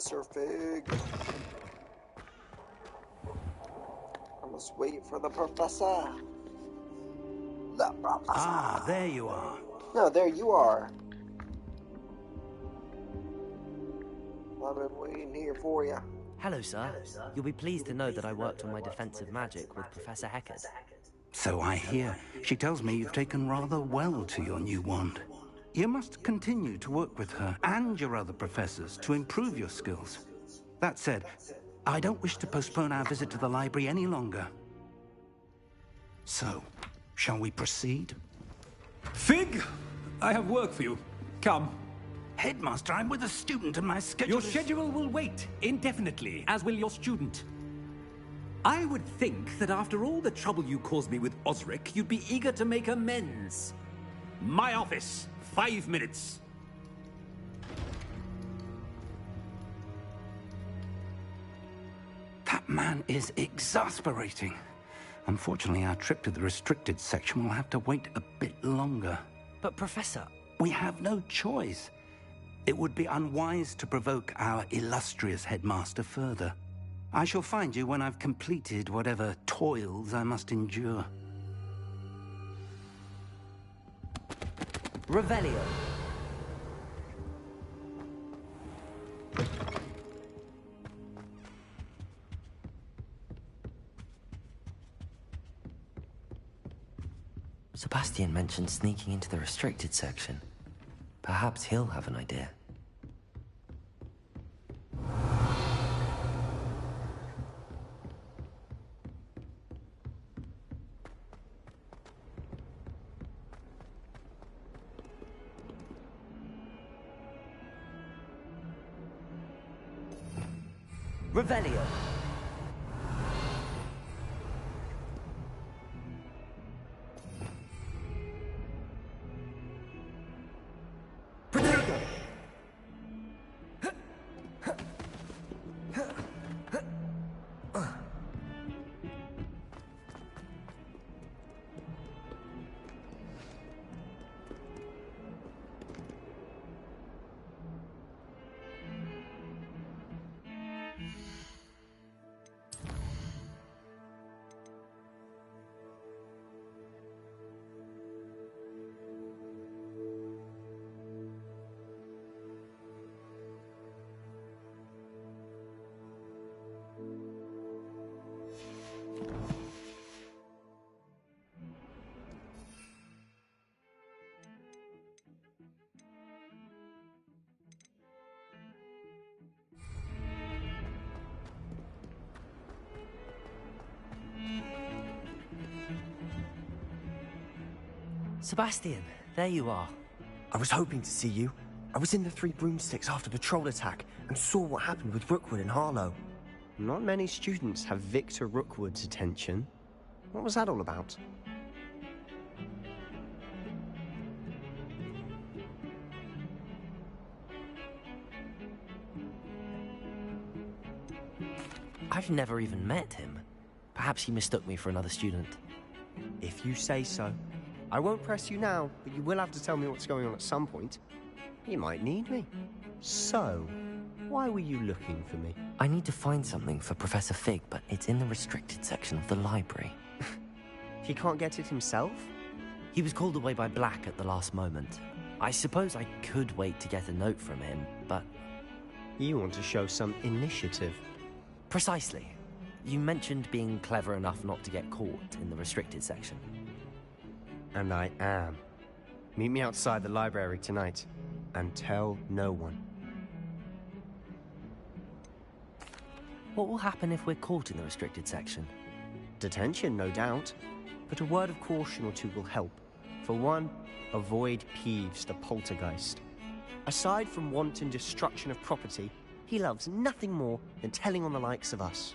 Professor Fig. I must wait for the professor. The professor. Ah, there you are. No, there you are. I've been waiting here for you. Hello, sir. You'll be pleased to know that I worked on my defensive magic with Professor Heckard. So I hear. She tells me you've taken rather well to your new wand. You must continue to work with her and your other professors to improve your skills. That said, I don't wish to postpone our visit to the library any longer. So, shall we proceed? Fig! I have work for you. Come. Headmaster, I'm with a student and my schedule Your schedule will wait indefinitely, as will your student. I would think that after all the trouble you caused me with Osric, you'd be eager to make amends. My office, 5 minutes. That man is exasperating. Unfortunately, our trip to the restricted section will have to wait a bit longer. But, Professor... We have no choice. It would be unwise to provoke our illustrious headmaster further. I shall find you when I've completed whatever toils I must endure. Revelio. Sebastian mentioned sneaking into the restricted section. Perhaps he'll have an idea. Revelio. Protego. Sebastian, there you are. I was hoping to see you. I was in the Three Broomsticks after the troll attack and saw what happened with Rookwood and Harlow. Not many students have Victor Rookwood's attention. What was that all about? I've never even met him. Perhaps he mistook me for another student. If you say so. I won't press you now, but you will have to tell me what's going on at some point. You might need me. So, why were you looking for me? I need to find something for Professor Fig, but it's in the restricted section of the library. He can't get it himself? He was called away by Black at the last moment. I suppose I could wait to get a note from him, but... You want to show some initiative. Precisely. You mentioned being clever enough not to get caught in the restricted section. And I am. Meet me outside the library tonight, and tell no one. What will happen if we're caught in the restricted section? Detention, no doubt. But a word of caution or two will help. For one, avoid Peeves the poltergeist. Aside from wanton destruction of property, he loves nothing more than telling on the likes of us.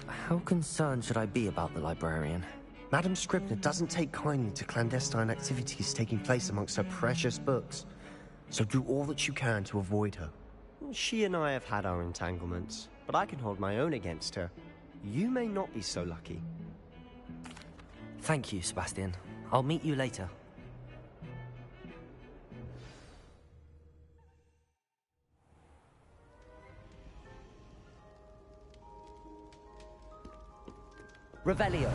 How concerned should I be about the librarian? Madam Scribner doesn't take kindly to clandestine activities taking place amongst her precious books. So do all that you can to avoid her. She and I have had our entanglements, but I can hold my own against her. You may not be so lucky. Thank you, Sebastian. I'll meet you later. Revelio.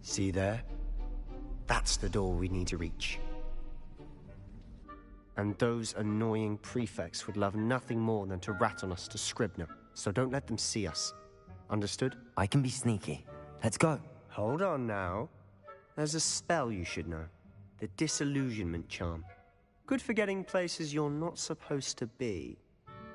See there? That's the door we need to reach. And those annoying prefects would love nothing more than to rat on us to Scribner, so don't let them see us. Understood? I can be sneaky. Let's go. Hold on now. There's a spell you should know. The Disillusionment Charm. Good for getting places you're not supposed to be.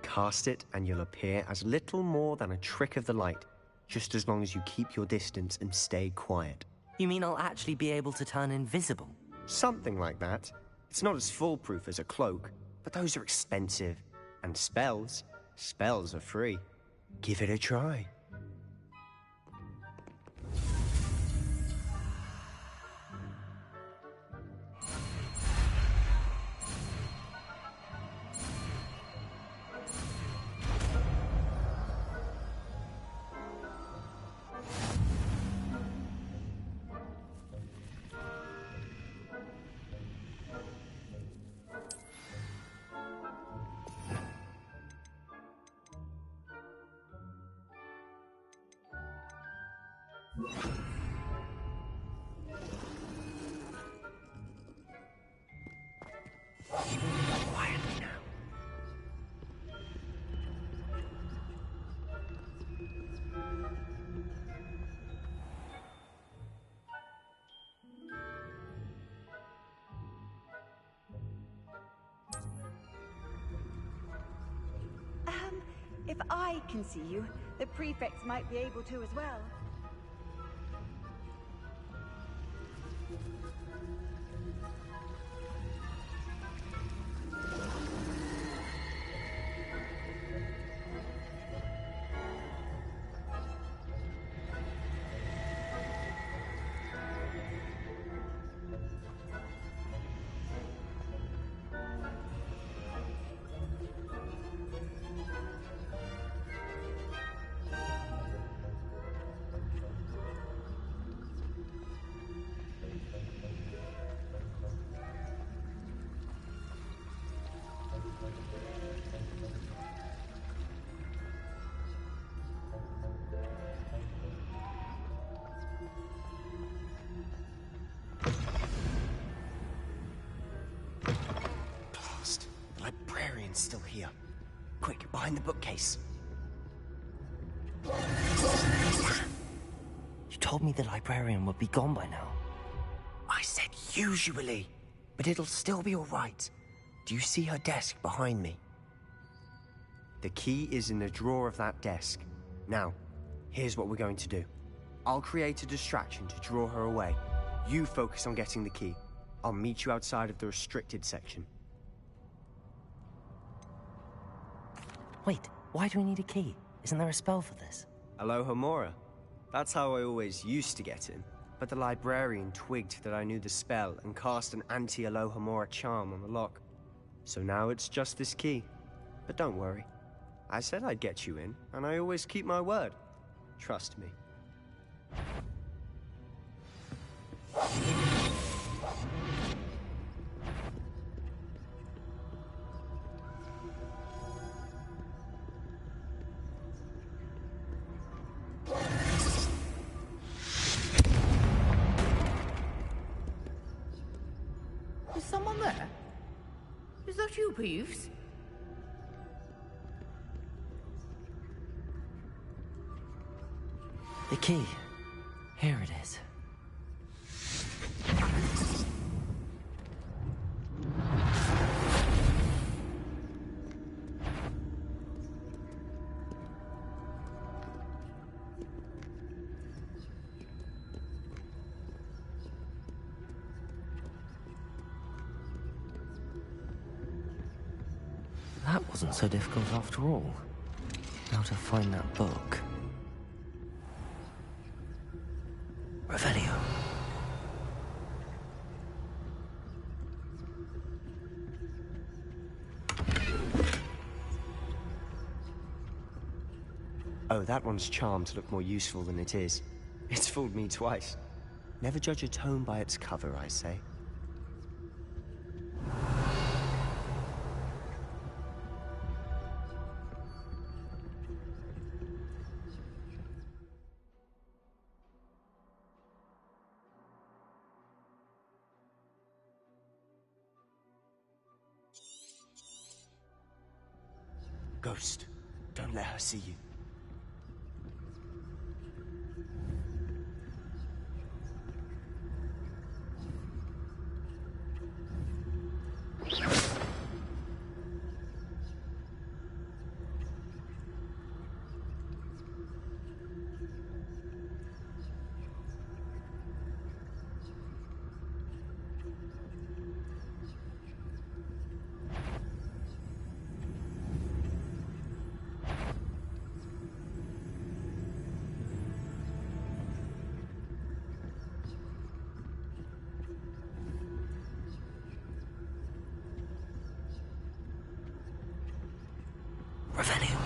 Cast it and you'll appear as little more than a trick of the light, just as long as you keep your distance and stay quiet. You mean I'll actually be able to turn invisible? Something like that. It's not as foolproof as a cloak, but those are expensive. And spells are free. Give it a try. Quietly now. If I can see you, the prefects might be able to as well. Librarian's still here. Quick, behind the bookcase. You told me the librarian would be gone by now. I said usually, but it'll still be all right. Do you see her desk behind me? The key is in the drawer of that desk. Now, here's what we're going to do. I'll create a distraction to draw her away. You focus on getting the key. I'll meet you outside of the restricted section. Wait, why do we need a key? Isn't there a spell for this? Alohomora. That's how I always used to get in. But the librarian twigged that I knew the spell and cast an anti-Alohomora charm on the lock. So now it's just this key. But don't worry. I said I'd get you in, and I always keep my word. Trust me. Is someone there? Is that you, Peeves? The key. Here it is. That wasn't so difficult after all. Now to find that book. Revelio. Oh, that one's charmed to look more useful than it is. It's fooled me twice. Never judge a tome by its cover, I say. Ghost, don't let her see you. Revelio.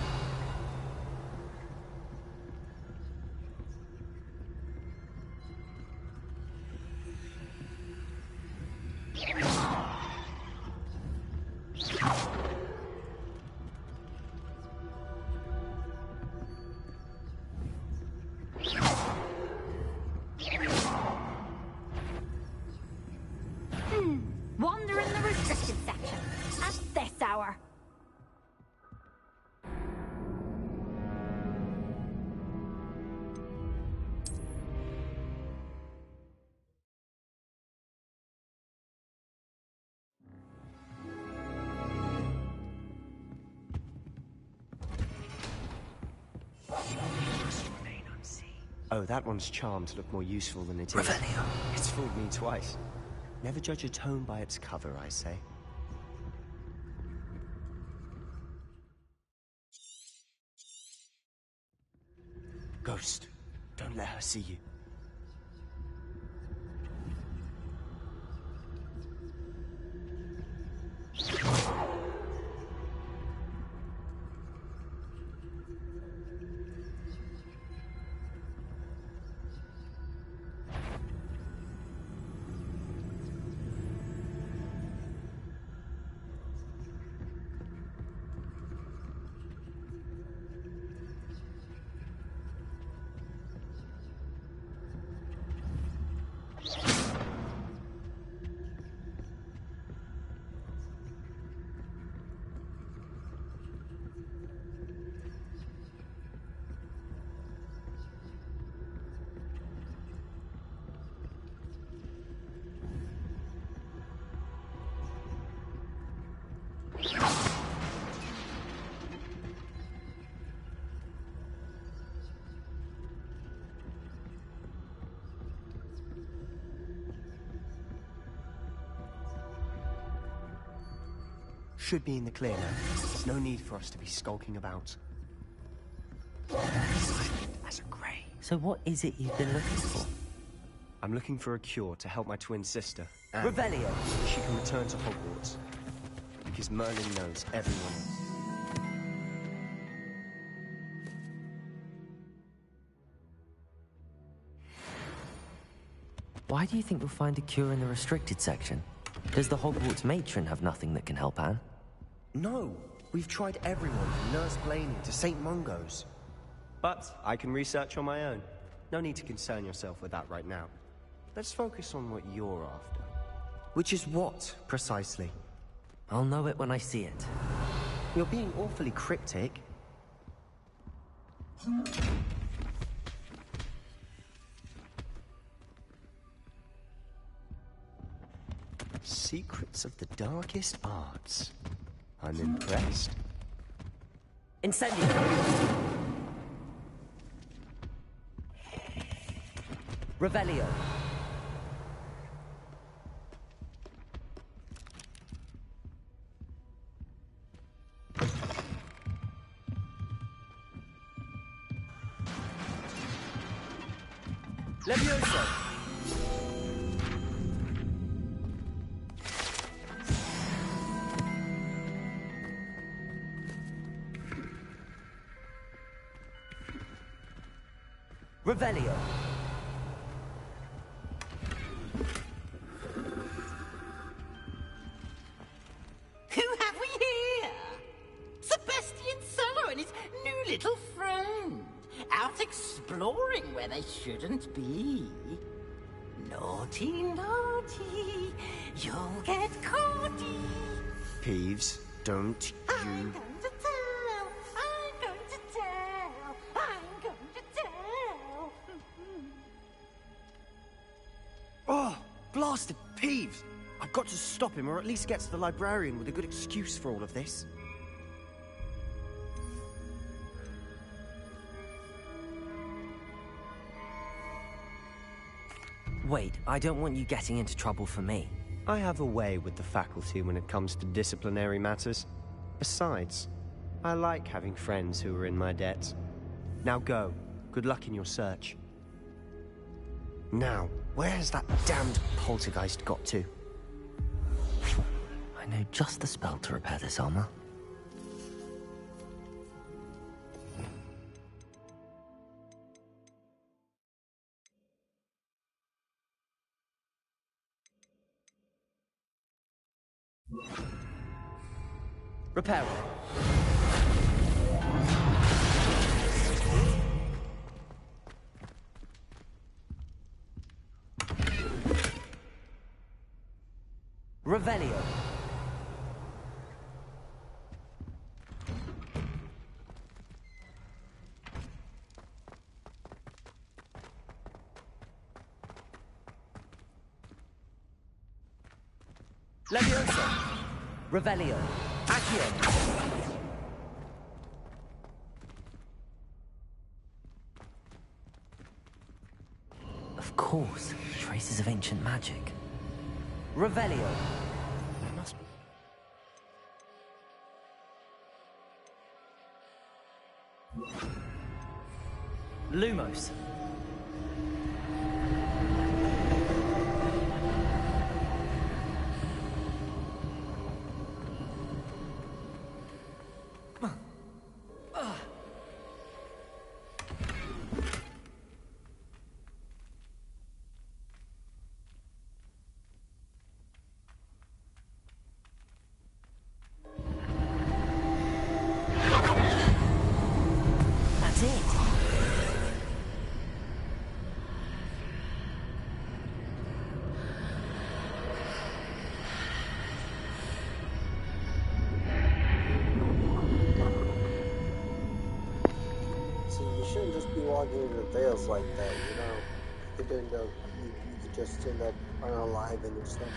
Wander in the restricted section at this hour. Oh, that one's charmed to look more useful than it is. Revelio. It's fooled me twice. Never judge a tome by its cover, I say. Ghost, don't let her see you. Should be in the clear now. There's no need for us to be skulking about. Silent as a grave. So what is it you've been looking for? I'm looking for a cure to help my twin sister, Anne. Revelio. She can return to Hogwarts. Because Merlin knows everyone else. Why do you think you'll find a cure in the restricted section? Does the Hogwarts matron have nothing that can help Anne? No! We've tried everyone from Nurse Blaney to St. Mungo's. But I can research on my own. No need to concern yourself with that right now. Let's focus on what you're after. Which is what, precisely? I'll know it when I see it. You're being awfully cryptic. Secrets of the darkest arts. I'm impressed. Incendio! Revelio. Levioso! Revelio! Who have we here? Sebastian Cello and his new little friend. Out exploring where they shouldn't be. Naughty, naughty, you'll get caughty. Peeves, don't I'm you... going to tell, I'm going to tell, I'm going to tell. Oh, blasted Peeves! I've got to stop him, or at least get to the librarian with a good excuse for all of this. Wait, I don't want you getting into trouble for me. I have a way with the faculty when it comes to disciplinary matters. Besides, I like having friends who are in my debt. Now go. Good luck in your search. Now, where has that damned poltergeist got to? I know just the spell to repair this armor. Repair. Revelio. Levioso! Revelio. Accio! Of course, traces of ancient magic. Revelio. I must... Lumos. That's it. See, you shouldn't just be walking into veils like that, you know? You could end up, you could just end up unaliving and stuff.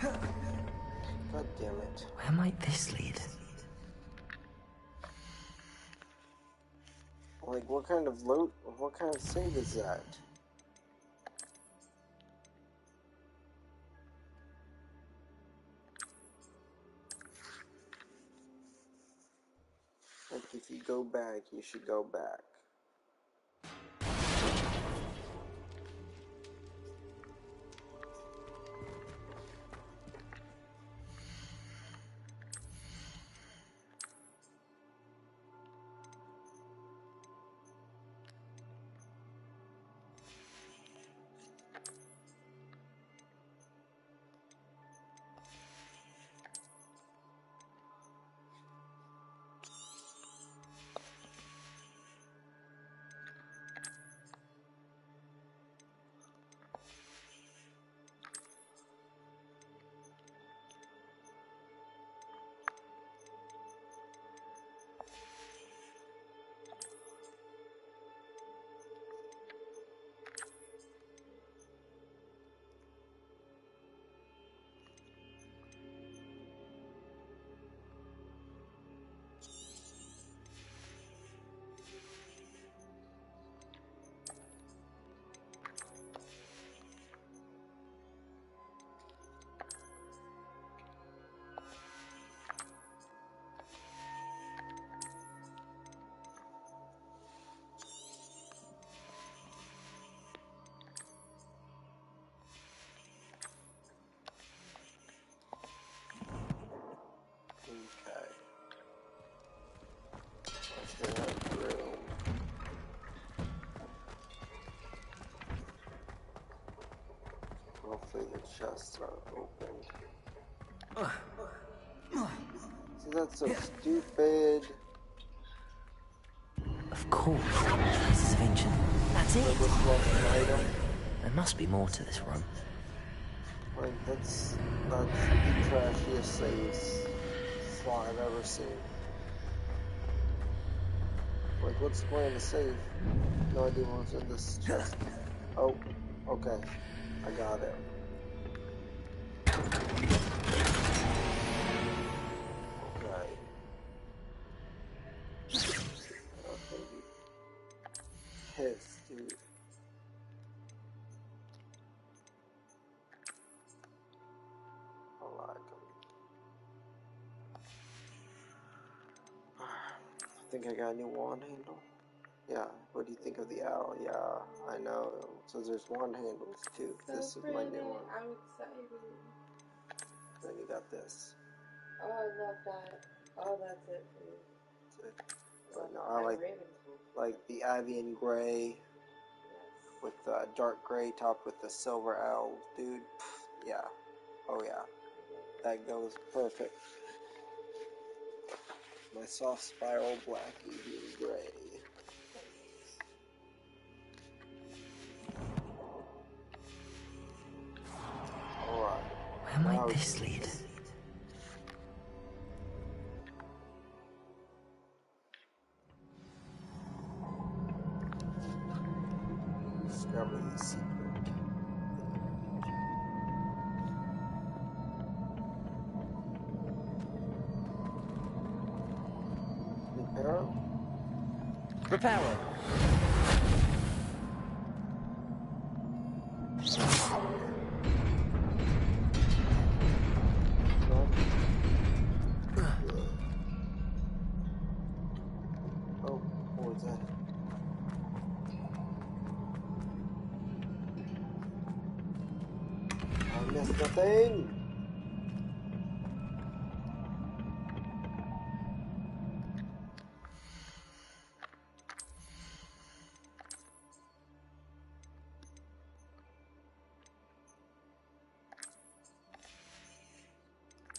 God damn it. Where might this lead? Like, what kind of loot, what kind of save is that? Like, if you go back, you should go back. Okay. Let's get that room. Hopefully the chests are open. See, that's so stupid. Of course. Pieces of ancient. That's it. Like, what's wrong with an item? There must be more to this room. Like, that's the trashiest saves slot I've ever seen. Like, what's the point of the save? No idea what's in this chest. Oh, okay. I got it. Okay. I'm gonna be pissed, dude. I like 'em. I think I got a new wand handle. Yeah, what do you think of the owl? Yeah, I know. So there's wand handles too. So this is pretty. my new one. I'm excited. Then you got this. Oh, I love that. Oh, that's it for me. But no, I like the ivy and gray with the dark gray topped with the silver owl, dude. Yeah. Oh yeah. That goes perfect. My soft spiral black ivy and gray. Alright. Where might this lead? Discover the secret. Reparo? Reparo. Oh, what was that? I missed nothing!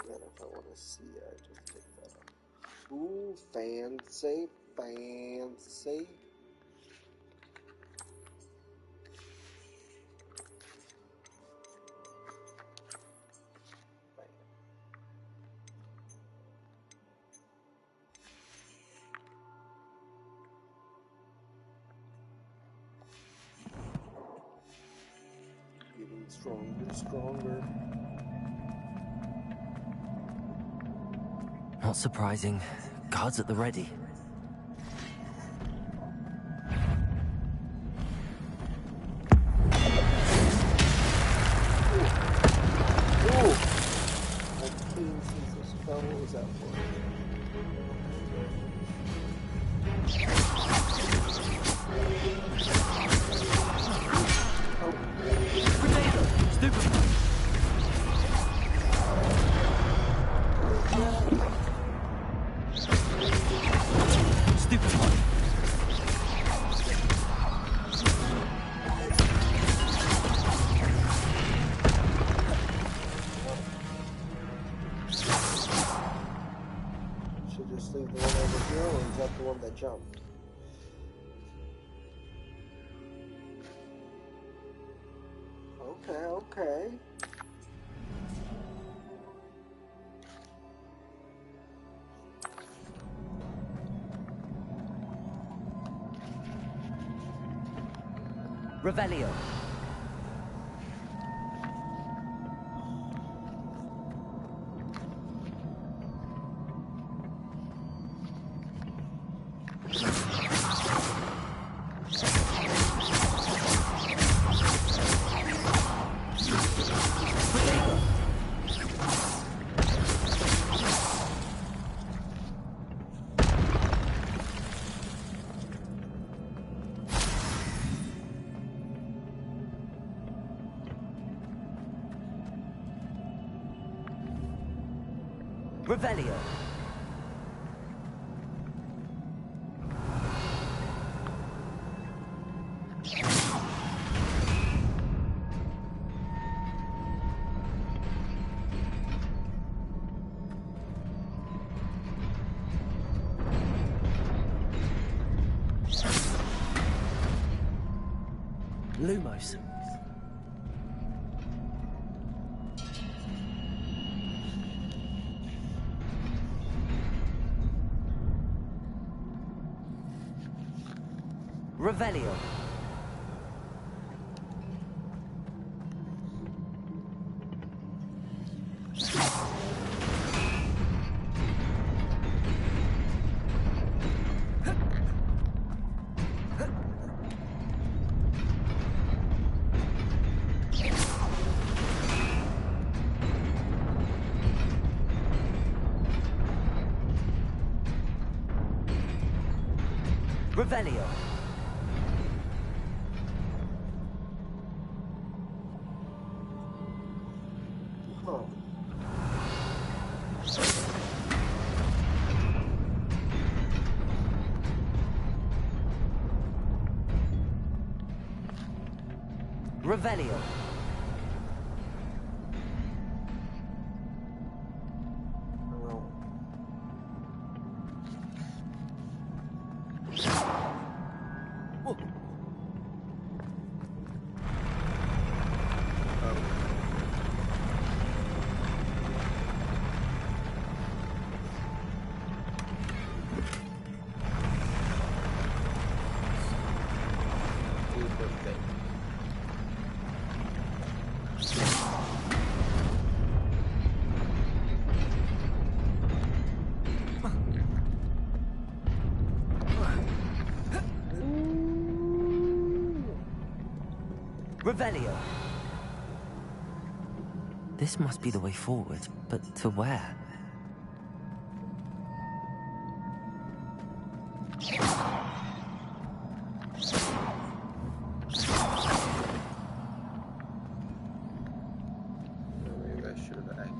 Then if I want to see, I just take that up. Ooh, fancy, fancy. Getting stronger, stronger. Not surprising. Guards at the ready. What was that for? Should just leave the one over here, or is that the one that jumped? Okay. Revelio. Revelio. Lumos. Revelio. Revelio. Revelio. Revelio. This must be the way forward, but to where? Maybe I should have acted.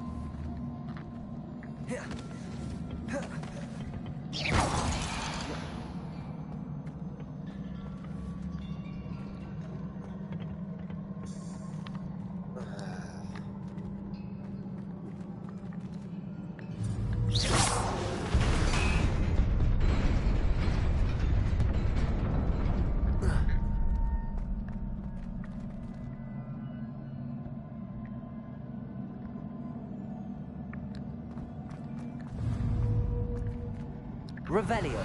Revelio.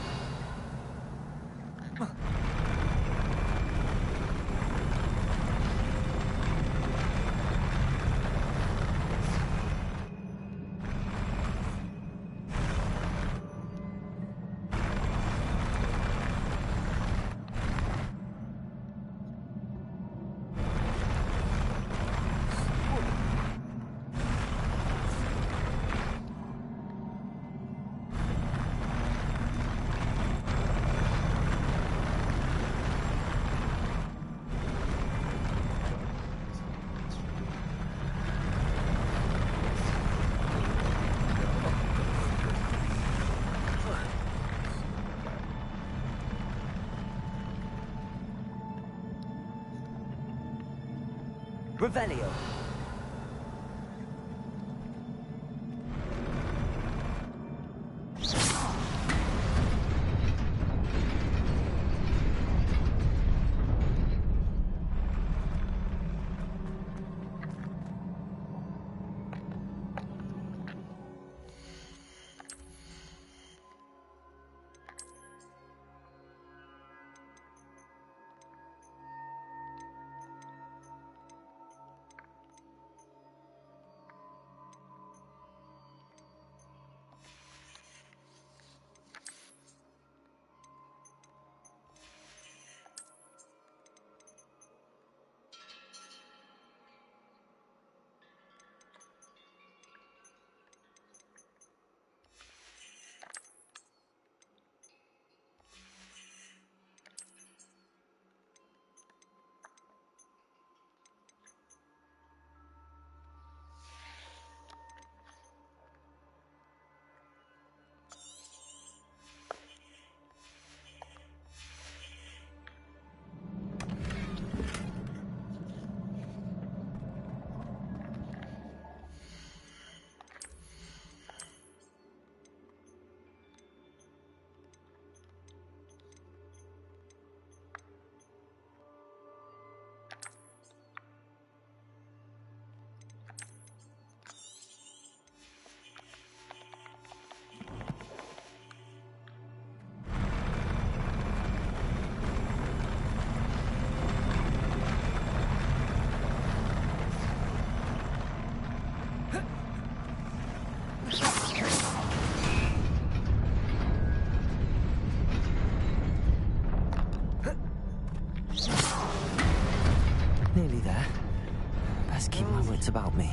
Revelio. Nearly there. Best keep my wits about me.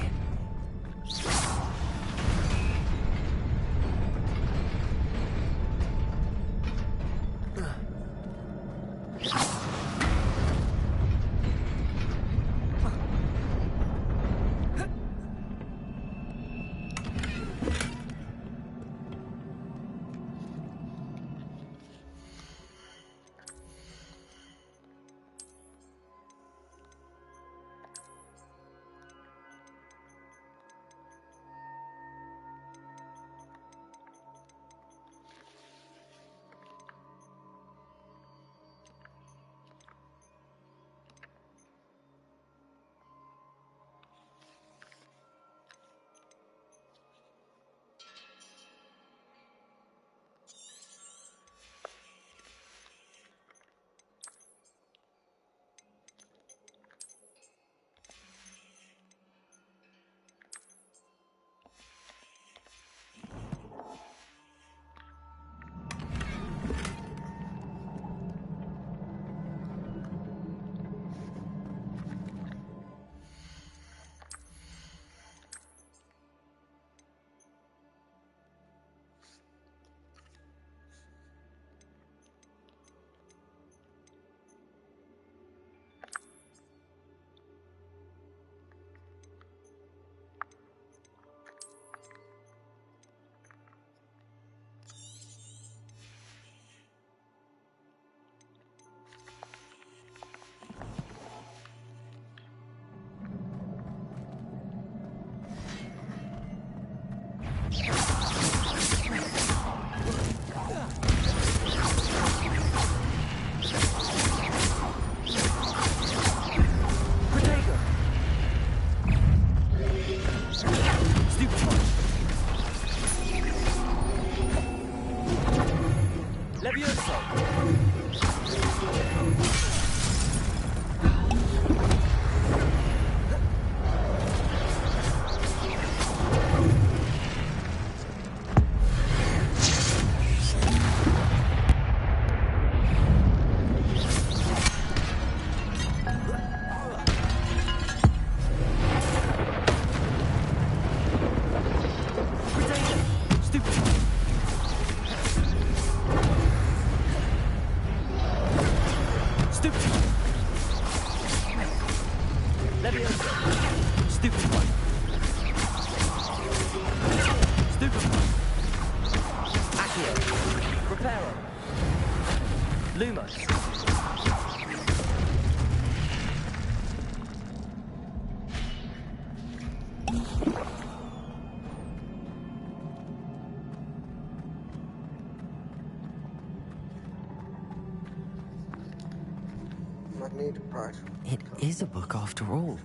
Magnetopart. It is a book after all.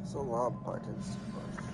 So a lot of buttons to push.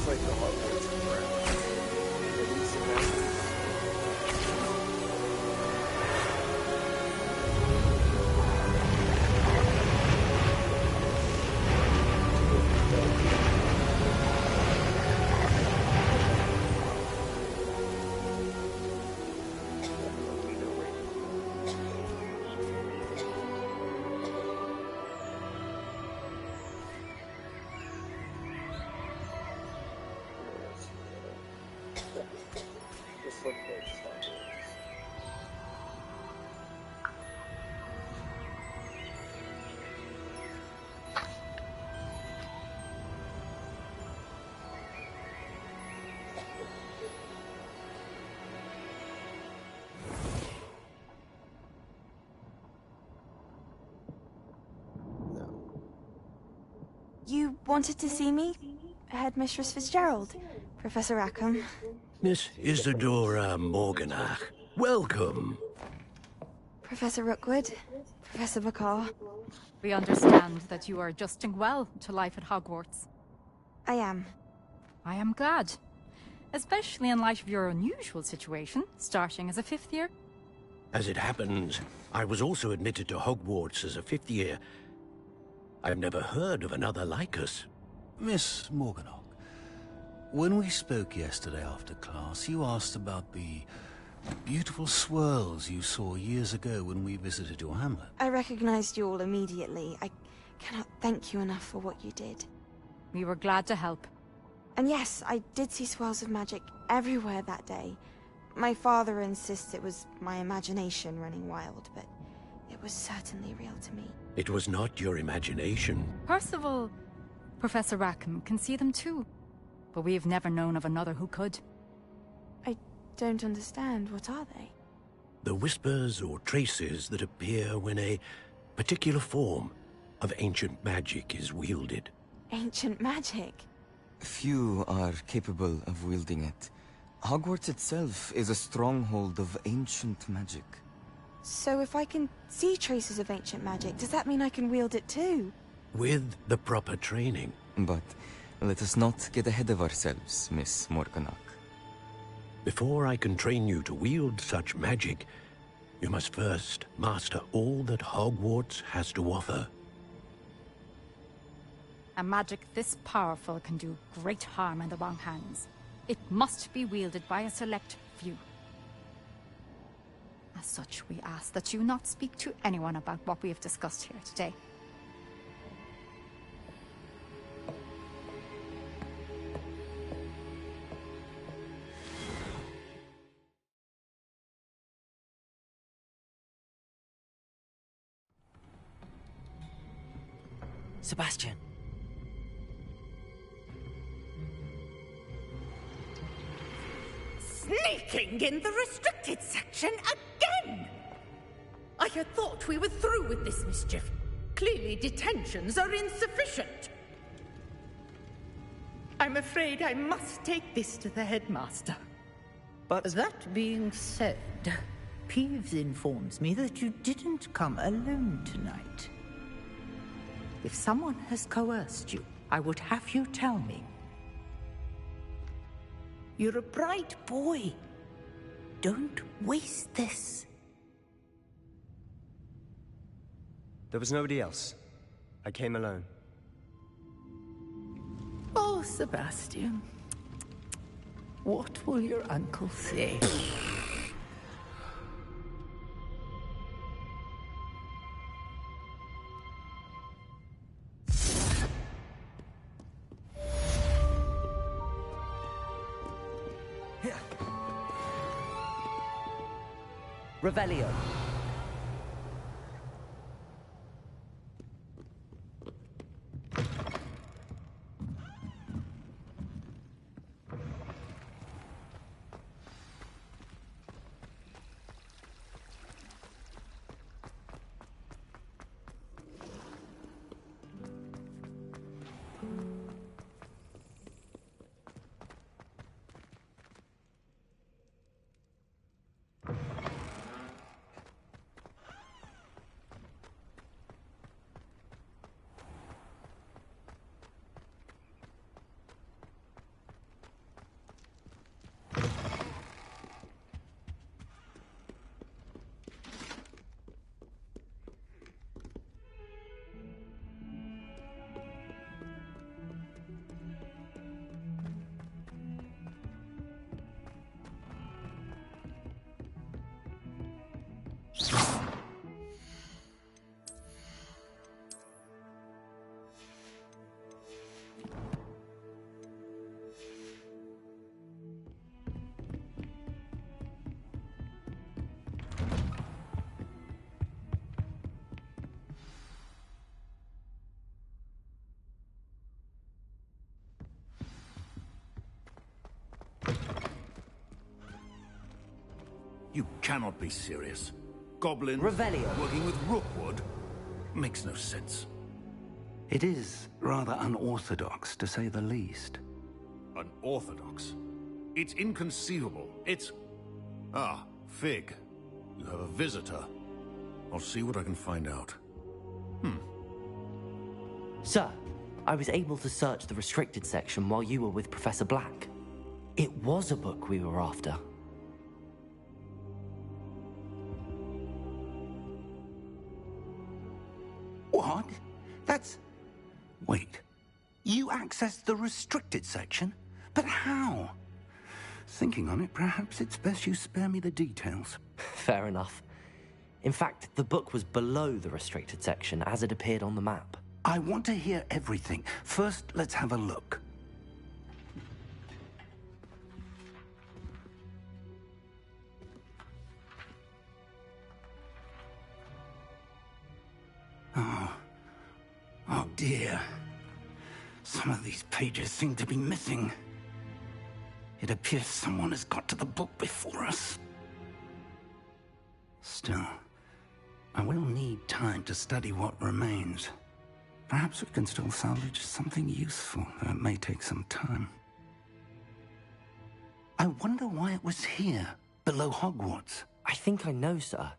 Like the Hogwarts You wanted to see me? Headmistress Fitzgerald? Professor Rackham? Miss Isadora Morganach, welcome. Professor Rookwood? Professor Bakar? We understand that you are adjusting well to life at Hogwarts. I am. I am glad. Especially in light of your unusual situation, starting as a 5th year. As it happens, I was also admitted to Hogwarts as a 5th year. I've never heard of another like us. Miss Morganach, when we spoke yesterday after class, you asked about the beautiful swirls you saw years ago when we visited your hamlet. I recognized you all immediately. I cannot thank you enough for what you did. We were glad to help. And yes, I did see swirls of magic everywhere that day. My father insists it was my imagination running wild, but it was certainly real to me. It was not your imagination. Percival, Professor Rackham can see them too. But we've never known of another who could. I don't understand. What are they? The whispers or traces that appear when a particular form of ancient magic is wielded. Ancient magic? Few are capable of wielding it. Hogwarts itself is a stronghold of ancient magic. So if I can see traces of ancient magic, does that mean I can wield it too? With the proper training. But let us not get ahead of ourselves, Miss Morganach. Before I can train you to wield such magic, you must first master all that Hogwarts has to offer. A magic this powerful can do great harm in the wrong hands. It must be wielded by a select few. As such, we ask that you not speak to anyone about what we have discussed here today. Sebastian. Sneaking in the restricted section again! I had thought we were through with this mischief. Clearly detentions are insufficient. I'm afraid I must take this to the headmaster. But that being said, Peeves informs me that you didn't come alone tonight. If someone has coerced you, I would have you tell me. You're a bright boy. Don't waste this. there was nobody else. I came alone. Oh, Sebastian. What will your uncle say? Revelio. You cannot be serious. Goblins Revelio. working with Rookwood makes no sense. It is rather unorthodox, to say the least. Unorthodox? It's inconceivable. It's... Ah, Fig. You have a visitor. I'll see what I can find out. Sir, I was able to search the restricted section while you were with Professor Black. It was a book we were after. What? That's... Wait. You accessed the restricted section? But how? Thinking on it, perhaps it's best you spare me the details. Fair enough. In fact, the book was below the restricted section as it appeared on the map. I want to hear everything. First, let's have a look. Oh dear. Some of these pages seem to be missing. It appears someone has got to the book before us. Still, I will need time to study what remains. Perhaps we can still salvage something useful, though it may take some time. I wonder why it was here, below Hogwarts. I think I know, sir.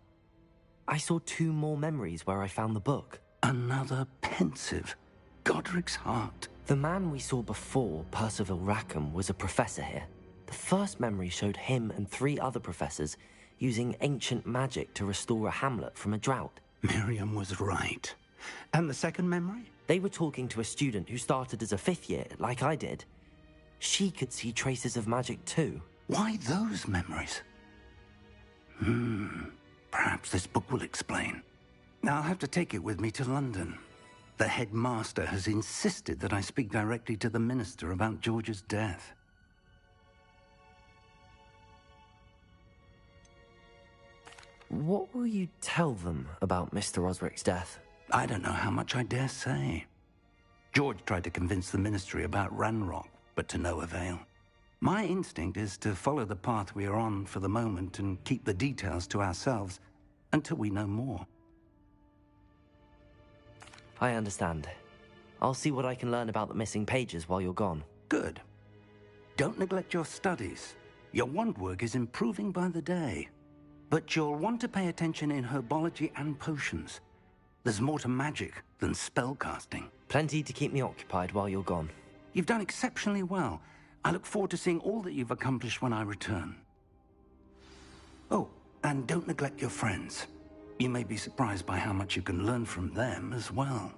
I saw 2 more memories where I found the book. Another pensive. Godric's heart. The man we saw before, Percival Rackham, was a professor here. The first memory showed him and 3 other professors using ancient magic to restore a hamlet from a drought. Miriam was right. And the second memory? They were talking to a student who started as a 5th year, like I did. She could see traces of magic too. Why those memories? Perhaps this book will explain. Now I'll have to take it with me to London. The headmaster has insisted that I speak directly to the minister about George's death. What will you tell them about Mr. Osric's death? I don't know how much I dare say. George tried to convince the ministry about Ranrock, but to no avail. My instinct is to follow the path we are on for the moment and keep the details to ourselves until we know more. I understand. I'll see what I can learn about the missing pages while you're gone. Good. Don't neglect your studies. Your wand work is improving by the day. But you'll want to pay attention in herbology and potions. There's more to magic than spellcasting. Plenty to keep me occupied while you're gone. You've done exceptionally well. I look forward to seeing all that you've accomplished when I return. Oh, and don't neglect your friends. You may be surprised by how much you can learn from them as well.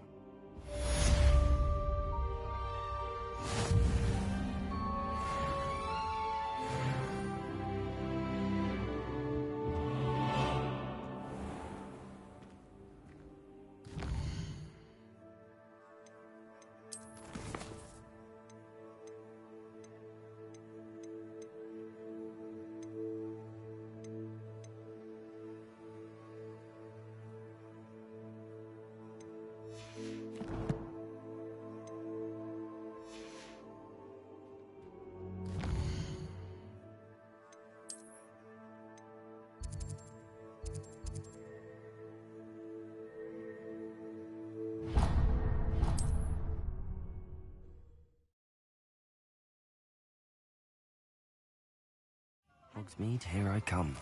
Hogsmeade, here I come.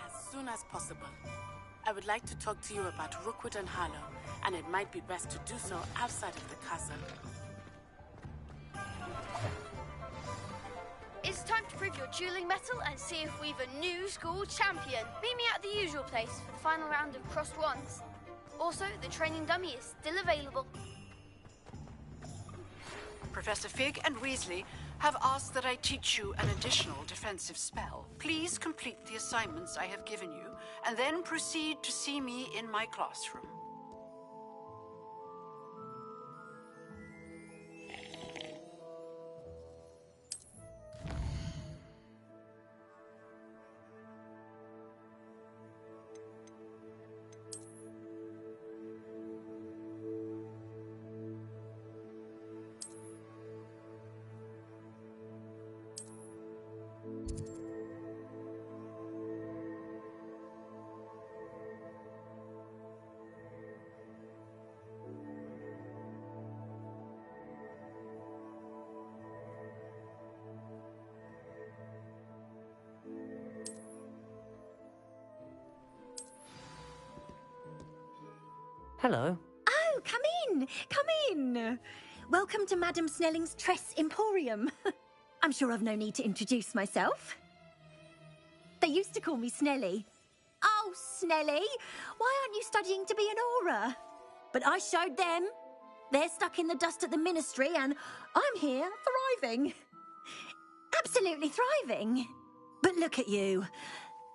As soon as possible. I would like to talk to you about Rookwood and Harlow, and it might be best to do so outside of the castle. It's time to prove your dueling mettle and see if we've a new school champion. Meet me at the usual place for the final round of crossed wands. Also, the training dummy is still available. Professor Fig and Weasley have asked that I teach you an additional defensive spell. Please complete the assignments I have given you, and then proceed to see me in my classroom. Hello. Oh, come in! Come in! Welcome to Madame Snelling's Tress Emporium. I'm sure I've no need to introduce myself. They used to call me Snelly. Oh, Snelly! Why aren't you studying to be an aura? But I showed them. They're stuck in the dust at the Ministry, and I'm here, thriving. Absolutely thriving. But look at you.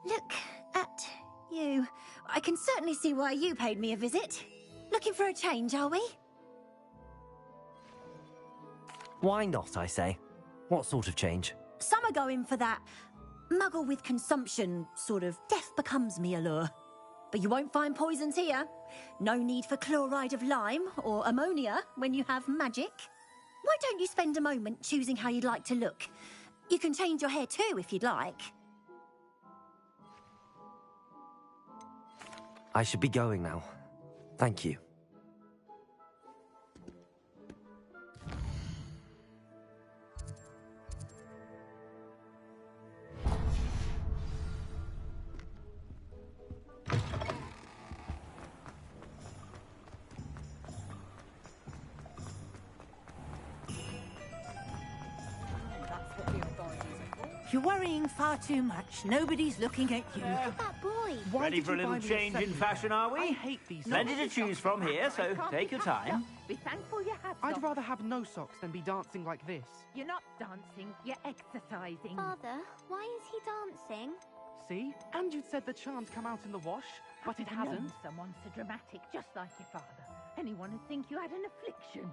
Look at you. I can certainly see why you paid me a visit. Looking for a change, are we? Why not, I say? What sort of change? Some are going for that muggle with consumption, sort of death becomes me allure. But you won't find poisons here. No need for chloride of lime or ammonia when you have magic. Why don't you spend a moment choosing how you'd like to look? You can change your hair too if you'd like. I should be going now. Thank you. You're worrying far too much. Nobody's looking at you. That boy. Ready for a little change in fashion, are we? I hate these Plenty to choose from here, so take your time. Be thankful you have I'd some. rather have no socks than be dancing like this. You're not dancing, you're exercising. Father, why is he dancing? See? And you'd said the charms come out in the wash, but it I've known hasn't. someone so dramatic, just like your father. Anyone would think you had an affliction.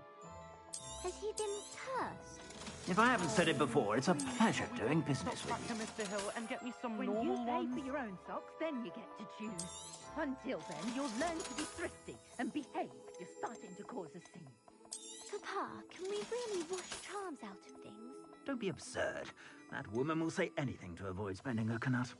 Has he been cursed? If I haven't said it before, it's a pleasure doing business with Back to you. Mr. Hill and get me some When normal you pay ones. for your own socks, then you get to choose. Until then, you'll learn to be thrifty and behave. You're starting to cause a scene. Papa, can we really wash charms out of things? Don't be absurd. That woman will say anything to avoid spending her knut.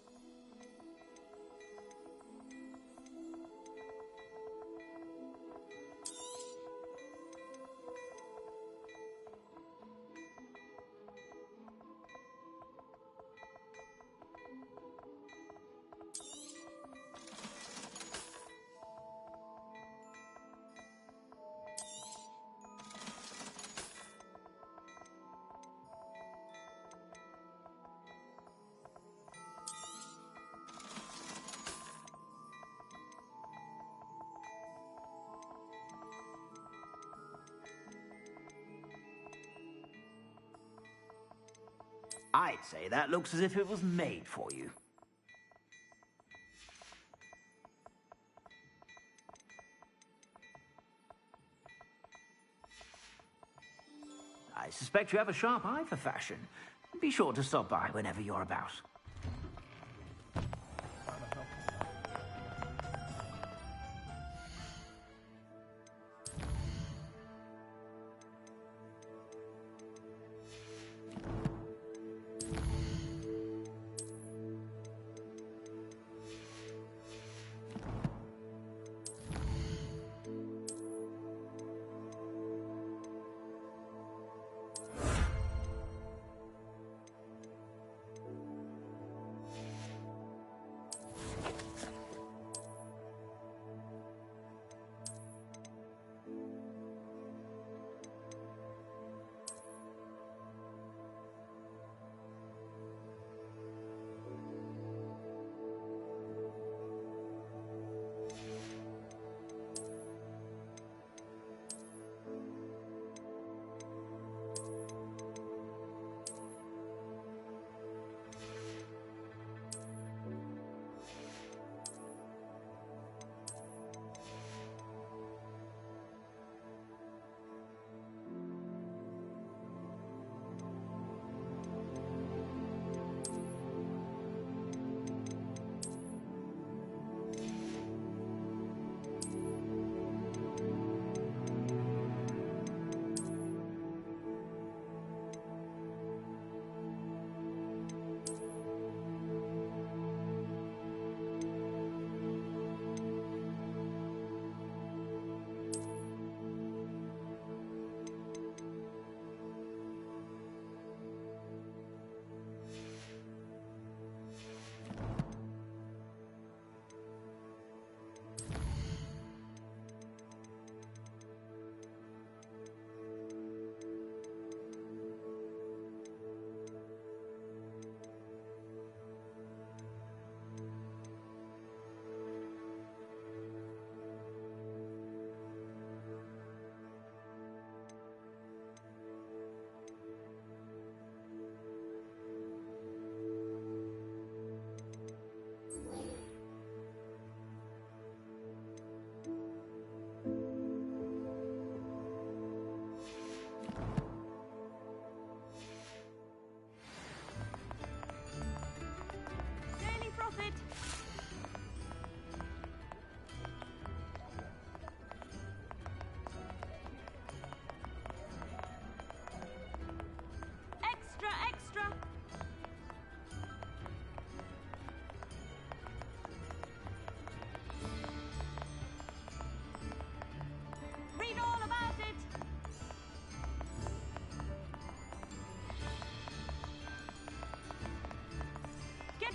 I'd say that looks as if it was made for you. I suspect you have a sharp eye for fashion. Be sure to stop by whenever you're about.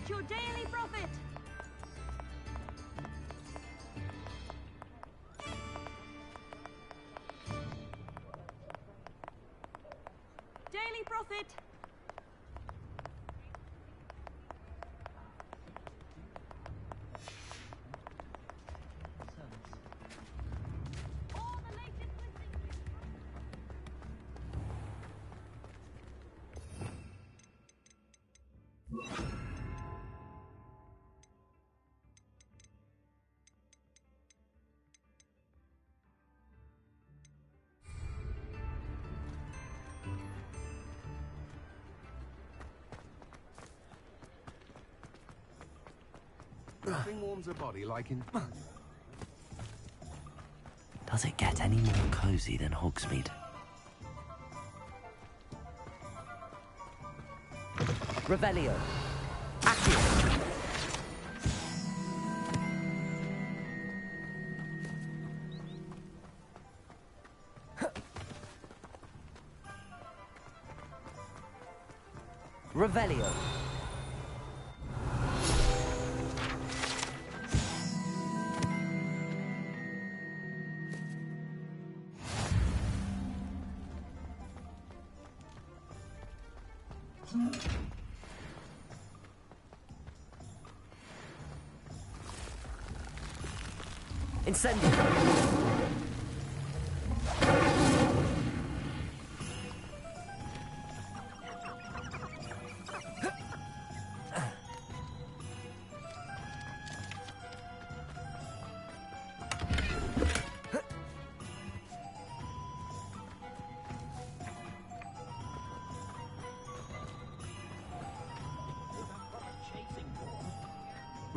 Your daily profit. Daily profit. Nothing warms a body like in... Does it get any more cozy than Hogsmeade? Revelio. Accio. Revelio. Incendio.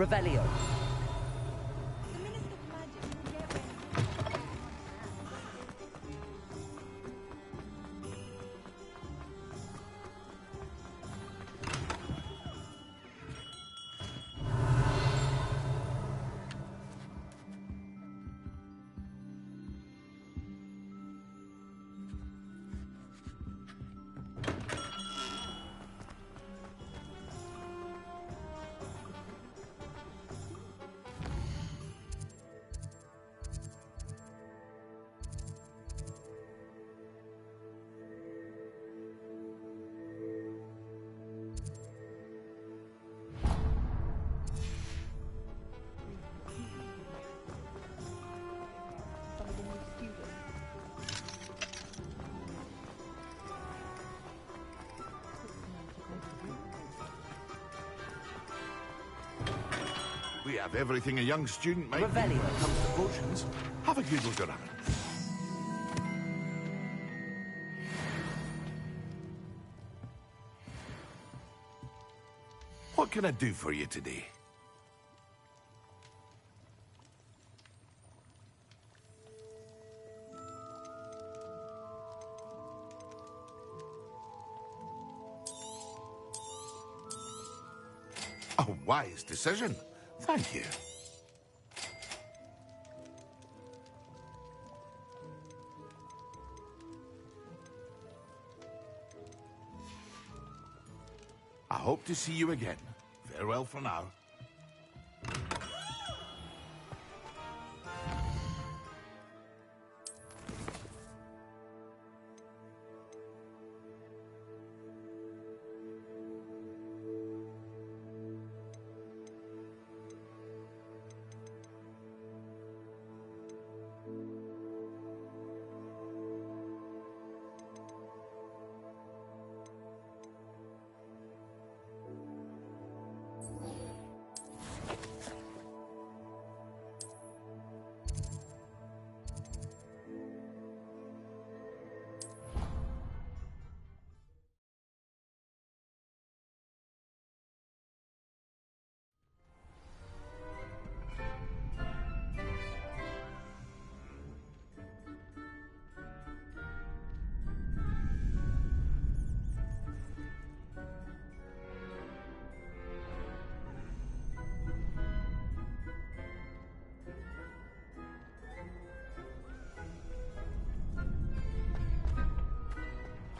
Revelio. We have everything a young student may need Revelio. when it comes to potions. Have a giggle, Duran. What can I do for you today? A wise decision. Thank you. I hope to see you again. Farewell for now.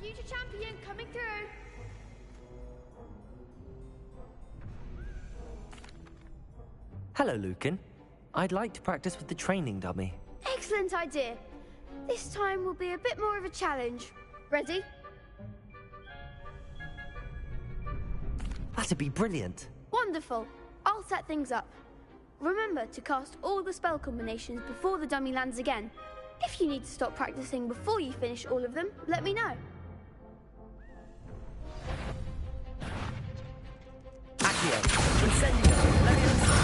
Future champion coming through. Hello, Lucan. I'd like to practice with the training dummy. Excellent idea. This time will be a bit more of a challenge. Ready? That'd be brilliant. Wonderful. I'll set things up. Remember to cast all the spell combinations before the dummy lands again. If you need to stop practicing before you finish all of them, let me know. Accio. Incendio. Leviosa.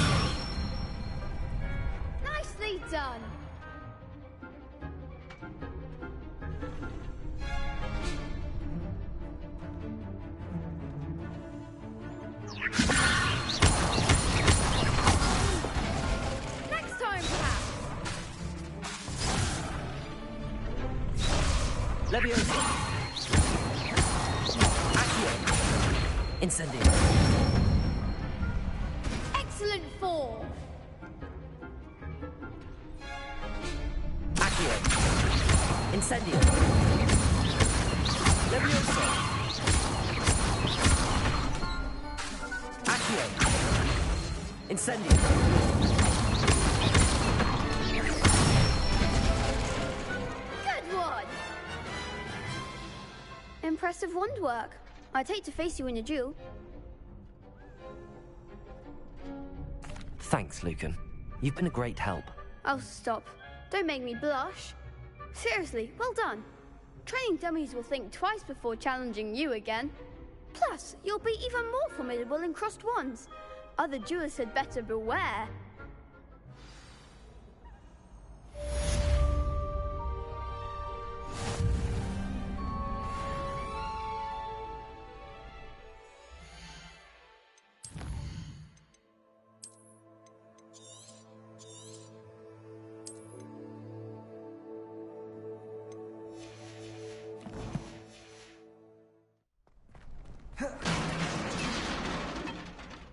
Nicely done. Next time, perhaps. Leviosa. Accio. Incendio. Excellent form. Accio. Incendio. Leviosa. Accio. Incendio. Good one. Impressive wand work. I'd hate to face you in a duel. Thanks, Lucan. You've been a great help. Oh, stop. Don't make me blush. Seriously, well done. Training dummies will think twice before challenging you again. Plus, you'll be even more formidable in crossed wands. Other duelists had better beware.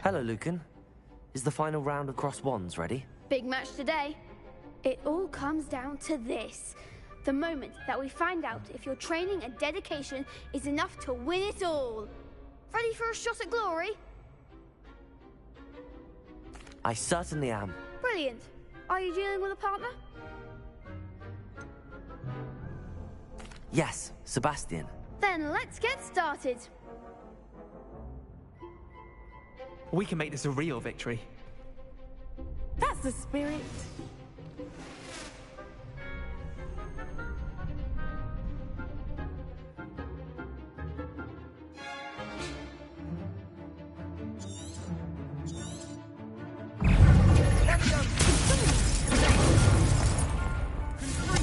Hello, Lucan. Is the final round of cross wands ready? Big match today. It all comes down to this. The moment that we find out if your training and dedication is enough to win it all. Ready for a shot at glory? I certainly am. Brilliant. Are you dealing with a partner? Yes, Sebastian. Then let's get started. We can make this a real victory. That's the spirit.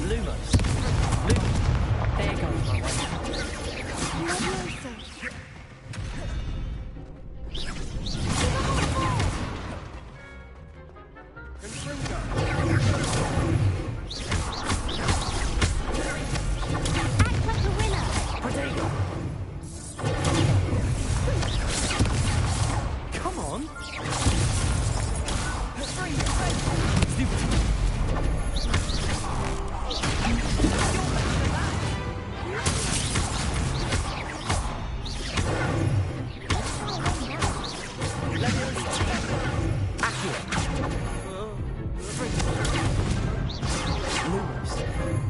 Lumos. There goes my way. Come on.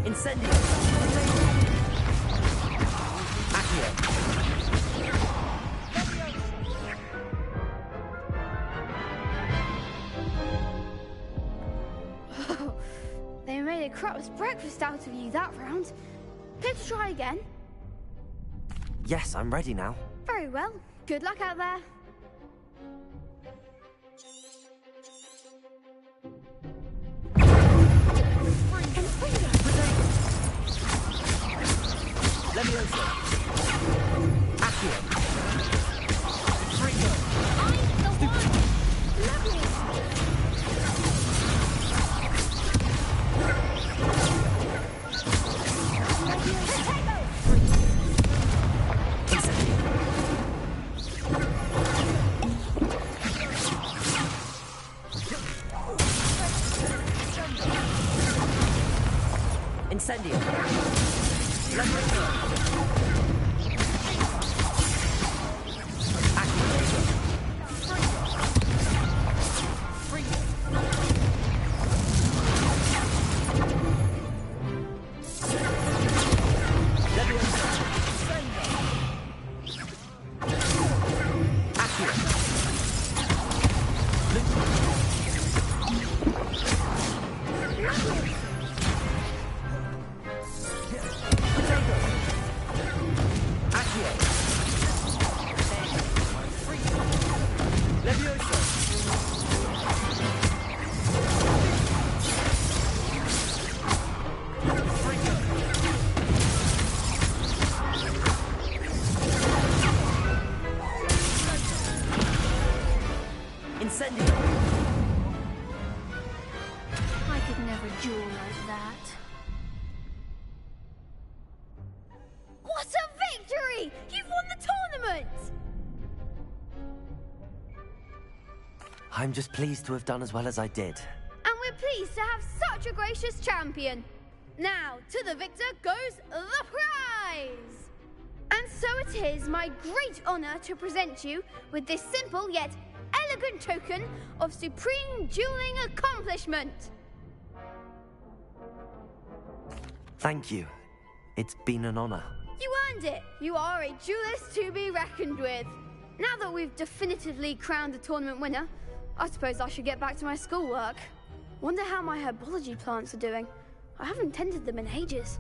Incendio. They made a crap's breakfast out of you that round. Care to try again? Yes, I'm ready now. Very well. Good luck out there. Levioso. Accio. Incendio. Levioso. Incendio. I could never duel like that. What a victory! You've won the tournament! I'm just pleased to have done as well as I did. And we're pleased to have such a gracious champion. Now, to the victor goes the prize! And so it is my great honor to present you with this simple yet elegant token of supreme dueling accomplishment. Thank you. It's been an honor. You earned it. You are a duelist to be reckoned with. Now that we've definitively crowned the tournament winner, I suppose I should get back to my schoolwork. Wonder how my herbology plants are doing. I haven't tended them in ages.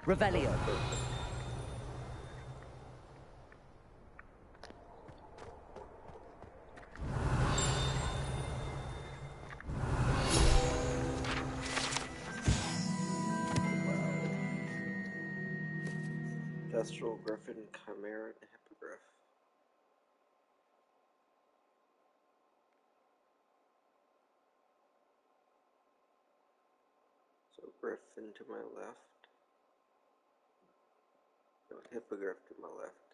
Revelio. Thestral, Griffin, Chimera, and Hippogriff. So Griffin to my left. No, Hippogriff to my left.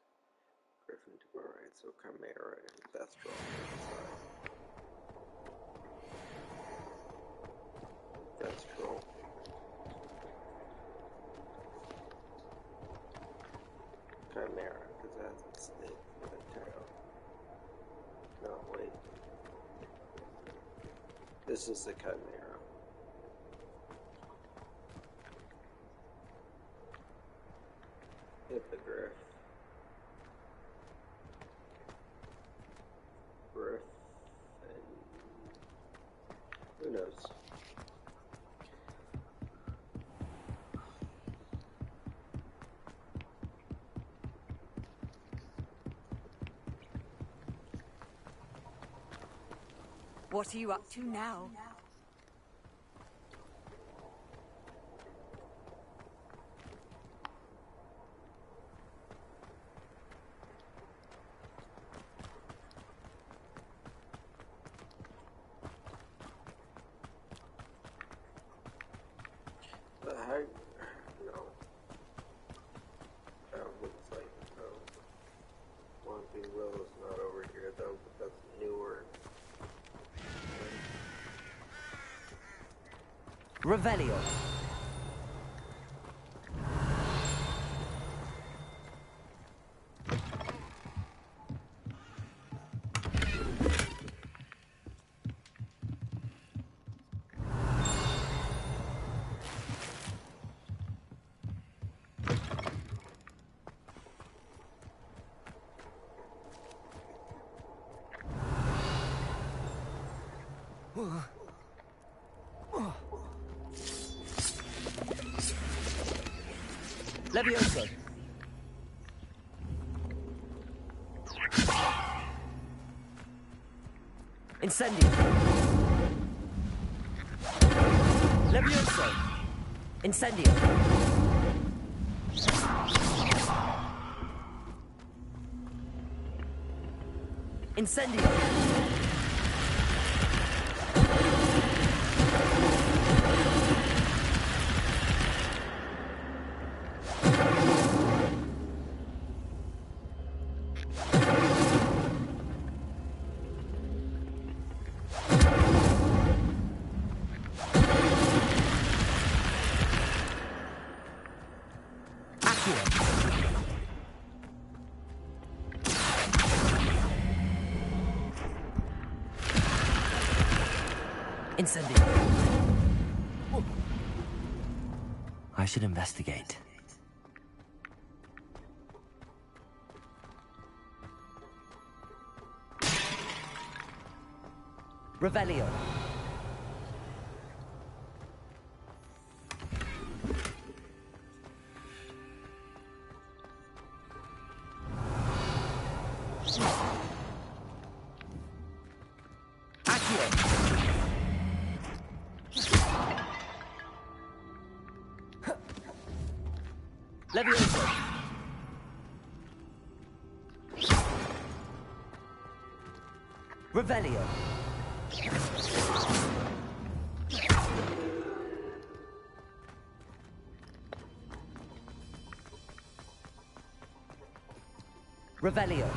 Griffin to my right. So Chimera and Thestral on the side. Thestral. Chimera, because that's a snake with a tail. No, wait. This is the Chimera. Hippogriff. Griff. And who knows? What are you up to now? The heck? No. That looks like no. Whomping Willow's not over here though, but that's newer. Revelio. Levioso. Incendio. Levioso. Incendio. Incendio. Incendio. I should investigate. Revelio. Levioso. Revelio. Revelio.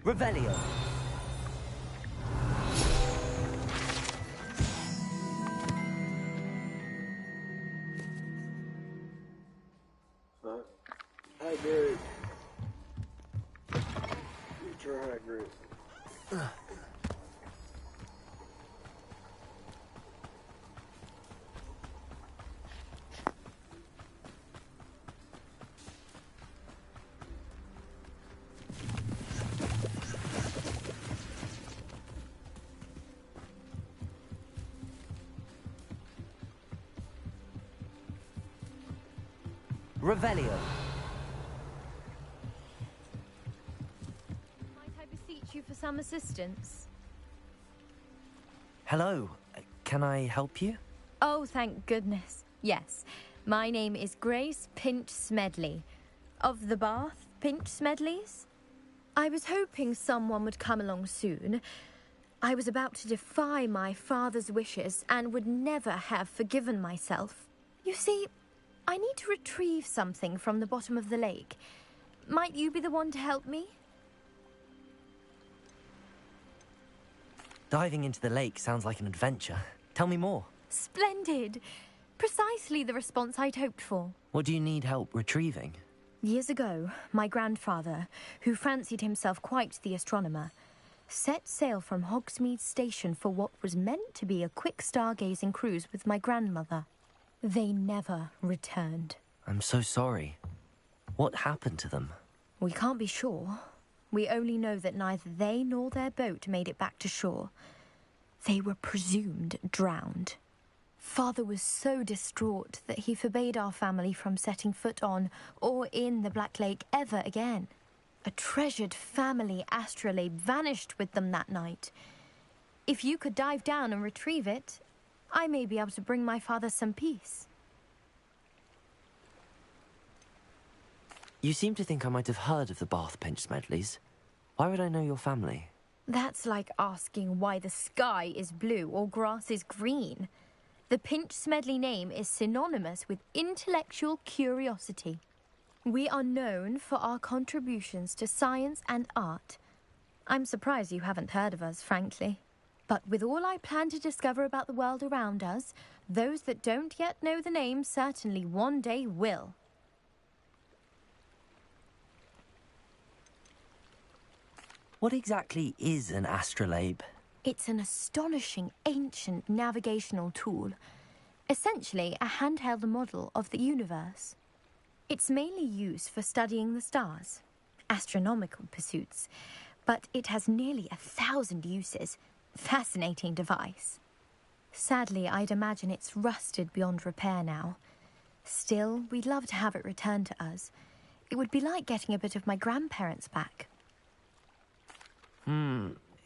Revelio. Hagrid. Future Hagrid. Revelio. Might I beseech you for some assistance? Hello. Can I help you? Oh, thank goodness. Yes. My name is Grace Pinch Smedley. Of the Bath Pinch Smedleys? I was hoping someone would come along soon. I was about to defy my father's wishes and would never have forgiven myself. You see, I need to retrieve something from the bottom of the lake. Might you be the one to help me? Diving into the lake sounds like an adventure. Tell me more. Splendid! Precisely the response I'd hoped for. What do you need help retrieving? Years ago, my grandfather, who fancied himself quite the astronomer, set sail from Hogsmeade Station for what was meant to be a quick stargazing cruise with my grandmother. They never returned. I'm so sorry. What happened to them? We can't be sure. We only know that neither they nor their boat made it back to shore. They were presumed drowned. Father was so distraught that he forbade our family from setting foot on or in the Black Lake ever again. A treasured family astrolabe vanished with them that night. If you could dive down and retrieve it, I may be able to bring my father some peace. You seem to think I might have heard of the Bath Pinch Smedleys. Why would I know your family? That's like asking why the sky is blue or grass is green. The Pinch Smedley name is synonymous with intellectual curiosity. We are known for our contributions to science and art. I'm surprised you haven't heard of us, frankly. But with all I plan to discover about the world around us, those that don't yet know the name certainly one day will. What exactly is an astrolabe? It's an astonishing ancient navigational tool, essentially a handheld model of the universe. It's mainly used for studying the stars, astronomical pursuits, but it has nearly 1,000 uses. Fascinating device. Sadly, I'd imagine it's rusted beyond repair now. Still, we'd love to have it returned to us. It would be like getting a bit of my grandparents back.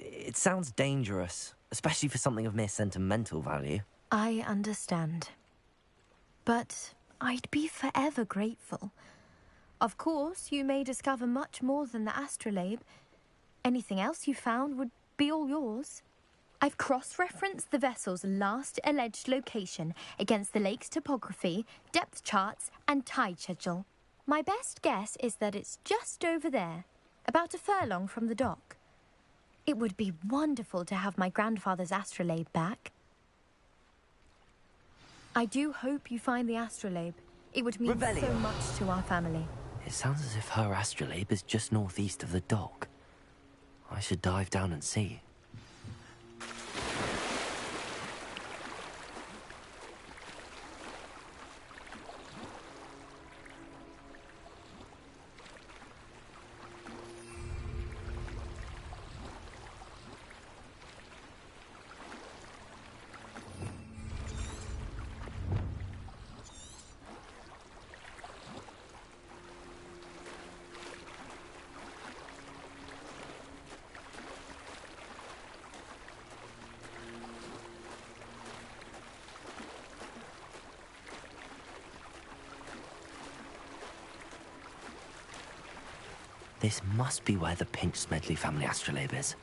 It sounds dangerous, especially for something of mere sentimental value. I understand. But I'd be forever grateful. Of course, you may discover much more than the astrolabe. Anything else you found would be all yours. I've cross-referenced the vessel's last alleged location against the lake's topography, depth charts, and tide schedule. My best guess is that it's just over there, about a furlong from the dock. It would be wonderful to have my grandfather's astrolabe back. I do hope you find the astrolabe. It would mean so much to our family. It sounds as if her astrolabe is just northeast of the dock. I should dive down and see. This must be where the Pinch Smedley family astrolabe is.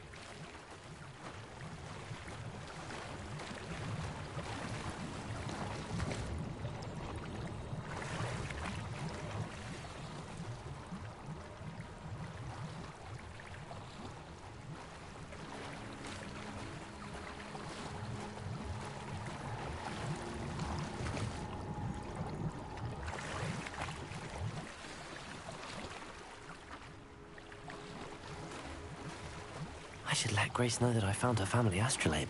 should let Grace know that I found her family astrolabe.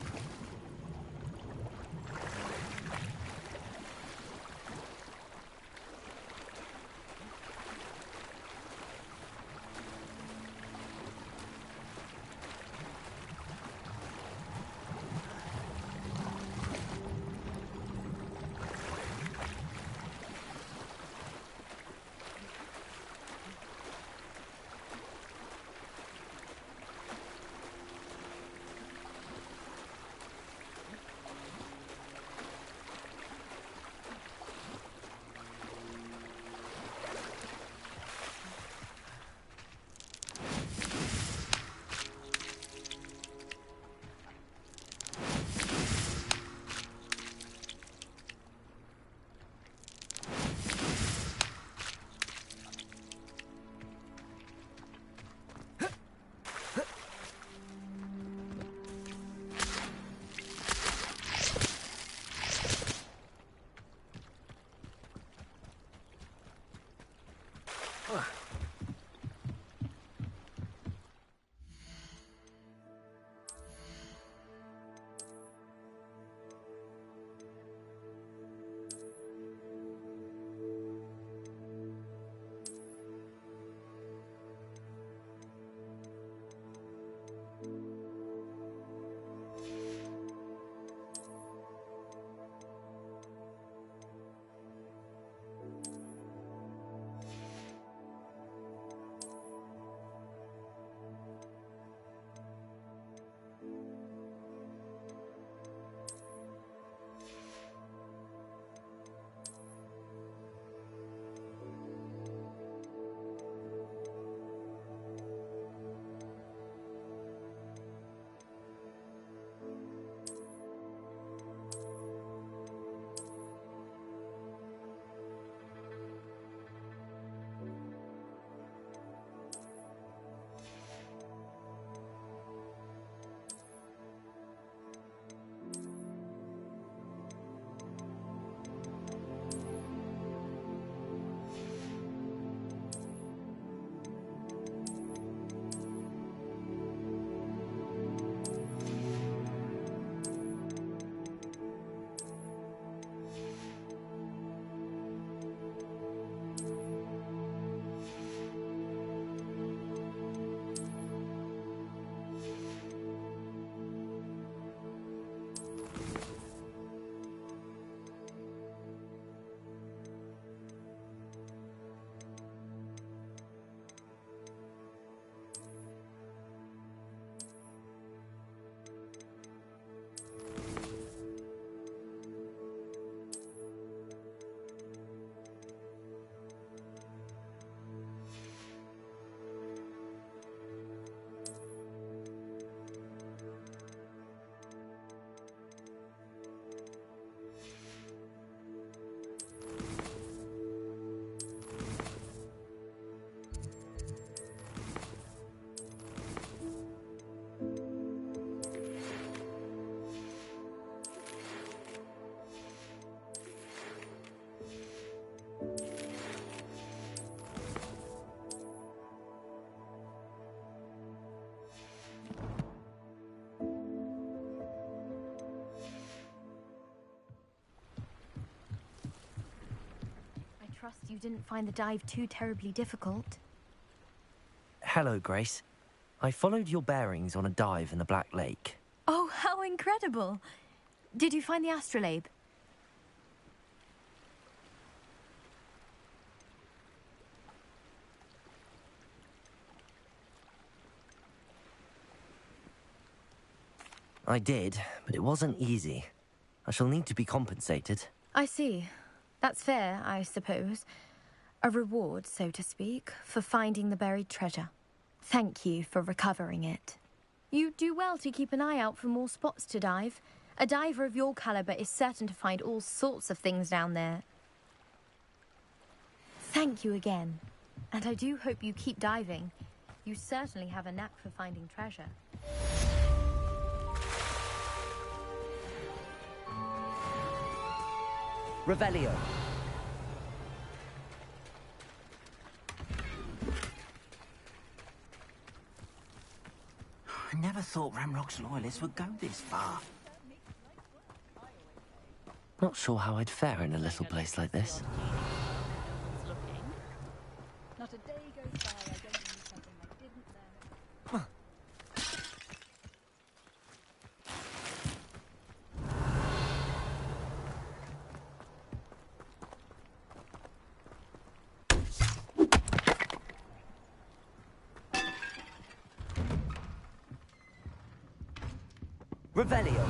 Trust you didn't find the dive too terribly difficult. Hello, Grace. I followed your bearings on a dive in the Black Lake. Oh, how incredible! Did you find the astrolabe? I did, but it wasn't easy. I shall need to be compensated. I see. That's fair, I suppose. A reward, so to speak, for finding the buried treasure. Thank you for recovering it. You do well to keep an eye out for more spots to dive. A diver of your caliber is certain to find all sorts of things down there. Thank you again. And I do hope you keep diving. You certainly have a knack for finding treasure. Revelio. I never thought Ramrock's loyalists would go this far. Not sure how I'd fare in a little place like this. Not a day goes by I don't do something I didn't learn. Revelio.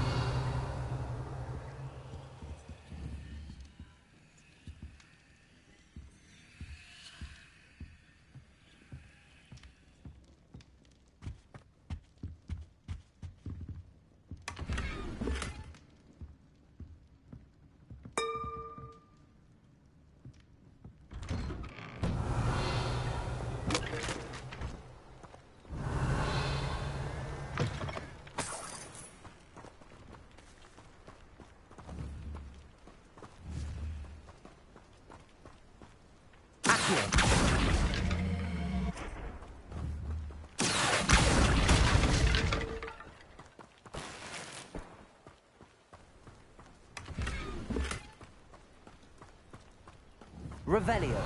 Revelio.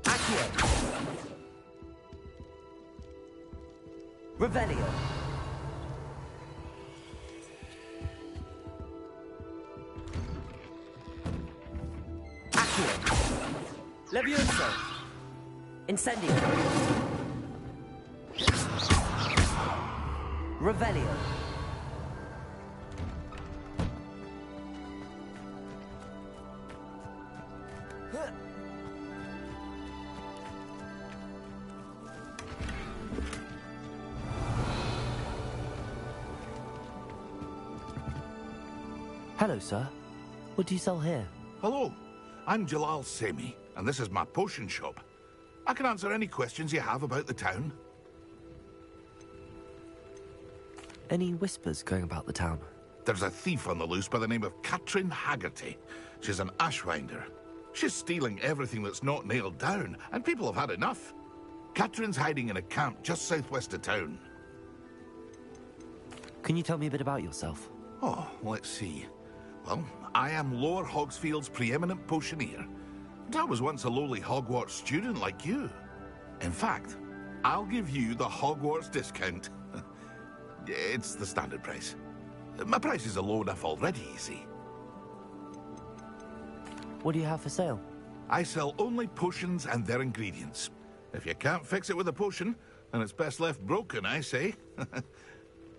Accio. Revelio. Accio. Levioso. Incendio. Revelio. Hello, sir. What do you sell here? Hello, I'm Jalal Semi, and this is my potion shop. I can answer any questions you have about the town. Any whispers going about the town? There's a thief on the loose by the name of Katrin Haggerty. She's an ashwinder. She's stealing everything that's not nailed down, and people have had enough. Katrin's hiding in a camp just southwest of town. Can you tell me a bit about yourself? Oh, let's see. Well, I am Lower Hogsfield's preeminent potioneer. And I was once a lowly Hogwarts student like you. In fact, I'll give you the Hogwarts discount. It's the standard price. My prices are low enough already, you see. What do you have for sale? I sell only potions and their ingredients. If you can't fix it with a potion, then it's best left broken, I say.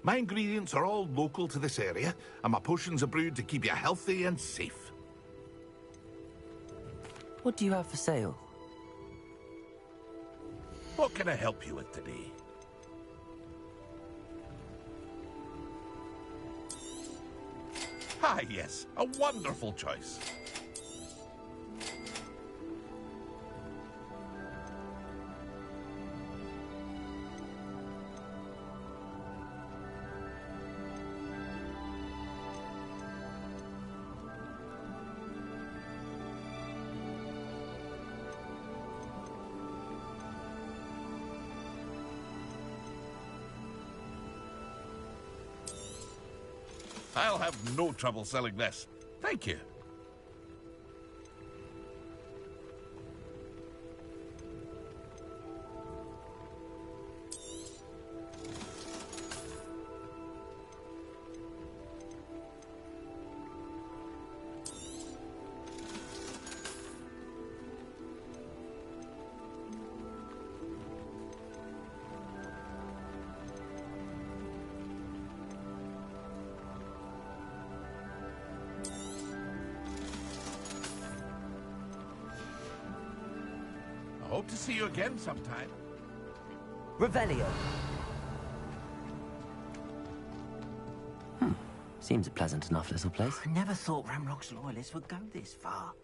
My ingredients are all local to this area, and my potions are brewed to keep you healthy and safe. What do you have for sale? What can I help you with today? Ah, yes, a wonderful choice. I'll have no trouble selling this. Thank you. I hope to see you again sometime. Revelio. Seems a pleasant enough little place. I never thought Ramrock's loyalists would go this far.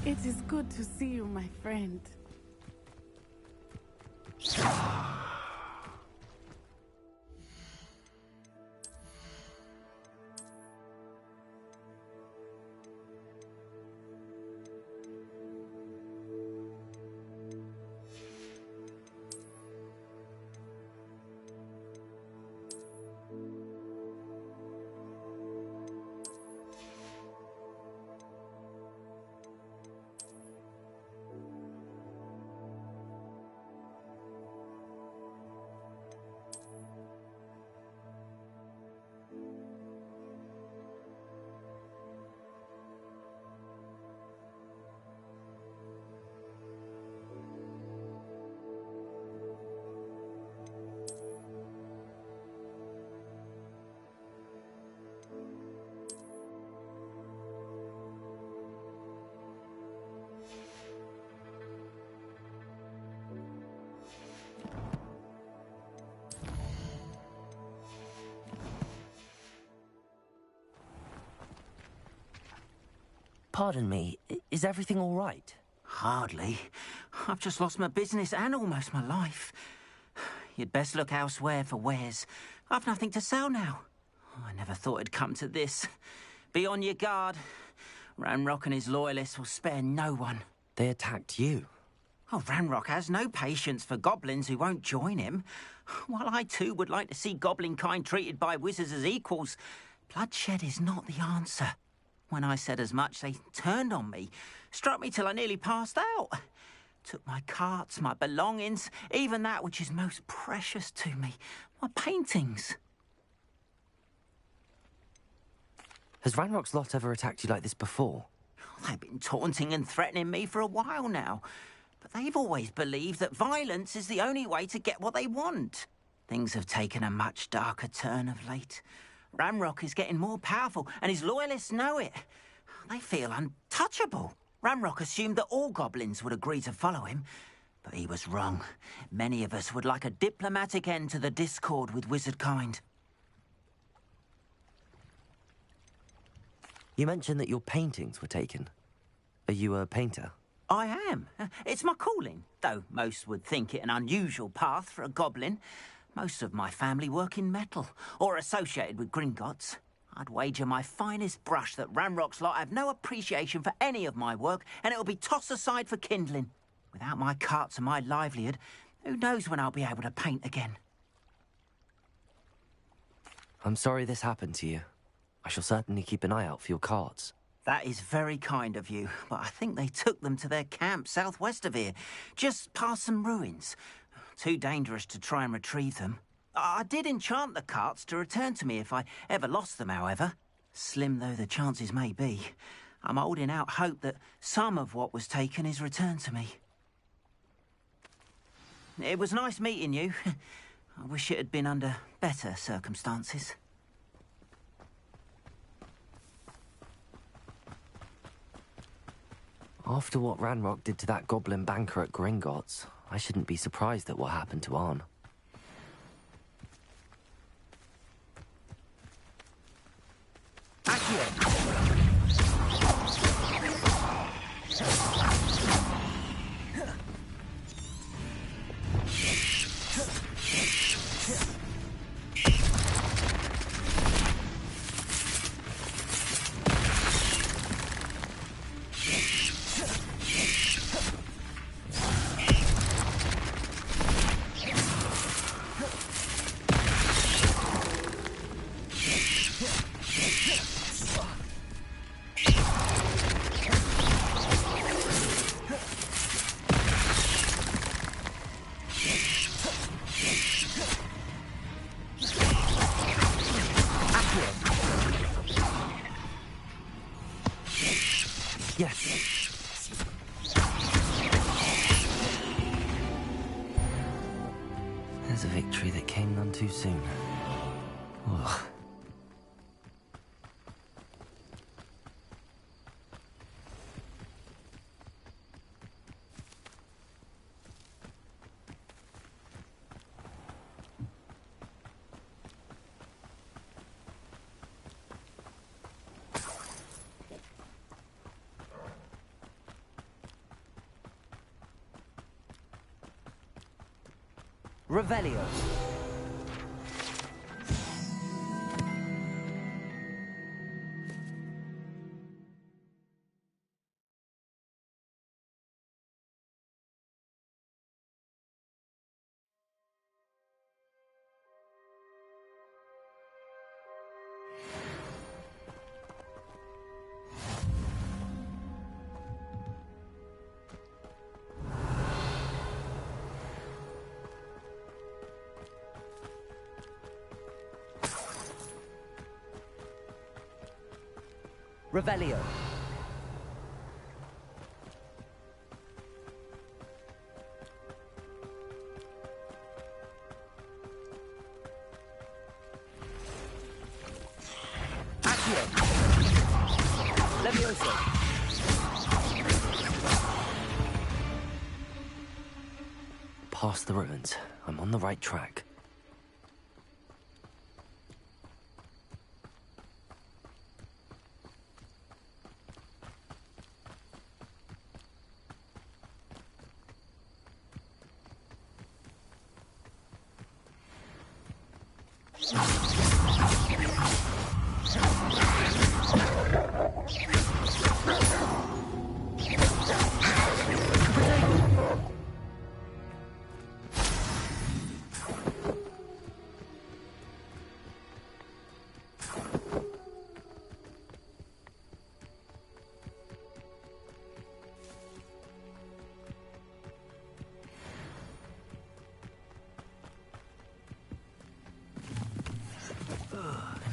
It is good to see you, my friend. Pardon me, is everything all right? Hardly. I've just lost my business and almost my life. You'd best look elsewhere for wares. I've nothing to sell now. I never thought it'd come to this. Be on your guard. Ranrock and his loyalists will spare no one. They attacked you? Oh, Ranrock has no patience for goblins who won't join him. While I too would like to see goblin kind treated by wizards as equals, bloodshed is not the answer. When I said as much, they turned on me, struck me till I nearly passed out. Took my carts, my belongings, even that which is most precious to me, my paintings. Has Ranrock's lot ever attacked you like this before? They've been taunting and threatening me for a while now. But they've always believed that violence is the only way to get what they want. Things have taken a much darker turn of late. Ranrock is getting more powerful, and his loyalists know it. They feel untouchable. Ranrock assumed that all goblins would agree to follow him, but he was wrong. Many of us would like a diplomatic end to the discord with wizard kind. You mentioned that your paintings were taken. Are you a painter? I am. It's my calling, though most would think it an unusual path for a goblin. Most of my family work in metal, or associated with Gringotts. I'd wager my finest brush that Ranrock's lot have no appreciation for any of my work, and it'll be tossed aside for kindling. Without my carts and my livelihood, who knows when I'll be able to paint again. I'm sorry this happened to you. I shall certainly keep an eye out for your carts. That is very kind of you, but I think they took them to their camp southwest of here, just past some ruins. Too dangerous to try and retrieve them. I did enchant the carts to return to me if I ever lost them, however. Slim though the chances may be, I'm holding out hope that some of what was taken is returned to me. It was nice meeting you. I wish it had been under better circumstances. After what Ranrock did to that goblin banker at Gringotts, I shouldn't be surprised at what happened to Arn. There's a victory that came none too soon. Ugh. Revelio. Revelio. Accio. Levioso. Past the ruins. I'm on the right track. An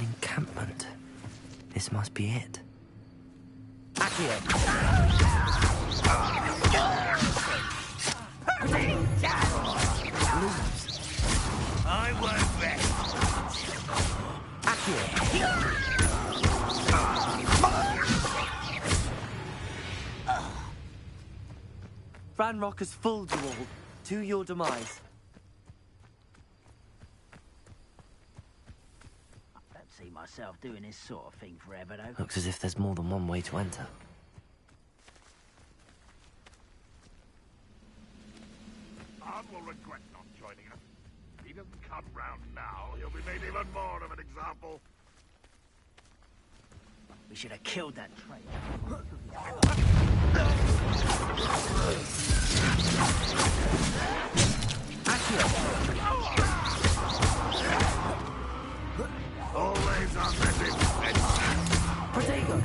encampment. This must be it. Accio! I won't rest. Accio! Ranrock has fooled you all, to your demise. I don't see myself doing this sort of thing forever, though. Looks as if there's more than one way to enter. Arn will regret not joining us. If he doesn't come round now, he'll be made even more of an example. We should have killed that traitor. Always on the defense. Protego!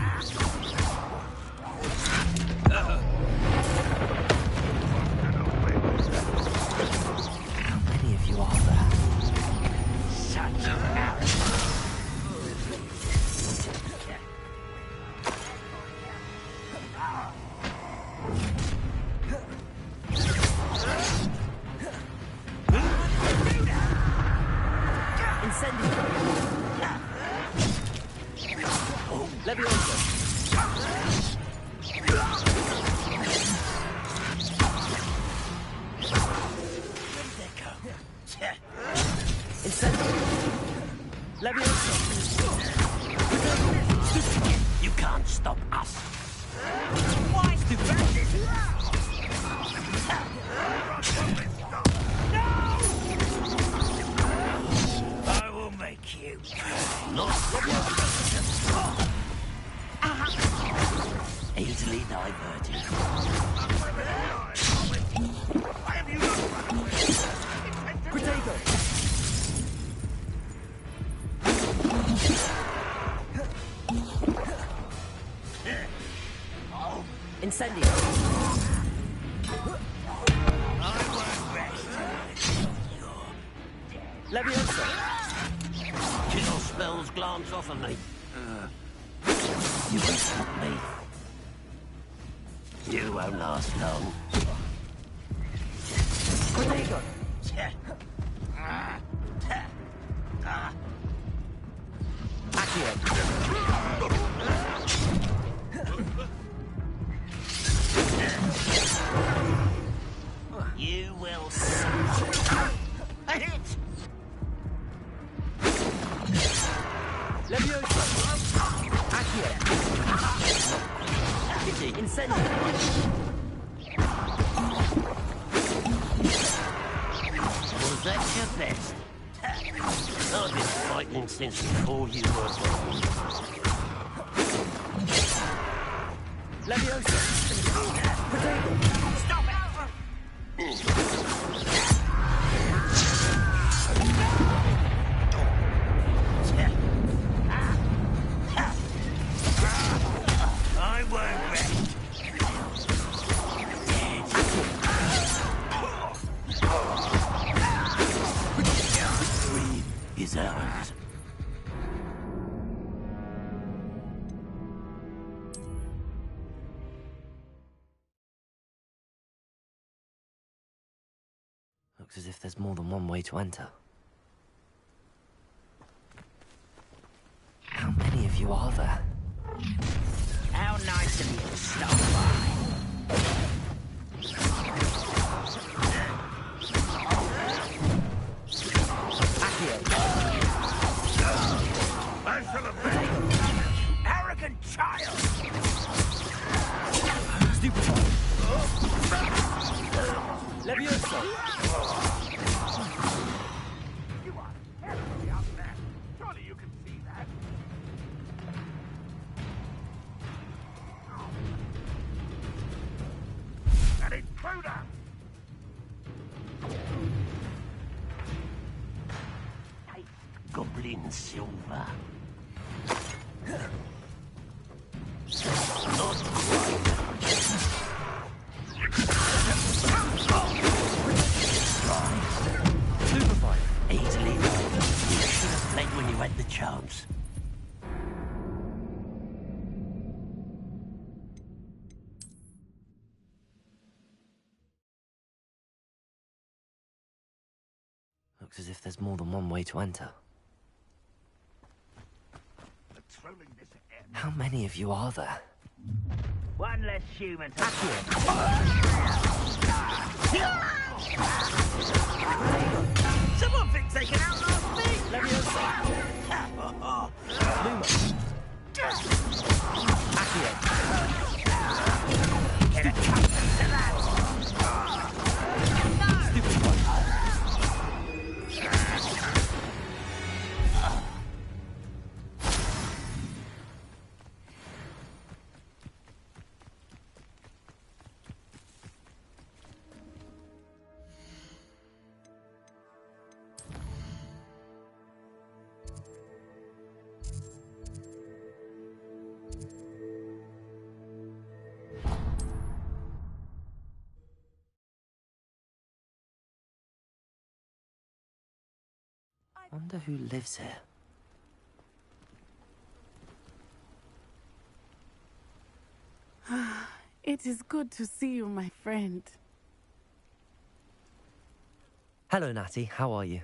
How many of you are there? Such a arrogance. You can't stop us. Why stupendous? No! I will make you easily diverted. Protego! Incendio! I won't rest. Leviosa! Kill spells glance off of me. You won't stop me. You won't last long. Protego! Accio! You will suffer. A hit! Leviosa! Accio! Incendio! Was that your best? I've been fighting since before you were born. Leviosa! Protego! Stop it! I won't rest. Victory is ours. Looks as if there's more than one way to enter. How many of you are there? How nice of you to stop by. Arrogant child! Stupid! Leviosa! You are terribly outmatched. intruder! Take goblin silver. Superfine. Easily done. You should have fled when you had the chance. Looks as if there's more than one way to enter. Patrolling this area. How many of you are there? One less human to Someone thinks they can outlast me! Let me Get accustomed to that! Wonder who lives here. It is good to see you, my friend. Hello, Natty. How are you?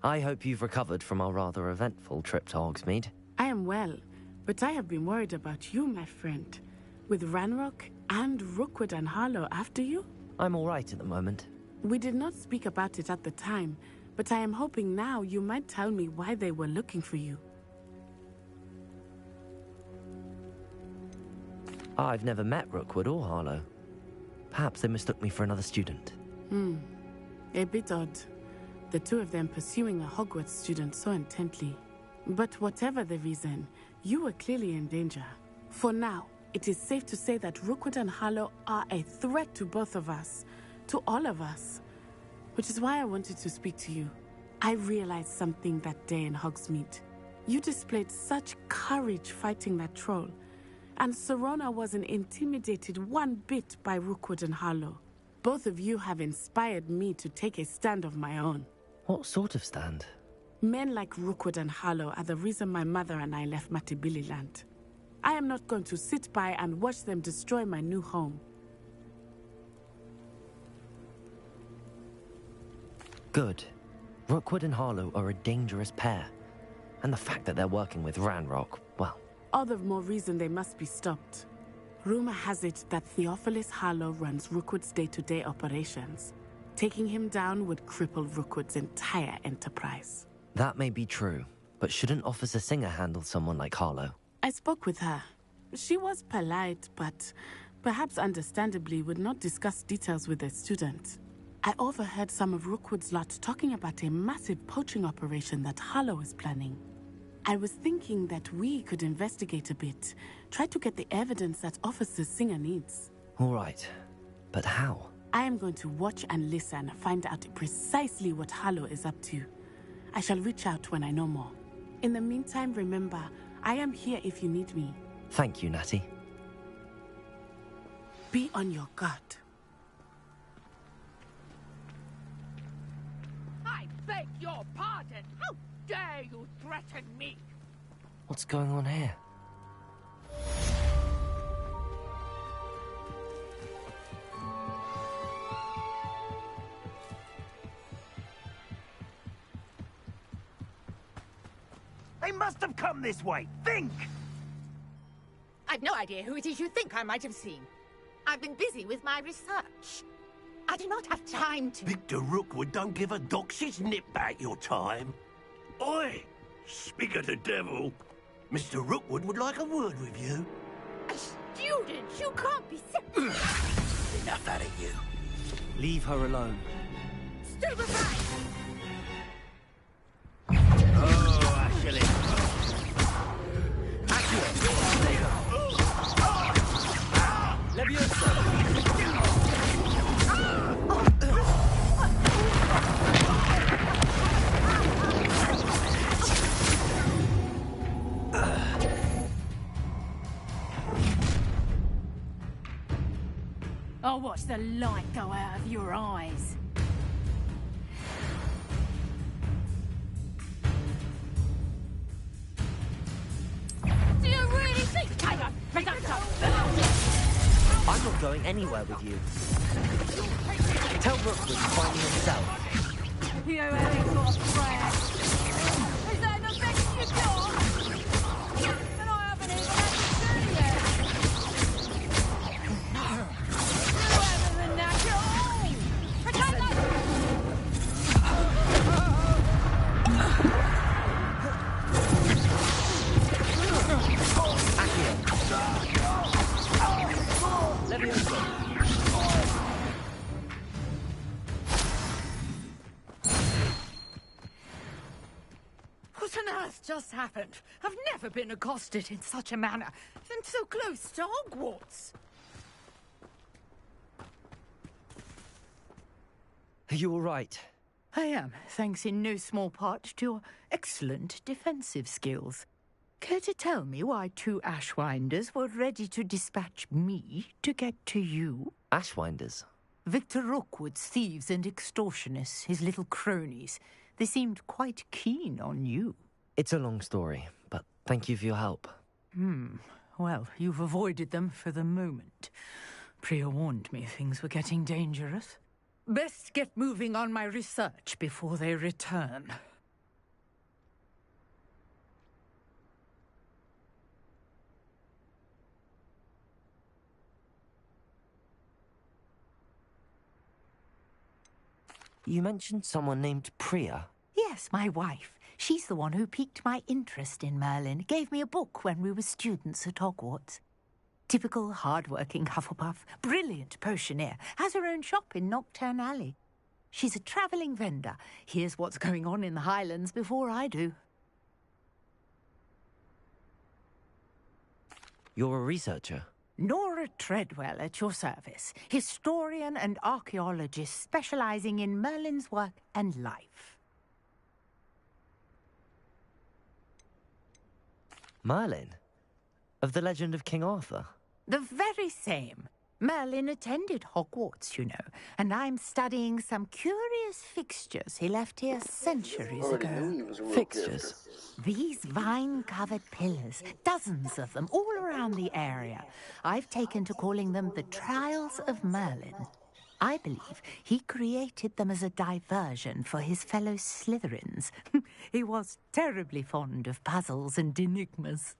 I hope you've recovered from our rather eventful trip to Hogsmeade. I am well, but I have been worried about you, my friend. With Ranrock and Rookwood and Harlow after you? I'm all right at the moment. We did not speak about it at the time, but I am hoping now you might tell me why they were looking for you. I've never met Rookwood or Harlow. Perhaps they mistook me for another student. A bit odd. The two of them pursuing a Hogwarts student so intently. But whatever the reason, you were clearly in danger. For now, it is safe to say that Rookwood and Harlow are a threat to both of us. To all of us. Which is why I wanted to speak to you. I realized something that day in Hogsmeade. You displayed such courage fighting that troll. And Serona wasn't intimidated one bit by Rookwood and Harlow. Both of you have inspired me to take a stand of my own. What sort of stand? Men like Rookwood and Harlow are the reason my mother and I left Matabeleland. I am not going to sit by and watch them destroy my new home. Good. Rookwood and Harlow are a dangerous pair. And the fact that they're working with Ranrock, well... All the more reason they must be stopped. Rumor has it that Theophilus Harlow runs Rookwood's day-to-day operations. Taking him down would cripple Rookwood's entire enterprise. That may be true, but shouldn't Officer Singer handle someone like Harlow? I spoke with her. She was polite, but perhaps understandably would not discuss details with a student. I overheard some of Rookwood's lot talking about a massive poaching operation that Harlow is planning. I was thinking that we could investigate a bit, try to get the evidence that Officer Singer needs. All right, but how? I am going to watch and listen, find out precisely what Harlow is up to. I shall reach out when I know more. In the meantime, remember, I am here if you need me. Thank you, Natty. Be on your guard. I beg your pardon. How dare you threaten me? What's going on here? They must have come this way. Think! I've no idea who it is you think I might have seen. I've been busy with my research. I do not have time to... Victor Rookwood don't give a doxy's nip back your time. Oi! Speak of the devil. Mr. Rookwood would like a word with you. A student? You can't be Enough out of you. Leave her alone. Stupefy! Oh, Ashley. Leviosa! I'll watch the light go out of your eyes. Do you really think I am I'm not going anywhere with you. Tell Rookwood to find me himself. You ain't got a friend. Is that the best you got? And I haven't even had to see you. You're better than that, you're all. Pretend What on earth just happened? I've never been accosted in such a manner, and so close to Hogwarts. Are you all right? I am, thanks in no small part to your excellent defensive skills. Care to tell me why 2 Ashwinders were ready to dispatch me to get to you? Ashwinders? Victor Rookwood's thieves and extortionists, his little cronies. They seemed quite keen on you. It's a long story, but thank you for your help. Well, you've avoided them for the moment. Priya warned me things were getting dangerous. Best get moving on my research before they return. You mentioned someone named Priya. Yes, my wife. She's the one who piqued my interest in Merlin. Gave me a book when we were students at Hogwarts. Typical hard-working Hufflepuff, brilliant potioneer, has her own shop in Knockturn Alley. She's a travelling vendor. Hears what's going on in the Highlands before I do. You're a researcher? Nora Treadwell at your service, historian and archaeologist specialising in Merlin's work and life. Merlin? Of the legend of King Arthur? The very same. Merlin attended Hogwarts, you know, and I'm studying some curious fixtures he left here centuries ago. Fixtures? These vine-covered pillars, dozens of them, all around the area. I've taken to calling them the Trials of Merlin. I believe he created them as a diversion for his fellow Slytherins. He was terribly fond of puzzles and enigmas.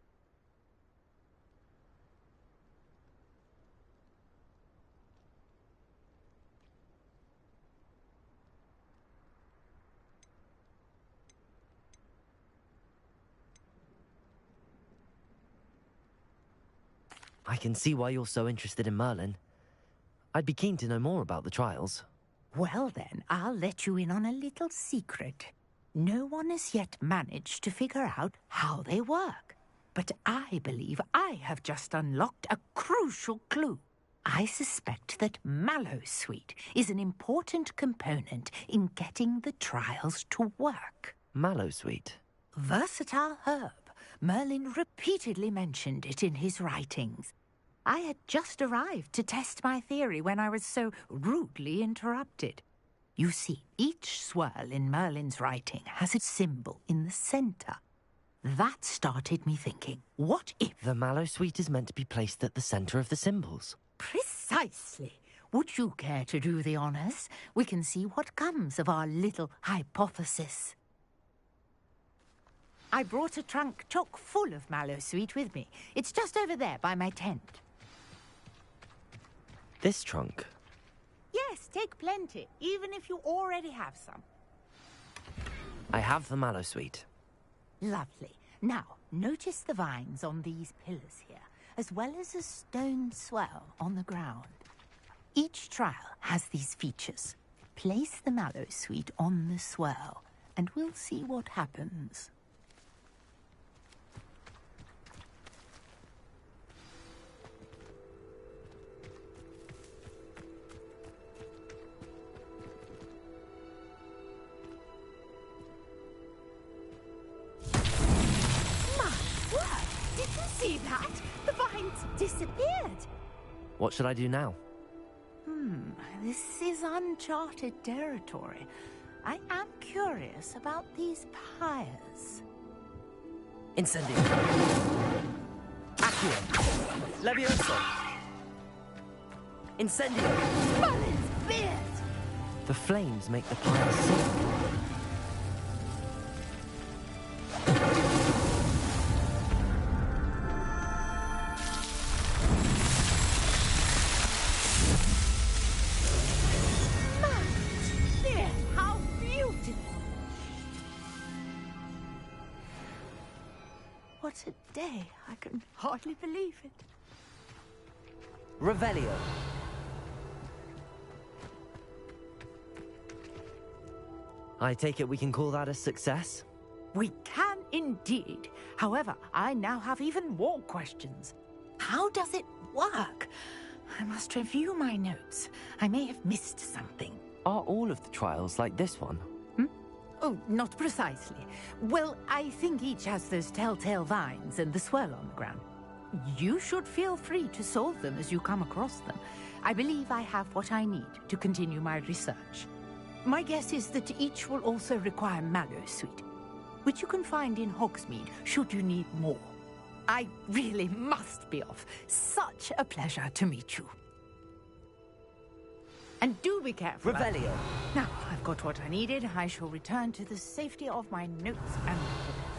I can see why you're so interested in Merlin. I'd be keen to know more about the trials. Well then, I'll let you in on a little secret. No one has yet managed to figure out how they work. But I believe I have just unlocked a crucial clue. I suspect that Mallowsweet is an important component in getting the trials to work. Mallowsweet? Versatile herb. Merlin repeatedly mentioned it in his writings. I had just arrived to test my theory when I was so rudely interrupted. You see, each swirl in Merlin's writing has a symbol in the centre. That started me thinking, what if... The Mallowsweet is meant to be placed at the centre of the symbols. Precisely. Would you care to do the honours? We can see what comes of our little hypothesis. I brought a trunk chock full of Mallowsweet with me. It's just over there by my tent. This trunk? Yes, take plenty, even if you already have some. I have the Mallowsweet. Lovely. Now, notice the vines on these pillars here, as well as a stone swell on the ground. Each trial has these features. Place the Mallowsweet on the swell, and we'll see what happens. See that? The vines disappeared. What should I do now? This is uncharted territory. I am curious about these pyres. Incendio. Accio. Levioso. Incendio. The flames make the pyres sink. How beautiful! What a day. I can hardly believe it. Revelio. I take it we can call that a success? We can indeed. However, I now have even more questions. How does it work? I must review my notes. I may have missed something. Are all of the trials like this one? Oh, not precisely. Well, I think each has those telltale vines and the swirl on the ground. You should feel free to solve them as you come across them. I believe I have what I need to continue my research. My guess is that each will also require mallow sweet, which you can find in Hogsmeade should you need more. I really must be off. Such a pleasure to meet you. And do be careful. Revelio. Now, I've got what I needed. I shall return to the safety of my notes and books.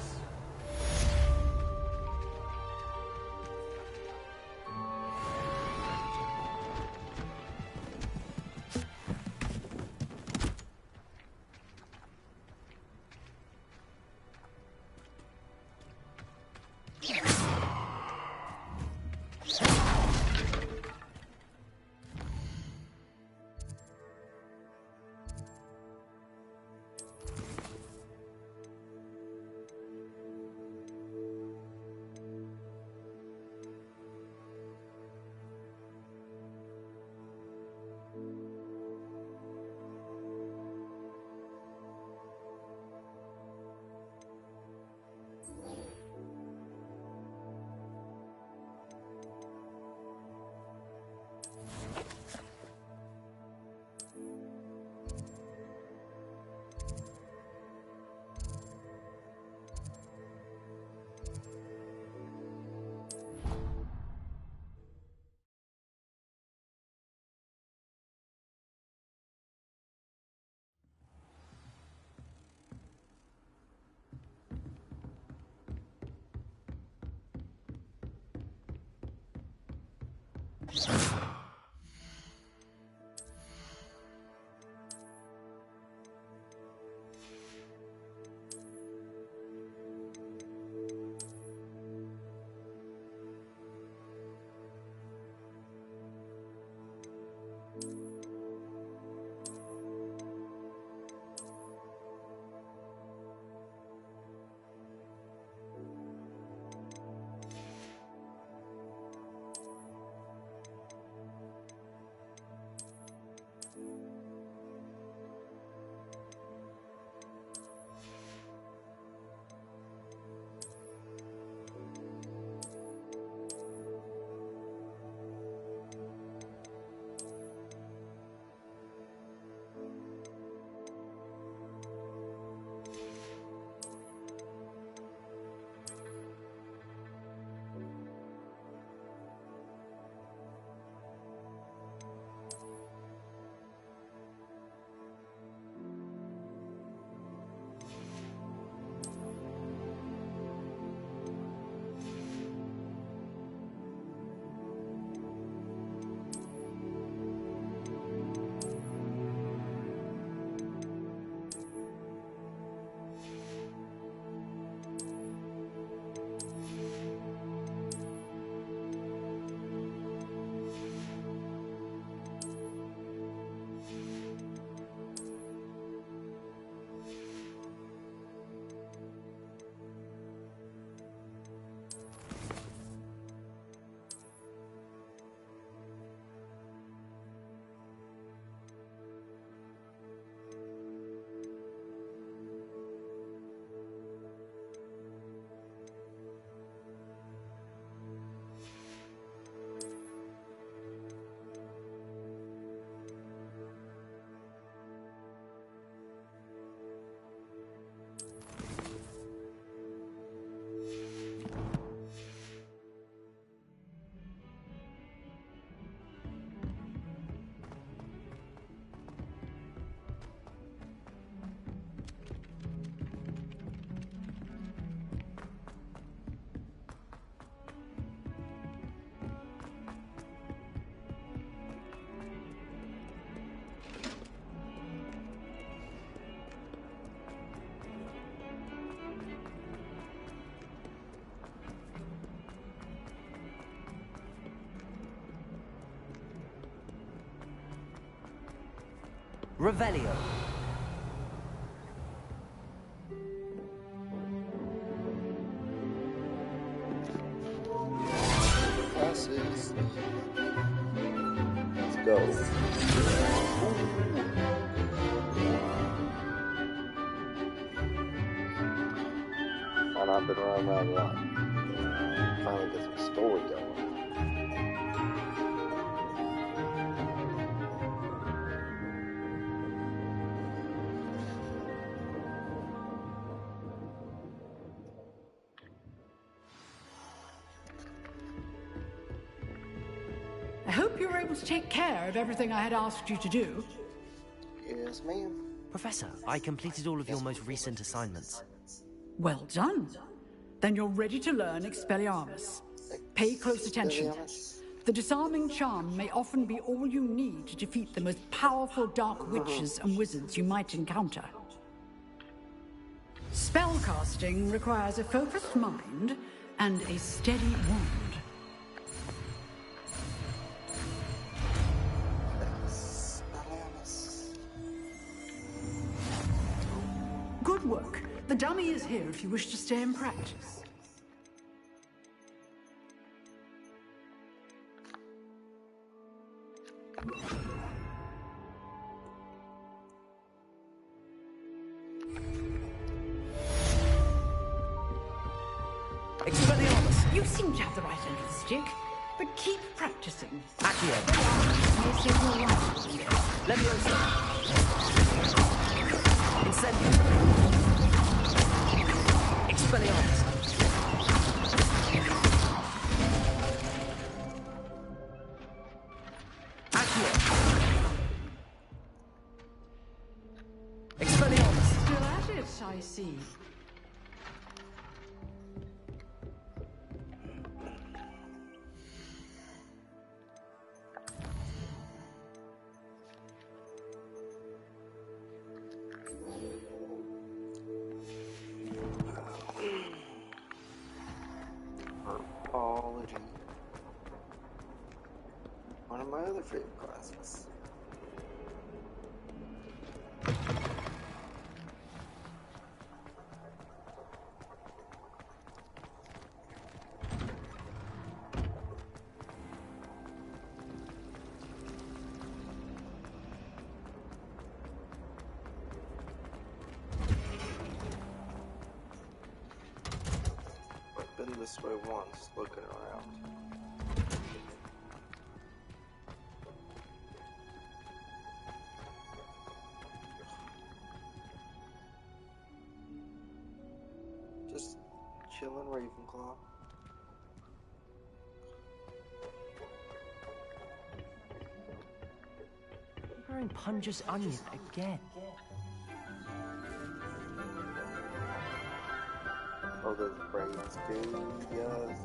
Revelio. Classes. Let's go. And I've been running around a lot. Finally get some story going. I hope you were able to take care of everything I had asked you to do. Yes, ma'am. Professor, I completed all of your most recent assignments. Well done. Then you're ready to learn Expelliarmus. Pay close attention. The disarming charm may often be all you need to defeat the most powerful dark witches and wizards you might encounter. Spellcasting requires a focused mind and a steady wand. Good work. The dummy is here if you wish to stay and practice. Expelliarmus! You seem to have the right end of the stick, but keep practicing. Accio. May save your life. Leviosa. Incendio. Expelliarmus. Accio. Expelliarmus. Still at it, I see. Herbology. One of my other favorite classes. I've been this way once, looking around. Just chilling, Ravenclaw. Wearing Punja's onion again. Oh, those braids, dude. Yes.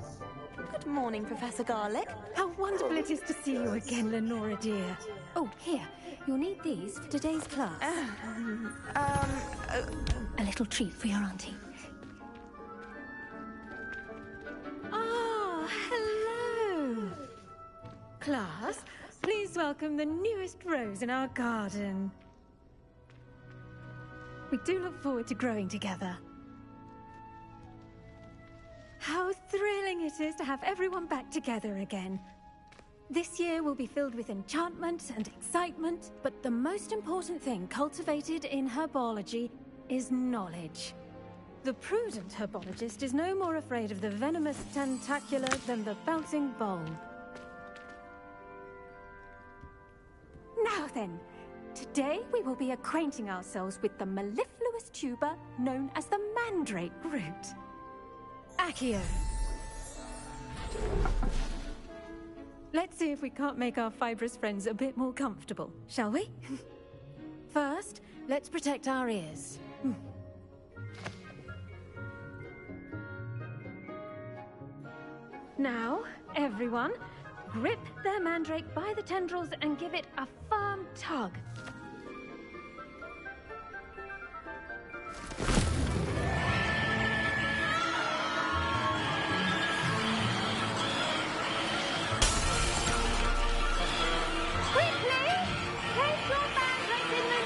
Good morning, Professor Garlick. How wonderful it is to see you again, Lenora dear. Oh, here. You'll need these for today's class. A little treat for your auntie. Ah, hello. Class, please welcome the newest rose in our garden. We do look forward to growing together. How thrilling it is to have everyone back together again. This year will be filled with enchantment and excitement, but the most important thing cultivated in herbology is knowledge. The prudent herbologist is no more afraid of the venomous tentacular than the bouncing bulb. Now then, today we will be acquainting ourselves with the mellifluous tuber known as the mandrake root. Accio. Let's see if we can't make our fibrous friends a bit more comfortable, shall we? First, let's protect our ears. Now, everyone, grip their mandrake by the tendrils and give it a firm tug. Quickly! Take your mandrake in the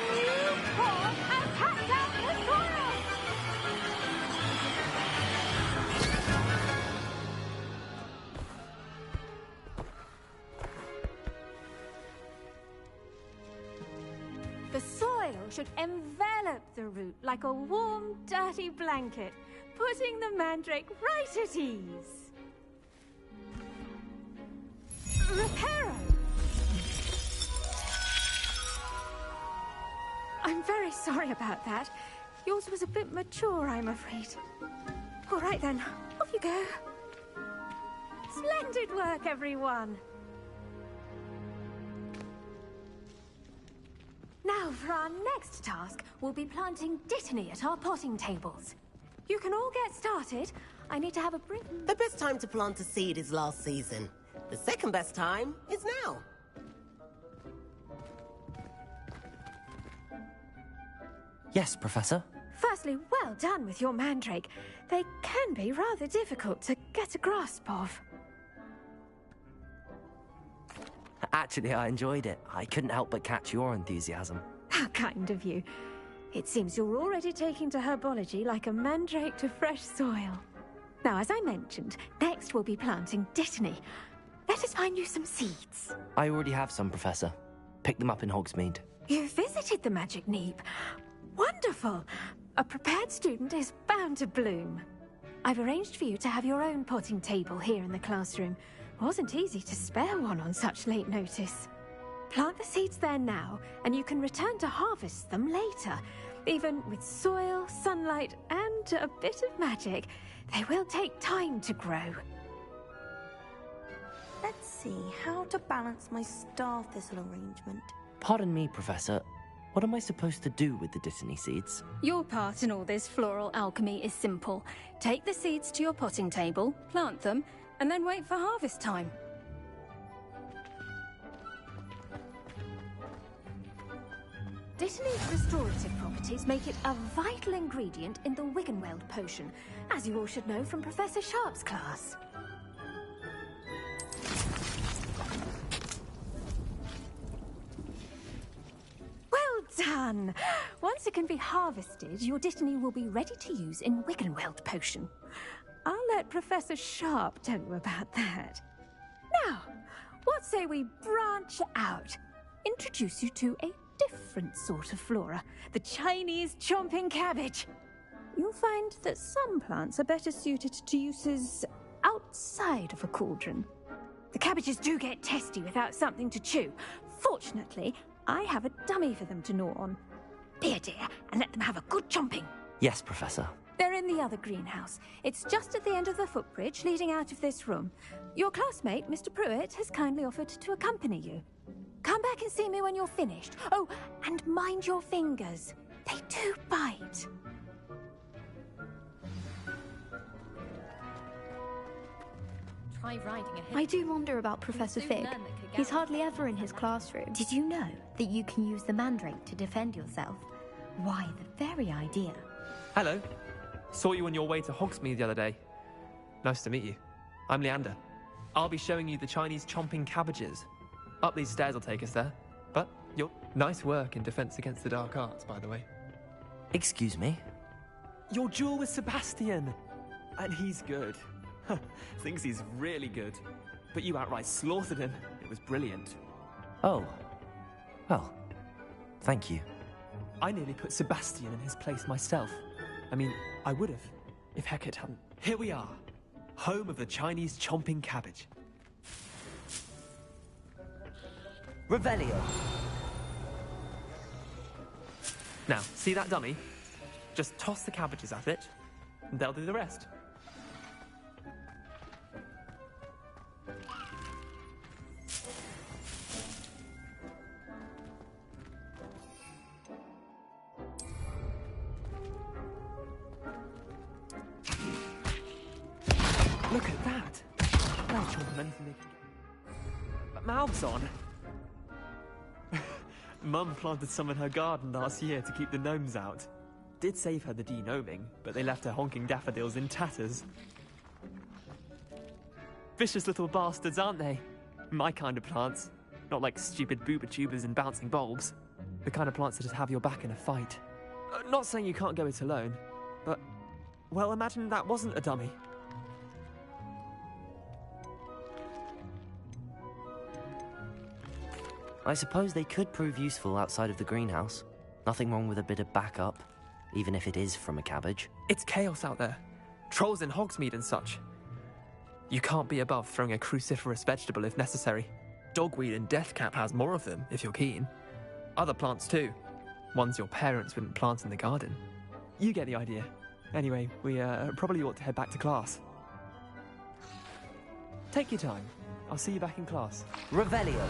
should envelop the root like a warm, dirty blanket, putting the mandrake right at ease. Reparo! I'm very sorry about that. Yours was a bit mature, I'm afraid. All right then, off you go. Splendid work, everyone! Now, for our next task, we'll be planting Dittany at our potting tables. You can all get started. I need to have a break. The best time to plant a seed is last season. The second best time is now. Yes, Professor? Firstly, well done with your mandrake. They can be rather difficult to get a grasp of. Actually, I enjoyed it. I couldn't help but catch your enthusiasm. How kind of you. It seems you're already taking to herbology like a mandrake to fresh soil. Now, as I mentioned, next we'll be planting Dittany. Let us find you some seeds. I already have some, Professor. Picked them up in Hogsmeade. You visited the Magic Neep. Wonderful! A prepared student is bound to bloom. I've arranged for you to have your own potting table here in the classroom. Wasn't easy to spare one on such late notice. Plant the seeds there now, and you can return to harvest them later. Even with soil, sunlight, and a bit of magic, they will take time to grow. Let's see how to balance my star thistle arrangement. Pardon me, Professor. What am I supposed to do with the Dittany seeds? Your part in all this floral alchemy is simple. Take the seeds to your potting table, plant them, and then wait for harvest time. Dittany's restorative properties make it a vital ingredient in the Wiggenweld potion, as you all should know from Professor Sharp's class. Well done! Once it can be harvested, your Dittany will be ready to use in Wiggenweld potion. I'll let Professor Sharp tell you about that. Now, what say we branch out? Introduce you to a different sort of flora, the Chinese chomping cabbage. You'll find that some plants are better suited to uses outside of a cauldron. The cabbages do get testy without something to chew. Fortunately, I have a dummy for them to gnaw on. Be a dear and let them have a good chomping. Yes, Professor. They're in the other greenhouse. It's just at the end of the footbridge leading out of this room. Your classmate, Mr. Pruitt, has kindly offered to accompany you. Come back and see me when you're finished. Oh, and mind your fingers. They do bite. Try riding ahead. I do wonder about Professor Fig. He's hardly ever in his classroom. Did you know that you can use the mandrake to defend yourself? Why, the very idea. Hello. Saw you on your way to Hogsmeade the other day. Nice to meet you. I'm Leander. I'll be showing you the Chinese chomping cabbages. Up these stairs will take us there. But your nice work in defense against the dark arts, by the way. Excuse me? Your duel with Sebastian. And he's good. Thinks he's really good. But you outright slaughtered him. It was brilliant. Oh. Well, thank you. I nearly put Sebastian in his place myself. I mean, I would have, if Hecate hadn't. Here we are, home of the Chinese chomping cabbage. Revelio. Now, see that dummy? Just toss the cabbages at it, and they'll do the rest. Look at that! They'll chomp on anything they can get. But mouths on! Mum planted some in her garden last year to keep the gnomes out. Did save her the de-gnoming, but they left her honking daffodils in tatters. Vicious little bastards, aren't they? My kind of plants. Not like stupid booba tubers and bouncing bulbs. The kind of plants that'd have your back in a fight. Not saying you can't go it alone, but... well, imagine that wasn't a dummy. I suppose they could prove useful outside of the greenhouse. Nothing wrong with a bit of backup, even if it is from a cabbage. It's chaos out there. Trolls in Hogsmeade and such. You can't be above throwing a cruciferous vegetable if necessary. Dogweed and deathcap has more of them, if you're keen. Other plants too. Ones your parents wouldn't plant in the garden. You get the idea. Anyway, we probably ought to head back to class. Take your time. I'll see you back in class. Revelio.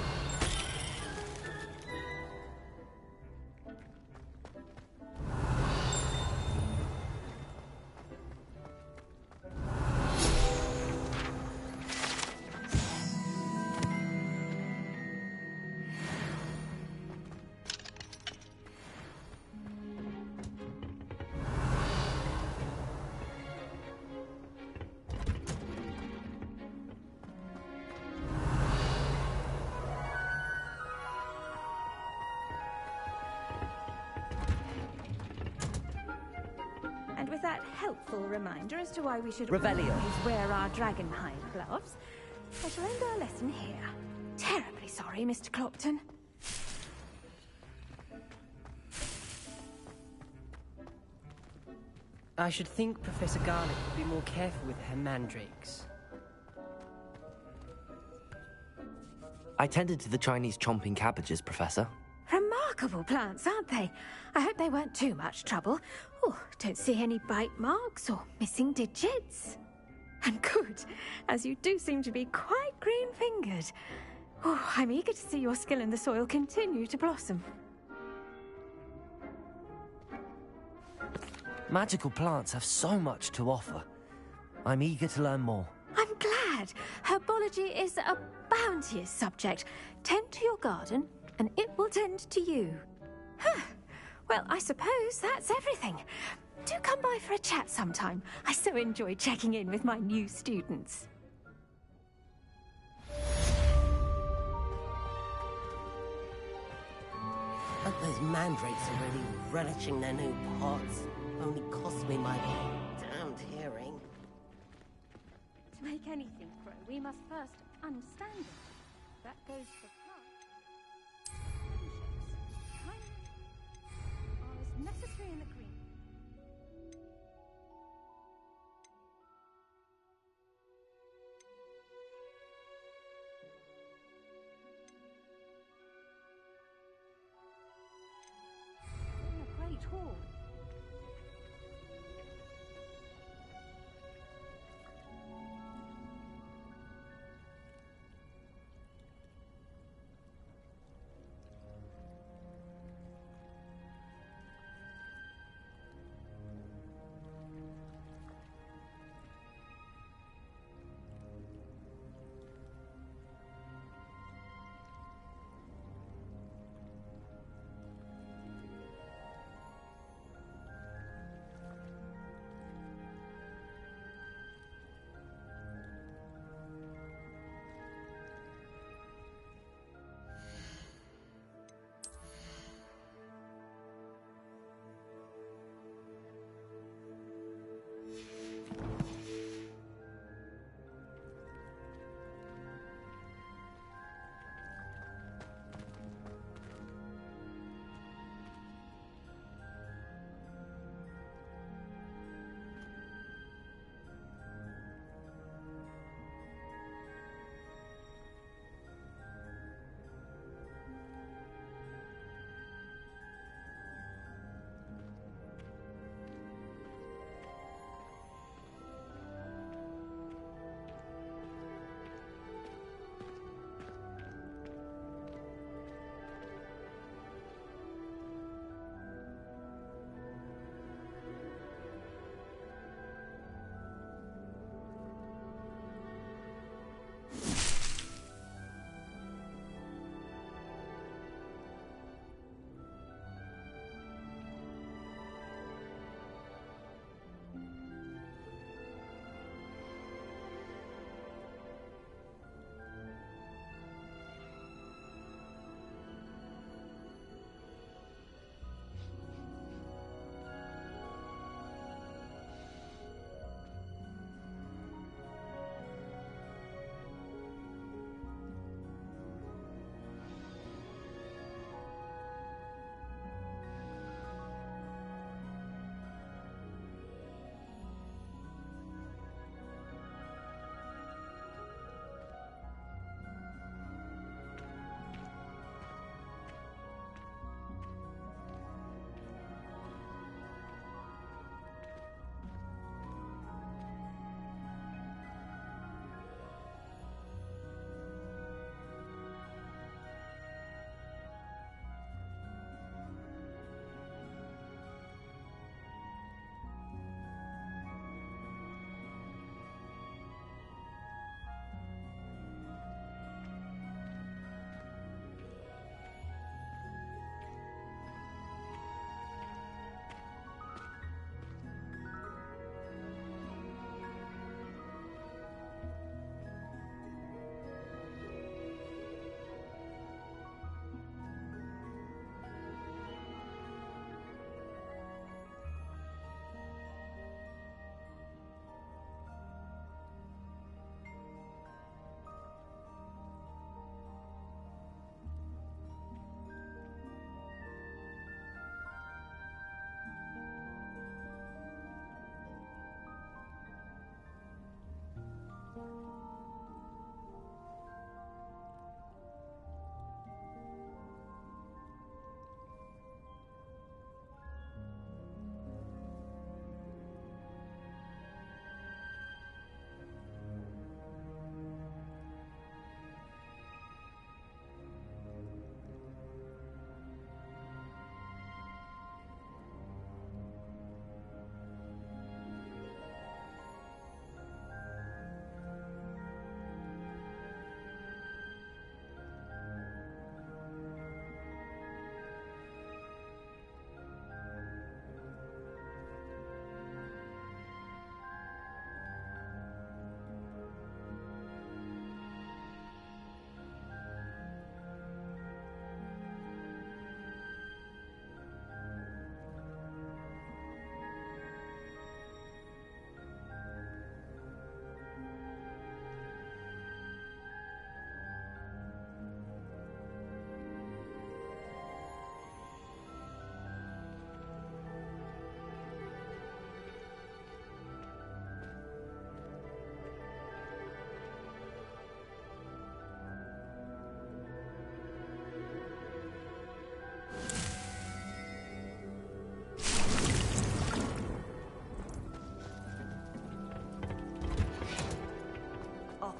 And with that helpful reminder as to why we should Revelio. always wear our dragonhide gloves, I shall end our lesson here. Terribly sorry, Mr. Clopton. I should think Professor Garlick would be more careful with her mandrakes. I tended to the Chinese chomping cabbages, Professor. Remarkable plants, aren't they? I hope they weren't too much trouble. Oh, don't see any bite marks or missing digits. And good, as you do seem to be quite green-fingered. Oh, I'm eager to see your skill in the soil continue to blossom. Magical plants have so much to offer. I'm eager to learn more. I'm glad. Herbology is a bounteous subject. Tend to your garden, and it will tend to you. Huh. Well, I suppose that's everything. Do come by for a chat sometime. I so enjoy checking in with my new students. But those mandrakes are really relishing their new pots. Only cost me my damned hearing. To make anything grow, we must first understand it. That goes for plants. Friendships. Kindness are as necessary in the green. In the Great Hall.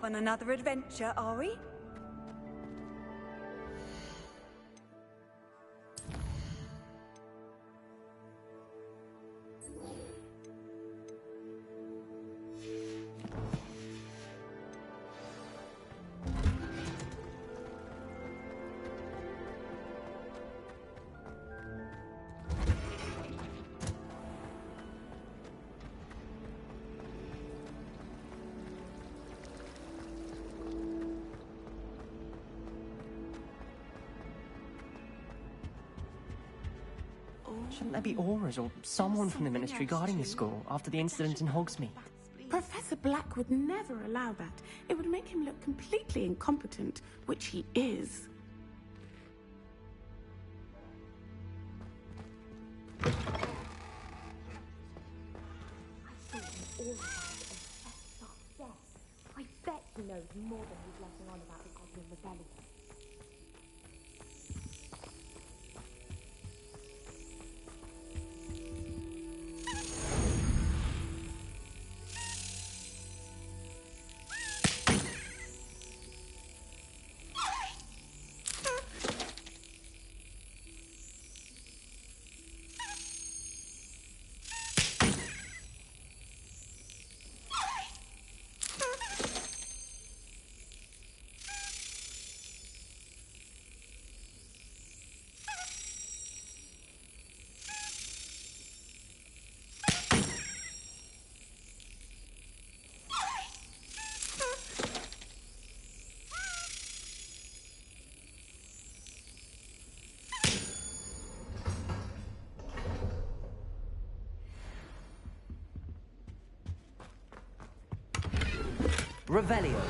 off on another adventure, are we? Shouldn't there be auras or someone from the Ministry guarding the school after the incident in Hogsmeade? Professor Black would never allow that. It would make him look completely incompetent, which he is. I bet he knows more than he's letting on about the Goblin Rebellion. Revelio.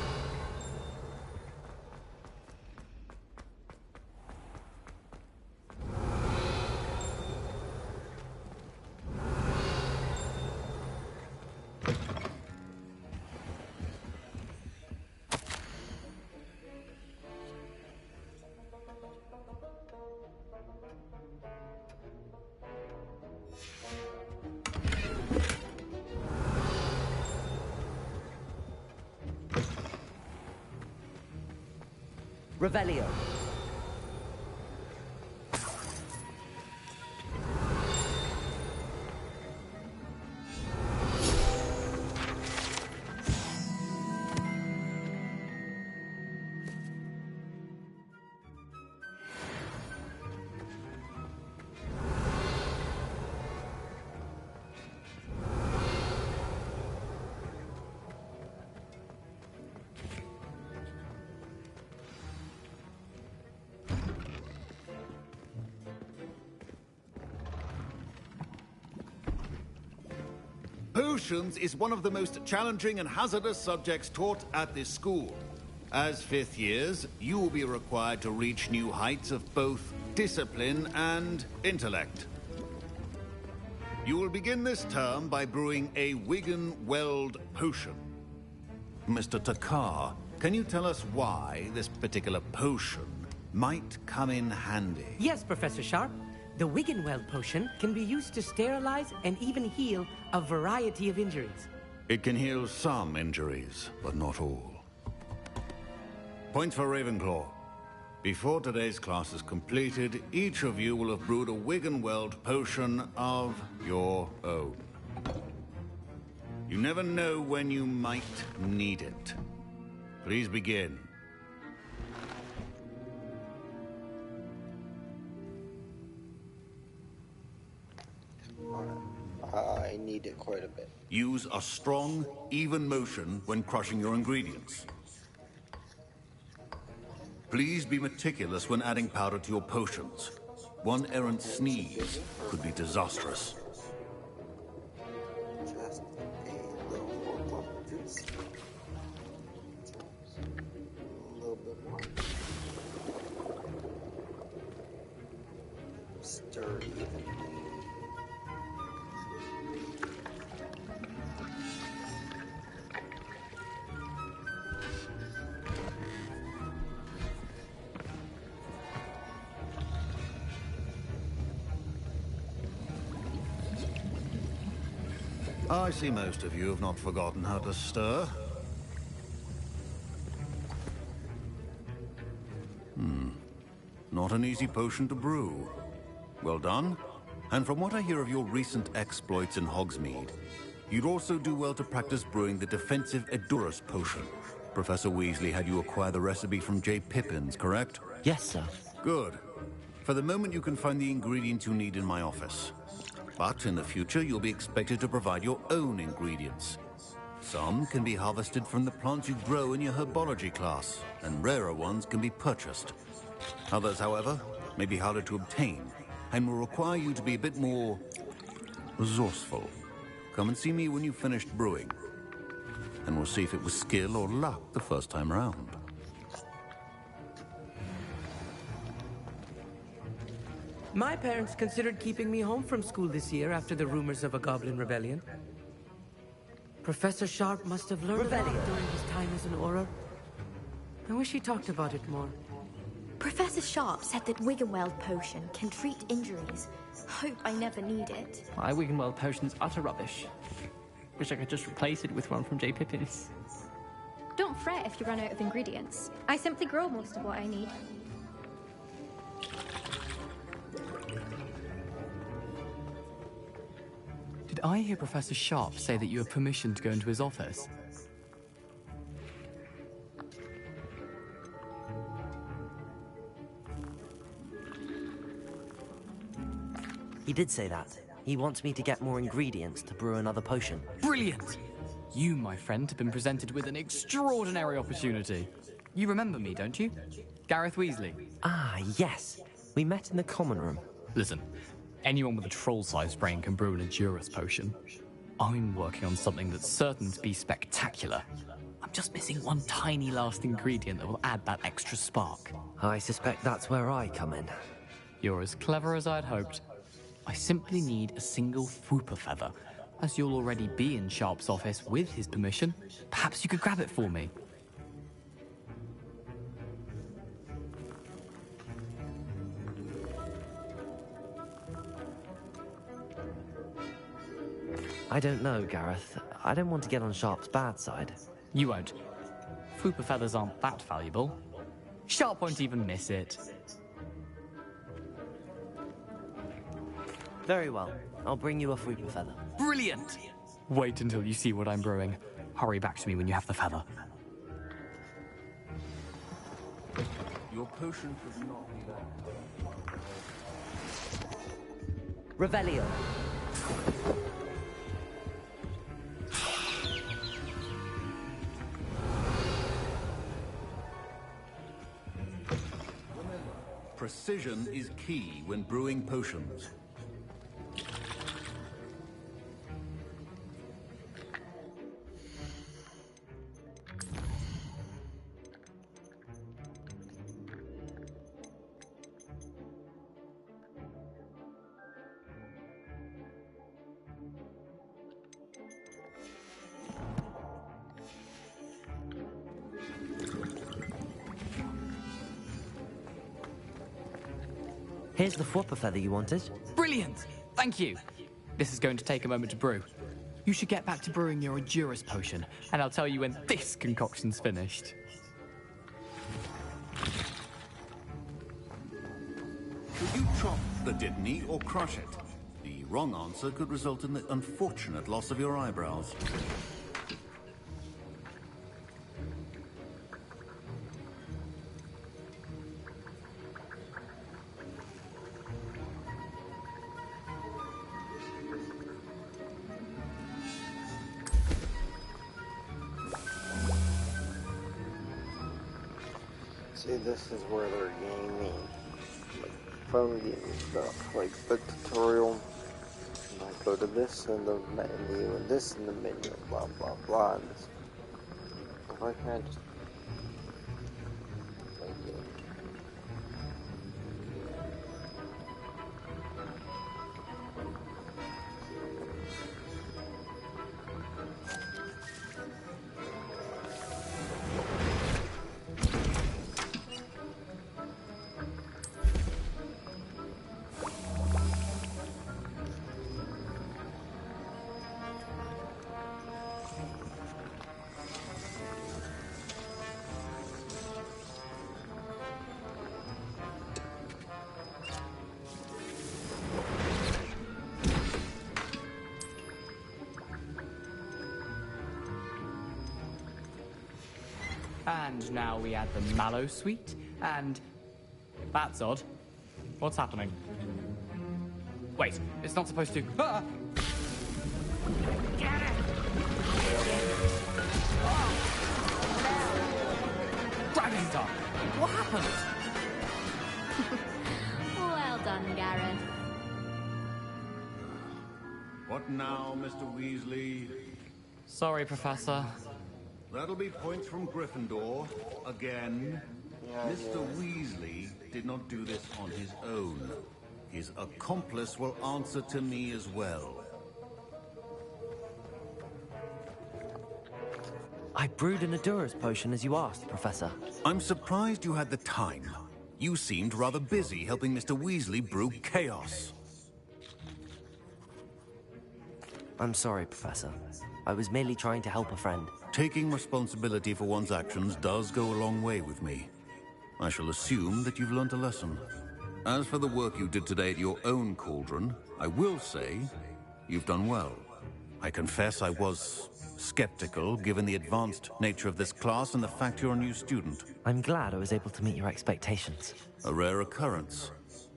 Revelio. Potions is one of the most challenging and hazardous subjects taught at this school. As fifth years, you will be required to reach new heights of both discipline and intellect. You will begin this term by brewing a Wiggen-Weld potion. Mr. Takar, can you tell us why this particular potion might come in handy? Yes, Professor Sharp. The Wiggen-Weld potion can be used to sterilize and even heal a variety of injuries. It can heal some injuries, but not all. Points for Ravenclaw. Before today's class is completed, each of you will have brewed a Wiggen-Weld potion of your own. You never know when you might need it. Please begin. I need it quite a bit. Use a strong, even motion when crushing your ingredients. Please be meticulous when adding powder to your potions. One errant sneeze could be disastrous. Just a little more juice. A little bit more. Stir evenly. I see most of you have not forgotten how to stir. Not an easy potion to brew. Well done. And from what I hear of your recent exploits in Hogsmeade, you'd also do well to practice brewing the defensive Edurus potion. Professor Weasley had you acquire the recipe from J. Pippins, correct? Yes, sir. Good. For the moment, you can find the ingredients you need in my office. But in the future, you'll be expected to provide your own ingredients. Some can be harvested from the plants you grow in your herbology class, and rarer ones can be purchased. Others, however, may be harder to obtain, and will require you to be a bit more resourceful. Come and see me when you've finished brewing, and we'll see if it was skill or luck the first time around. My parents considered keeping me home from school this year after the rumors of a goblin rebellion. Professor Sharp must have learned a lot during his time as an Auror. I wish he talked about it more. Professor Sharp said that Wiggenweld potion can treat injuries. Hope I never need it. My Wiggenweld potion's utter rubbish. Wish I could just replace it with one from J. Pippins. Don't fret if you run out of ingredients. I simply grow most of what I need. Did I hear Professor Sharp say that you have permission to go into his office? He did say that. He wants me to get more ingredients to brew another potion. Brilliant! You, my friend, have been presented with an extraordinary opportunity. You remember me, don't you? Gareth Weasley. Ah, yes. We met in the common room. Listen, anyone with a troll-sized brain can brew an Edurus potion. I'm working on something that's certain to be spectacular. I'm just missing one tiny last ingredient that will add that extra spark. I suspect that's where I come in. You're as clever as I'd hoped. I simply need a single Fwooper feather. As you'll already be in Sharp's office with his permission, perhaps you could grab it for me. I don't know, Gareth. I don't want to get on Sharp's bad side. You won't. Fwooper feathers aren't that valuable. Sharp won't even miss it. Very well. I'll bring you a Fwooper feather. Brilliant! Wait until you see what I'm brewing. Hurry back to me when you have the feather. Your potion should not be there. Revelio. Precision is key when brewing potions. Here's the Fwooper feather you wanted. Brilliant! Thank you! This is going to take a moment to brew. You should get back to brewing your Edurus potion, and I'll tell you when this concoction's finished. Should you chop the Didney or crush it? The wrong answer could result in the unfortunate loss of your eyebrows. See, this is where they're gaming, like phone game stuff, like the tutorial. And I go to this in the menu, and this in the menu, blah blah blah. And this, if I can't just play game. And now we add the mallow sweet, and... That's odd. What's happening? Wait, it's not supposed to... Ah! Get it! Dragon Star! What happened? Well done, Gareth. What now, Mr. Weasley? Sorry, Professor. That'll be points from Gryffindor. Again. Mr. Weasley did not do this on his own. His accomplice will answer to me as well. I brewed an Adura's potion as you asked, Professor. I'm surprised you had the time. You seemed rather busy helping Mr. Weasley brew chaos. I'm sorry, Professor. I was merely trying to help a friend. Taking responsibility for one's actions does go a long way with me. I shall assume that you've learnt a lesson. As for the work you did today at your own cauldron, I will say you've done well. I confess I was skeptical, given the advanced nature of this class and the fact you're a new student. I'm glad I was able to meet your expectations. A rare occurrence.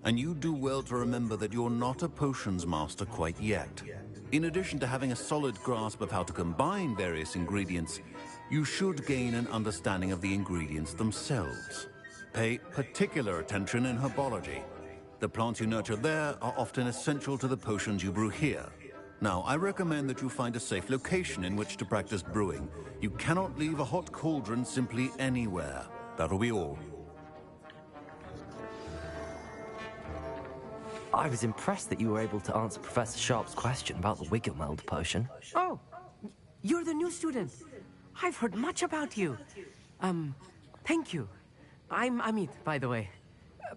And you do well to remember that you're not a potions master quite yet. In addition to having a solid grasp of how to combine various ingredients, you should gain an understanding of the ingredients themselves. Pay particular attention in herbology. The plants you nurture there are often essential to the potions you brew here. Now, I recommend that you find a safe location in which to practice brewing. You cannot leave a hot cauldron simply anywhere. That'll be all. I was impressed that you were able to answer Professor Sharp's question about the Wiggenweld potion. Oh, you're the new student. I've heard much about you. Thank you. I'm Amit, by the way.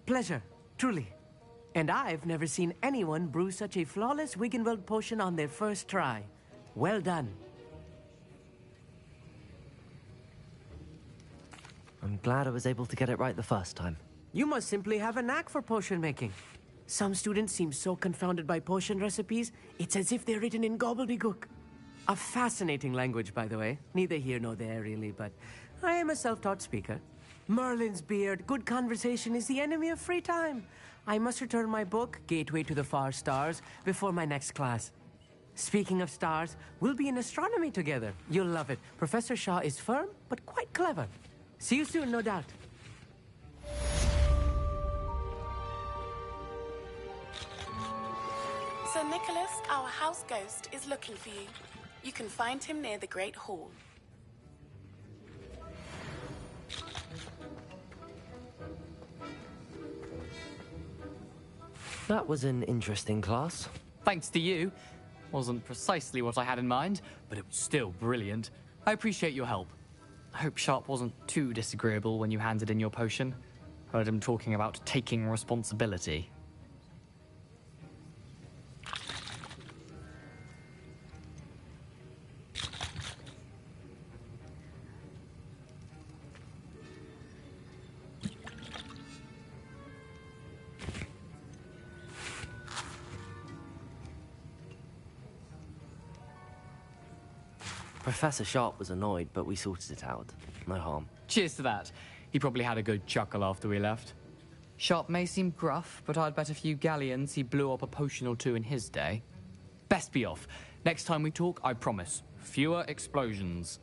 Pleasure, truly. And I've never seen anyone brew such a flawless Wiggenweld potion on their first try. Well done. I'm glad I was able to get it right the first time. You must simply have a knack for potion making. Some students seem so confounded by potion recipes, it's as if they're written in gobbledygook. A fascinating language, by the way. Neither here nor there, really, but I am a self-taught speaker. Merlin's beard, good conversation is the enemy of free time. I must return my book, Gateway to the Far Stars, before my next class. Speaking of stars, we'll be in astronomy together. You'll love it. Professor Shaw is firm, but quite clever. See you soon, no doubt. Sir Nicholas, our house ghost, is looking for you. You can find him near the Great Hall. That was an interesting class. Thanks to you. Wasn't precisely what I had in mind, but it was still brilliant. I appreciate your help. I hope Sharp wasn't too disagreeable when you handed in your potion. Heard him talking about taking responsibility. Professor Sharp was annoyed, but we sorted it out. No harm. Cheers to that. He probably had a good chuckle after we left. Sharp may seem gruff, but I'd bet a few galleons he blew up a potion or two in his day. Best be off. Next time we talk, I promise. Fewer explosions.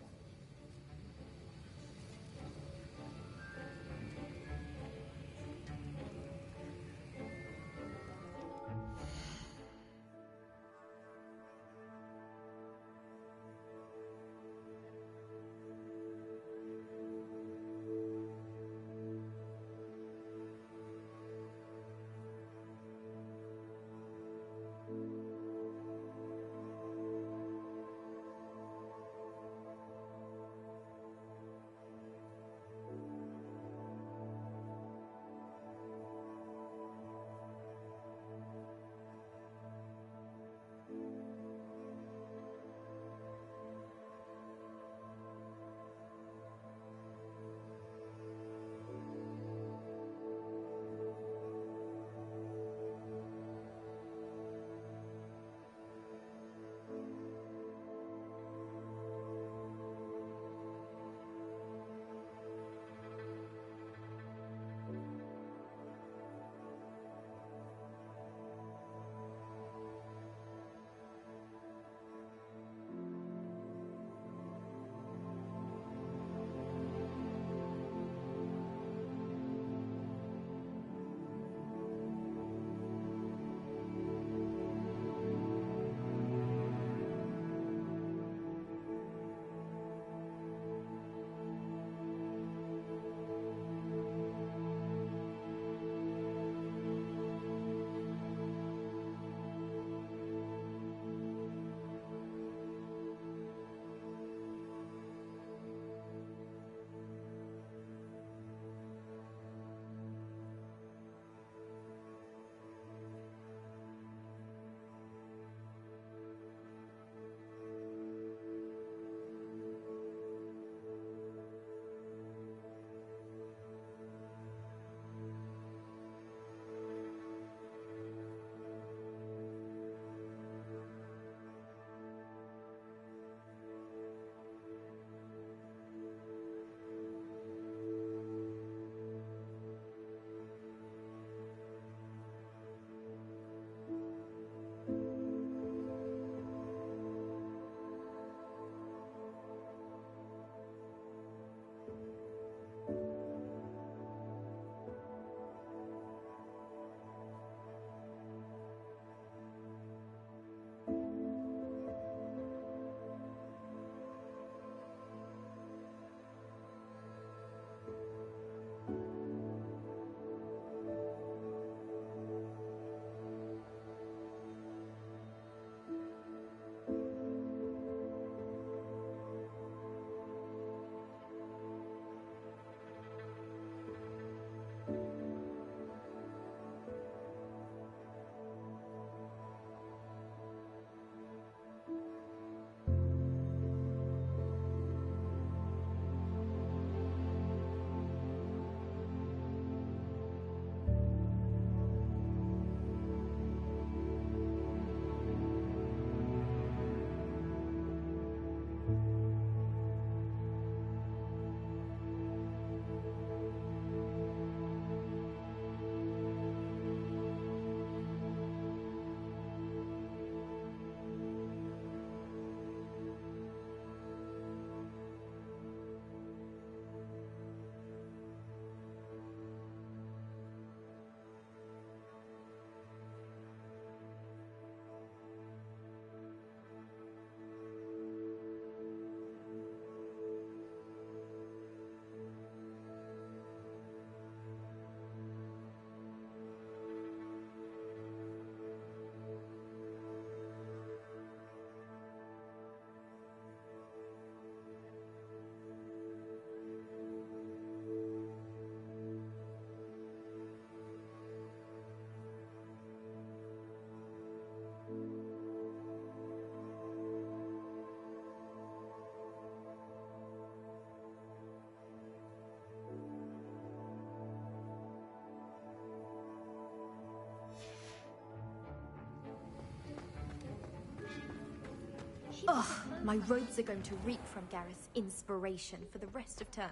Ugh, my robes are going to reek from Gareth's inspiration for the rest of term.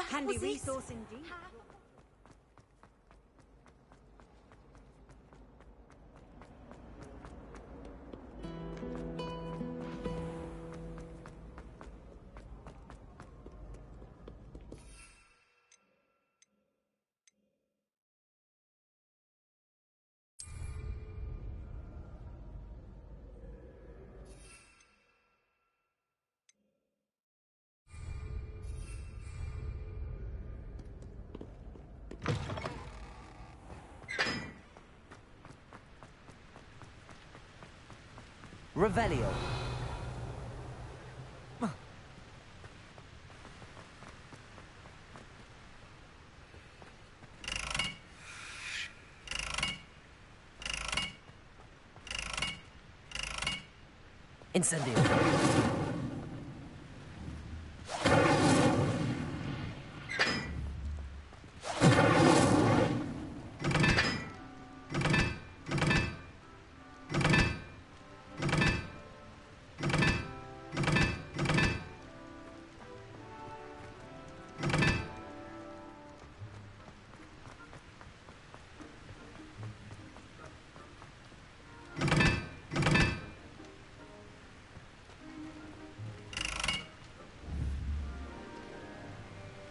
Handy resource indeed. Revelio. Incendio.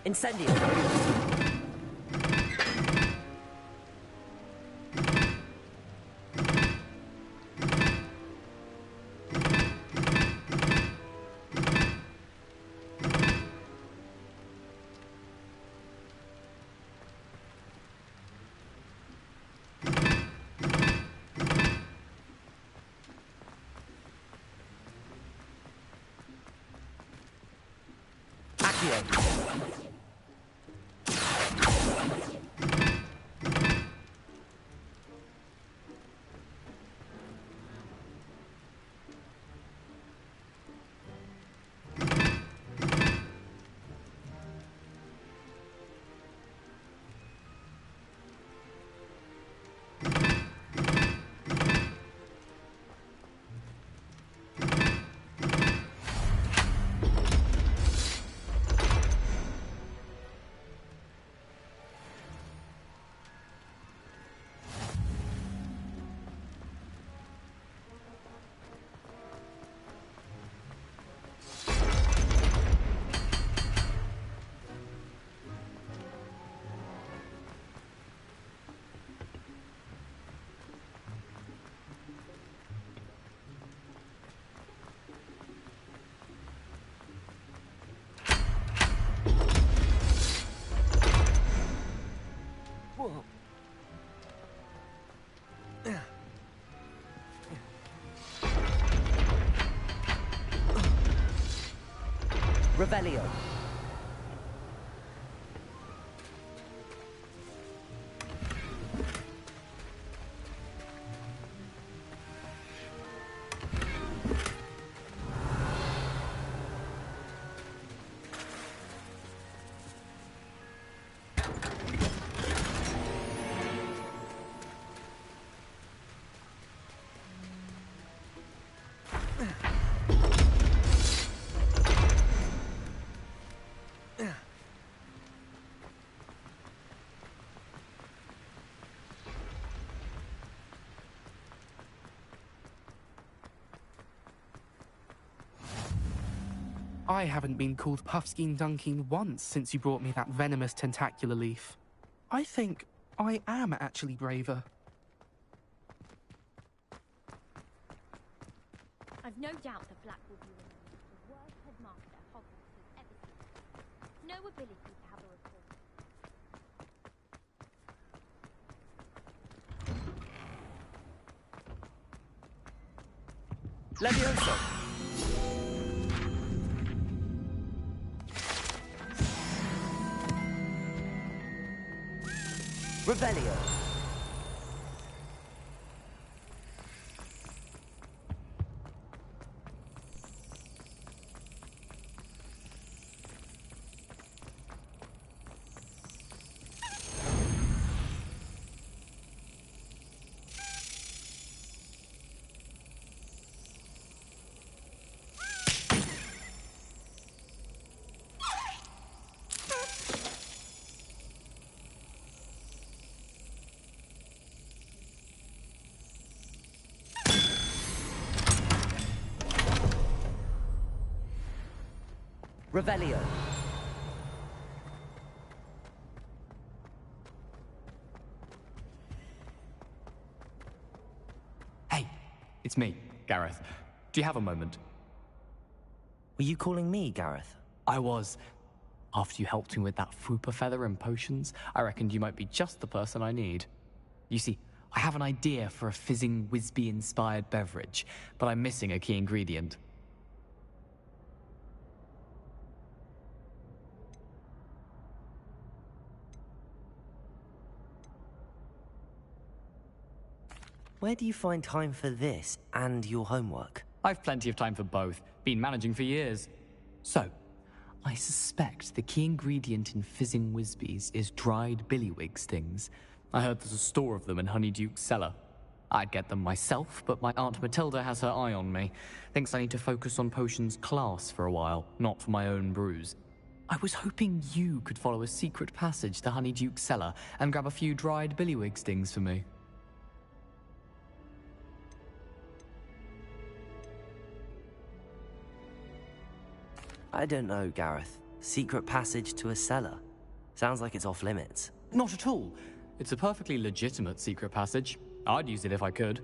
Incendio. Accio. Revelio. I haven't been called Puffskein Dunkeen once since you brought me that venomous tentacular leaf. I think I am actually braver. I've no doubt that Black will be remembered as the worst headmaster Hogwarts has ever seen. No ability to have a report. Levioso. Revelio. Revelio. Hey, it's me, Gareth. Do you have a moment? Were you calling me, Gareth? I was. After you helped me with that Fupa feather and potions, I reckoned you might be just the person I need. You see, I have an idea for a fizzing Whizbee-inspired beverage, but I'm missing a key ingredient. Where do you find time for this and your homework? I've plenty of time for both. Been managing for years. So, I suspect the key ingredient in fizzing Whizbees is dried billywig stings. I heard there's a store of them in Honeyduke's cellar. I'd get them myself, but my Aunt Matilda has her eye on me. Thinks I need to focus on potions class for a while, not for my own brews. I was hoping you could follow a secret passage to Honeyduke's cellar and grab a few dried billywig stings for me. I don't know, Gareth. Secret passage to a cellar. Sounds like it's off limits. Not at all. It's a perfectly legitimate secret passage. I'd use it if I could.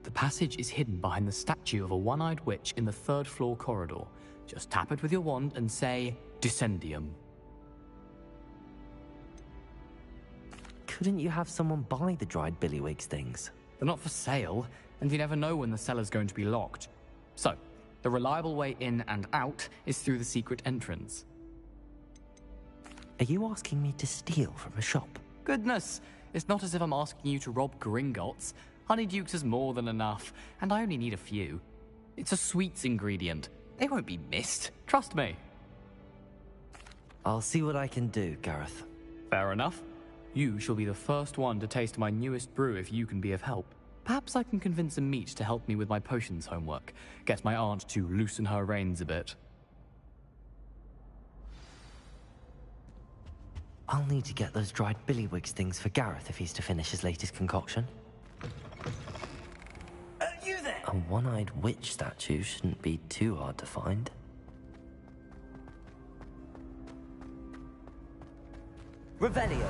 The passage is hidden behind the statue of a one-eyed witch in the third-floor corridor. Just tap it with your wand and say, Descendium. Couldn't you have someone buy the dried billywig stings? They're not for sale, and you never know when the cellar's going to be locked. So, the reliable way in and out is through the secret entrance. Are you asking me to steal from a shop? Goodness, it's not as if I'm asking you to rob Gringotts. Honeyduke's is more than enough, and I only need a few. It's a sweets ingredient. They won't be missed, trust me. I'll see what I can do, Gareth. Fair enough. You shall be the first one to taste my newest brew if you can be of help. Perhaps I can convince a meat to help me with my potions homework. Get my aunt to loosen her reins a bit. I'll need to get those dried billywig stings for Gareth if he's to finish his latest concoction. You there? A one-eyed witch statue shouldn't be too hard to find. Revelio.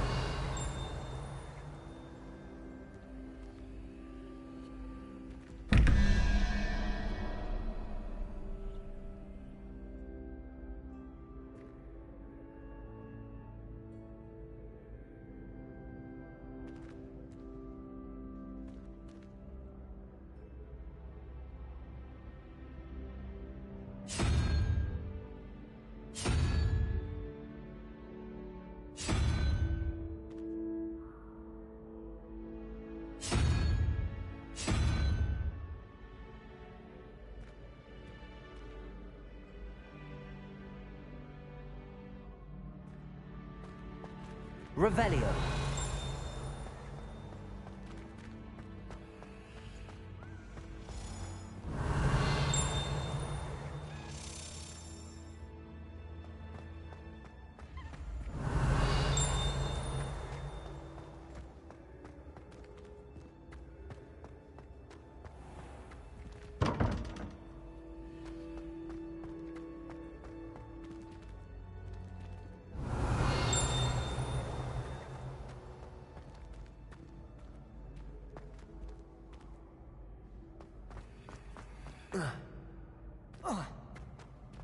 Revelio.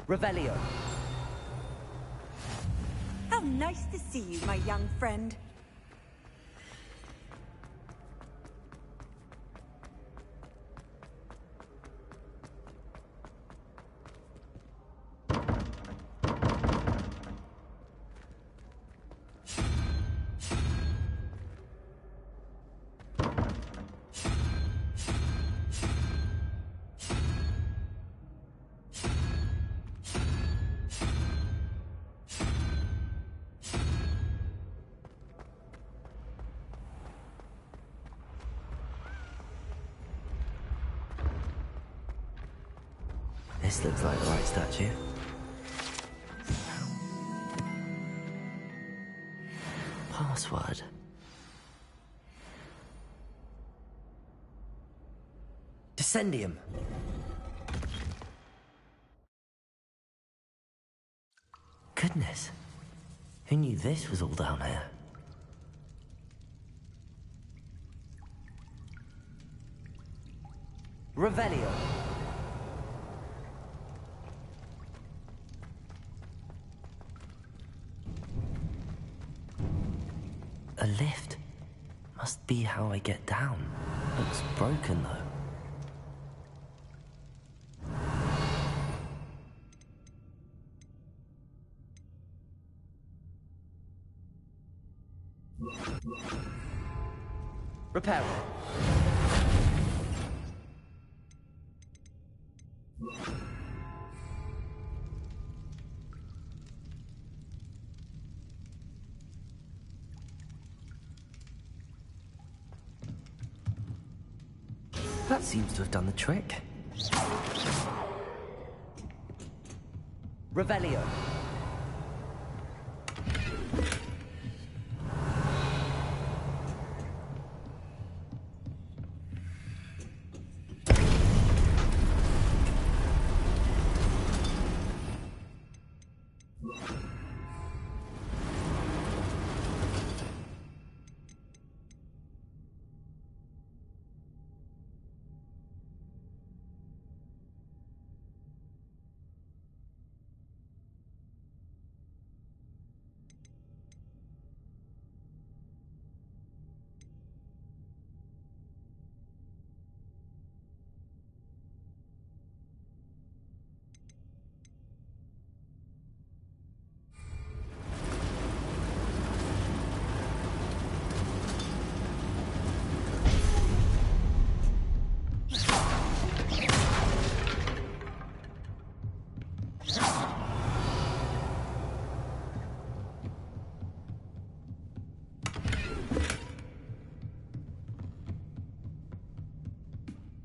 Revelio. How nice to see you, my young friend. This looks like the right statue. Password. Descendium. Who knew this was all down here? Revelio. A lift. Must be how I get down. Looks broken though. Repair it. That seems to have done the trick. Revelio.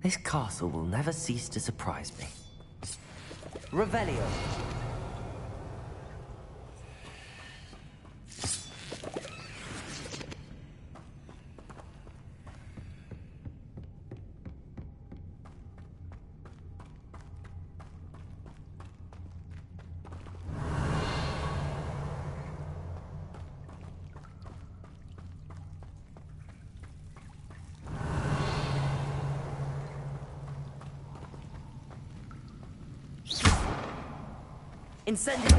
This castle will never cease to surprise me. Revelio. Incendio!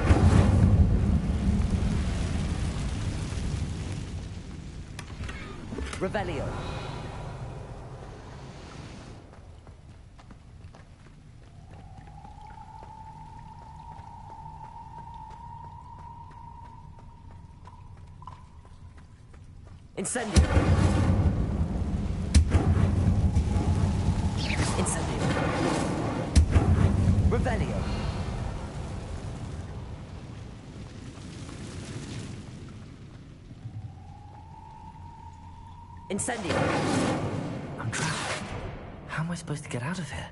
Revelio. Incendio. Incendio. Revelio. Incendio! I'm trapped. How am I supposed to get out of here?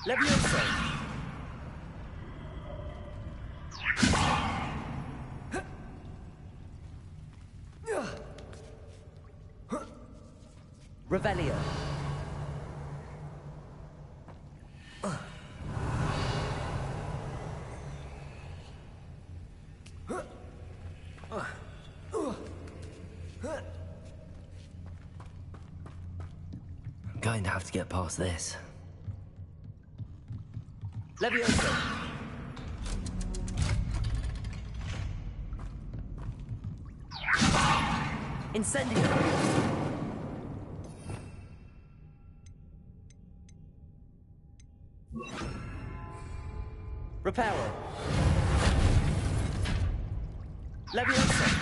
Levioso! Revelio! I'm going to have to get past this. Levioso! Incendio! Reparo! Levioso!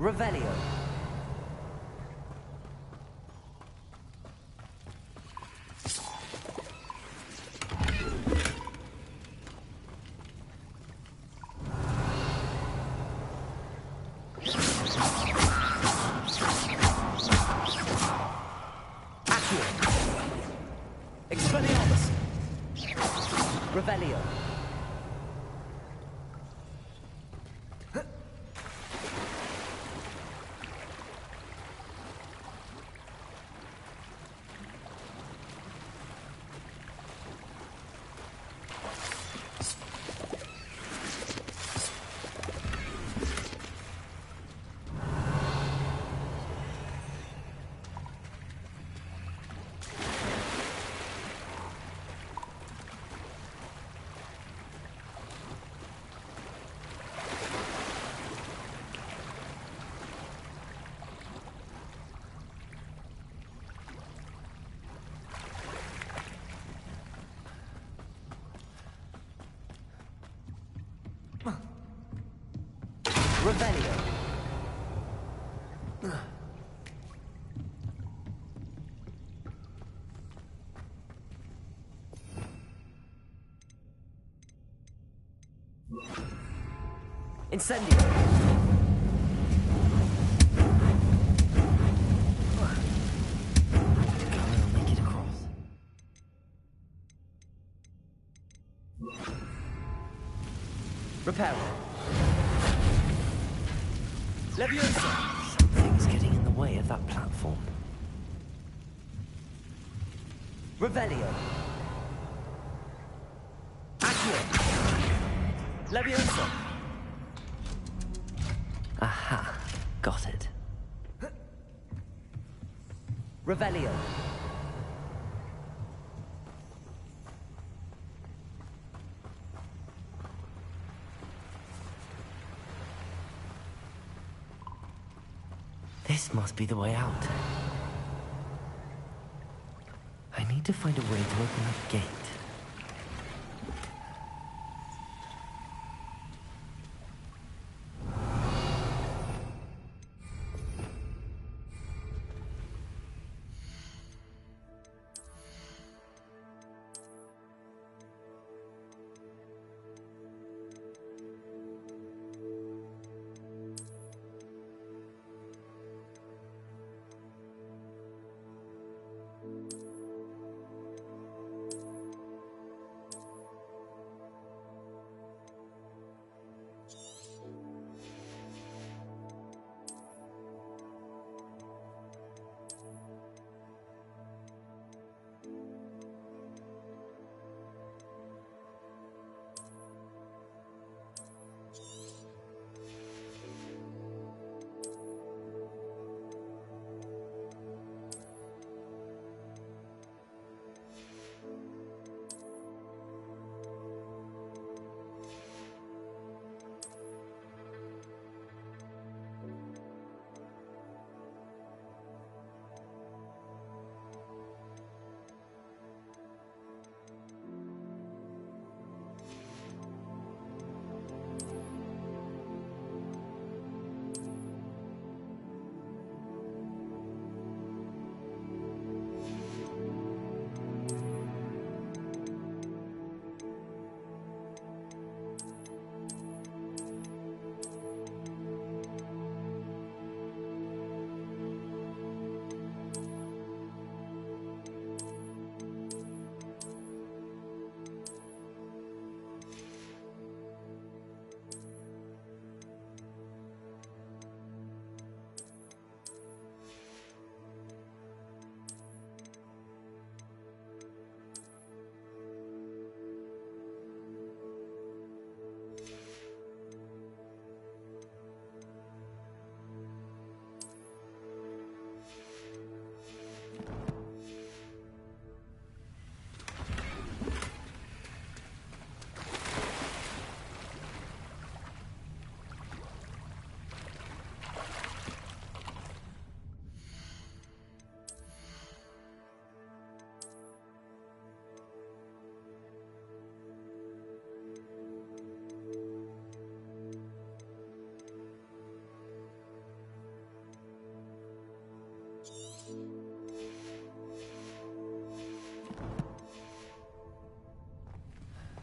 Revelio. Accio. Expelliarmus. Revelio. Revelio. Incendio. I'll make it across. Repair. Leviosa. Something's getting in the way of that platform. Revelio. Accio. Leviosa. Aha. Got it. Revelio. This must be the way out. I need to find a way to open that gate.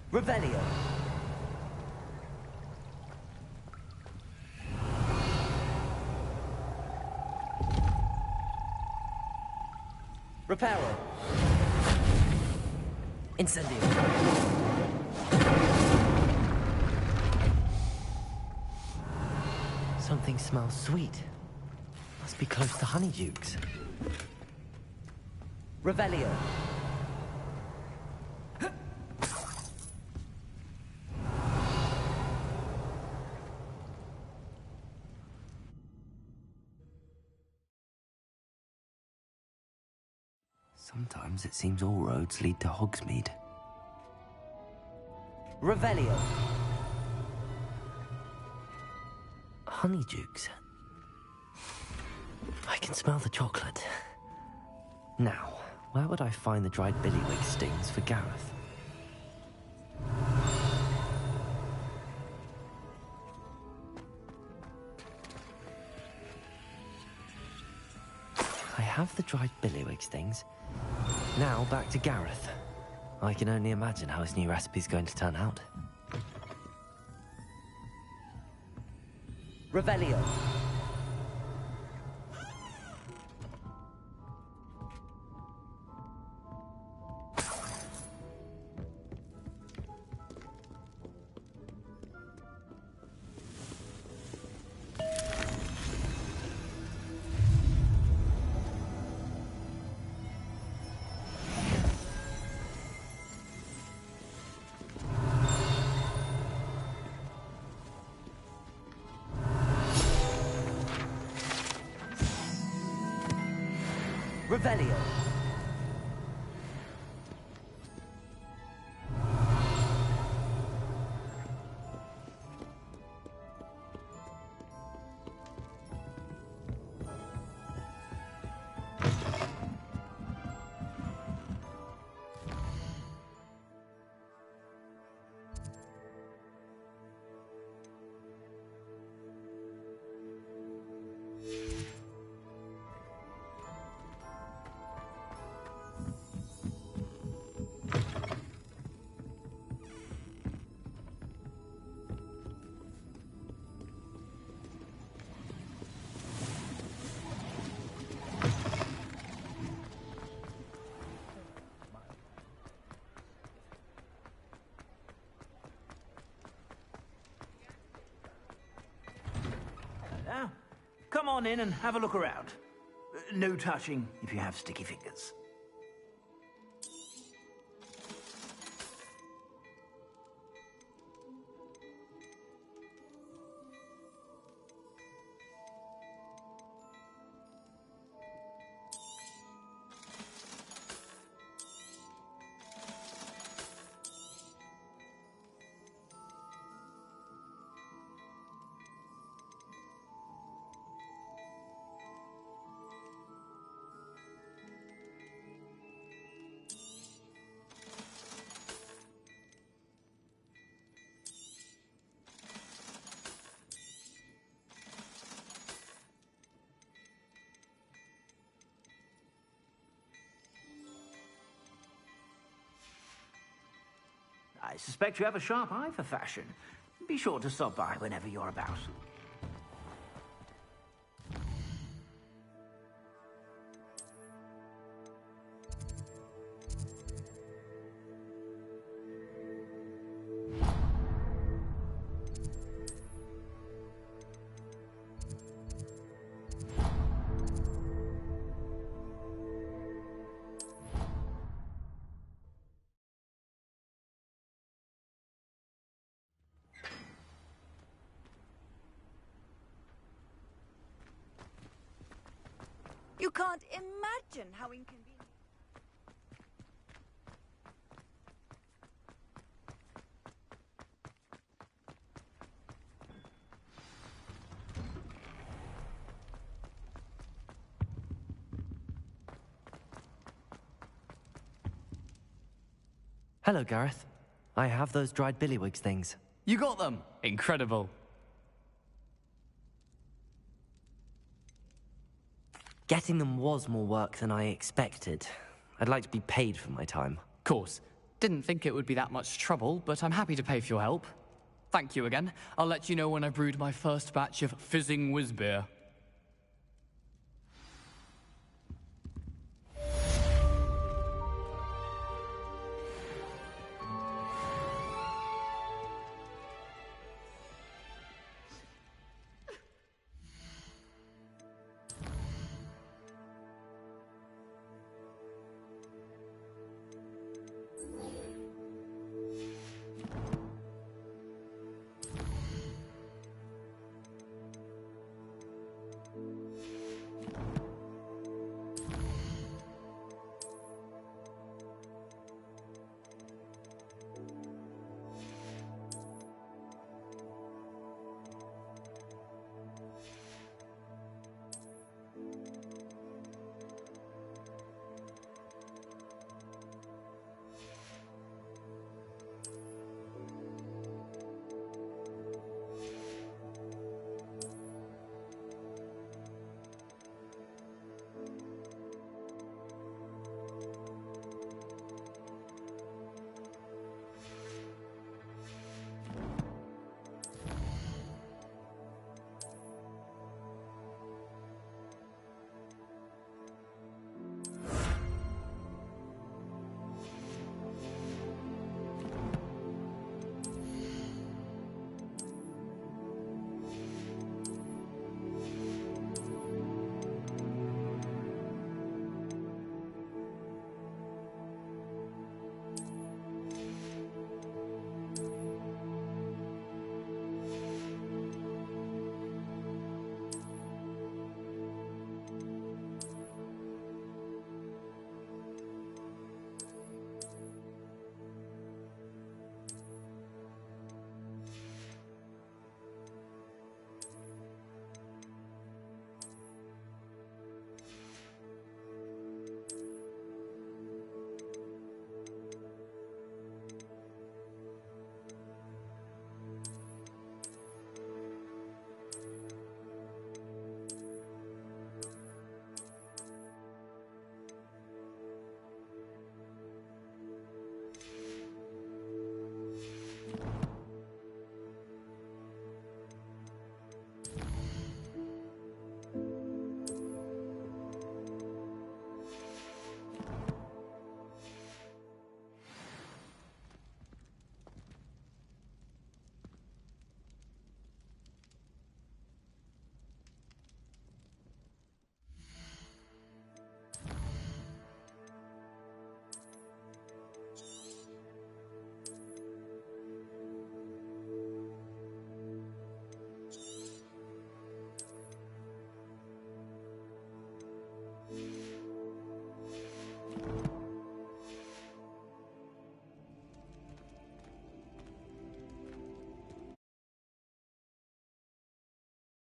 Revelio. Reparo. Incendio. Something smells sweet. Must be close to Honeydukes. Revelio. Sometimes it seems all roads lead to Hogsmeade. Revelio. Honeydukes. I can smell the chocolate. Now, where would I find the dried billywig stings for Gareth? I have the dried billywigs things. Now back to Gareth. I can only imagine how his new recipe's going to turn out. Revelio. Revelio. Now, come on in and have a look around. No touching if you have sticky fingers. I suspect you have a sharp eye for fashion. Be sure to stop by whenever you're about. You can't imagine how inconvenient. Hello, Gareth. I have those dried billywigs things. You got them! Incredible. Getting them was more work than I expected. I'd like to be paid for my time. Course. Didn't think it would be that much trouble, but I'm happy to pay for your help. Thank you again. I'll let you know when I've brewed my first batch of fizzing whiz beer.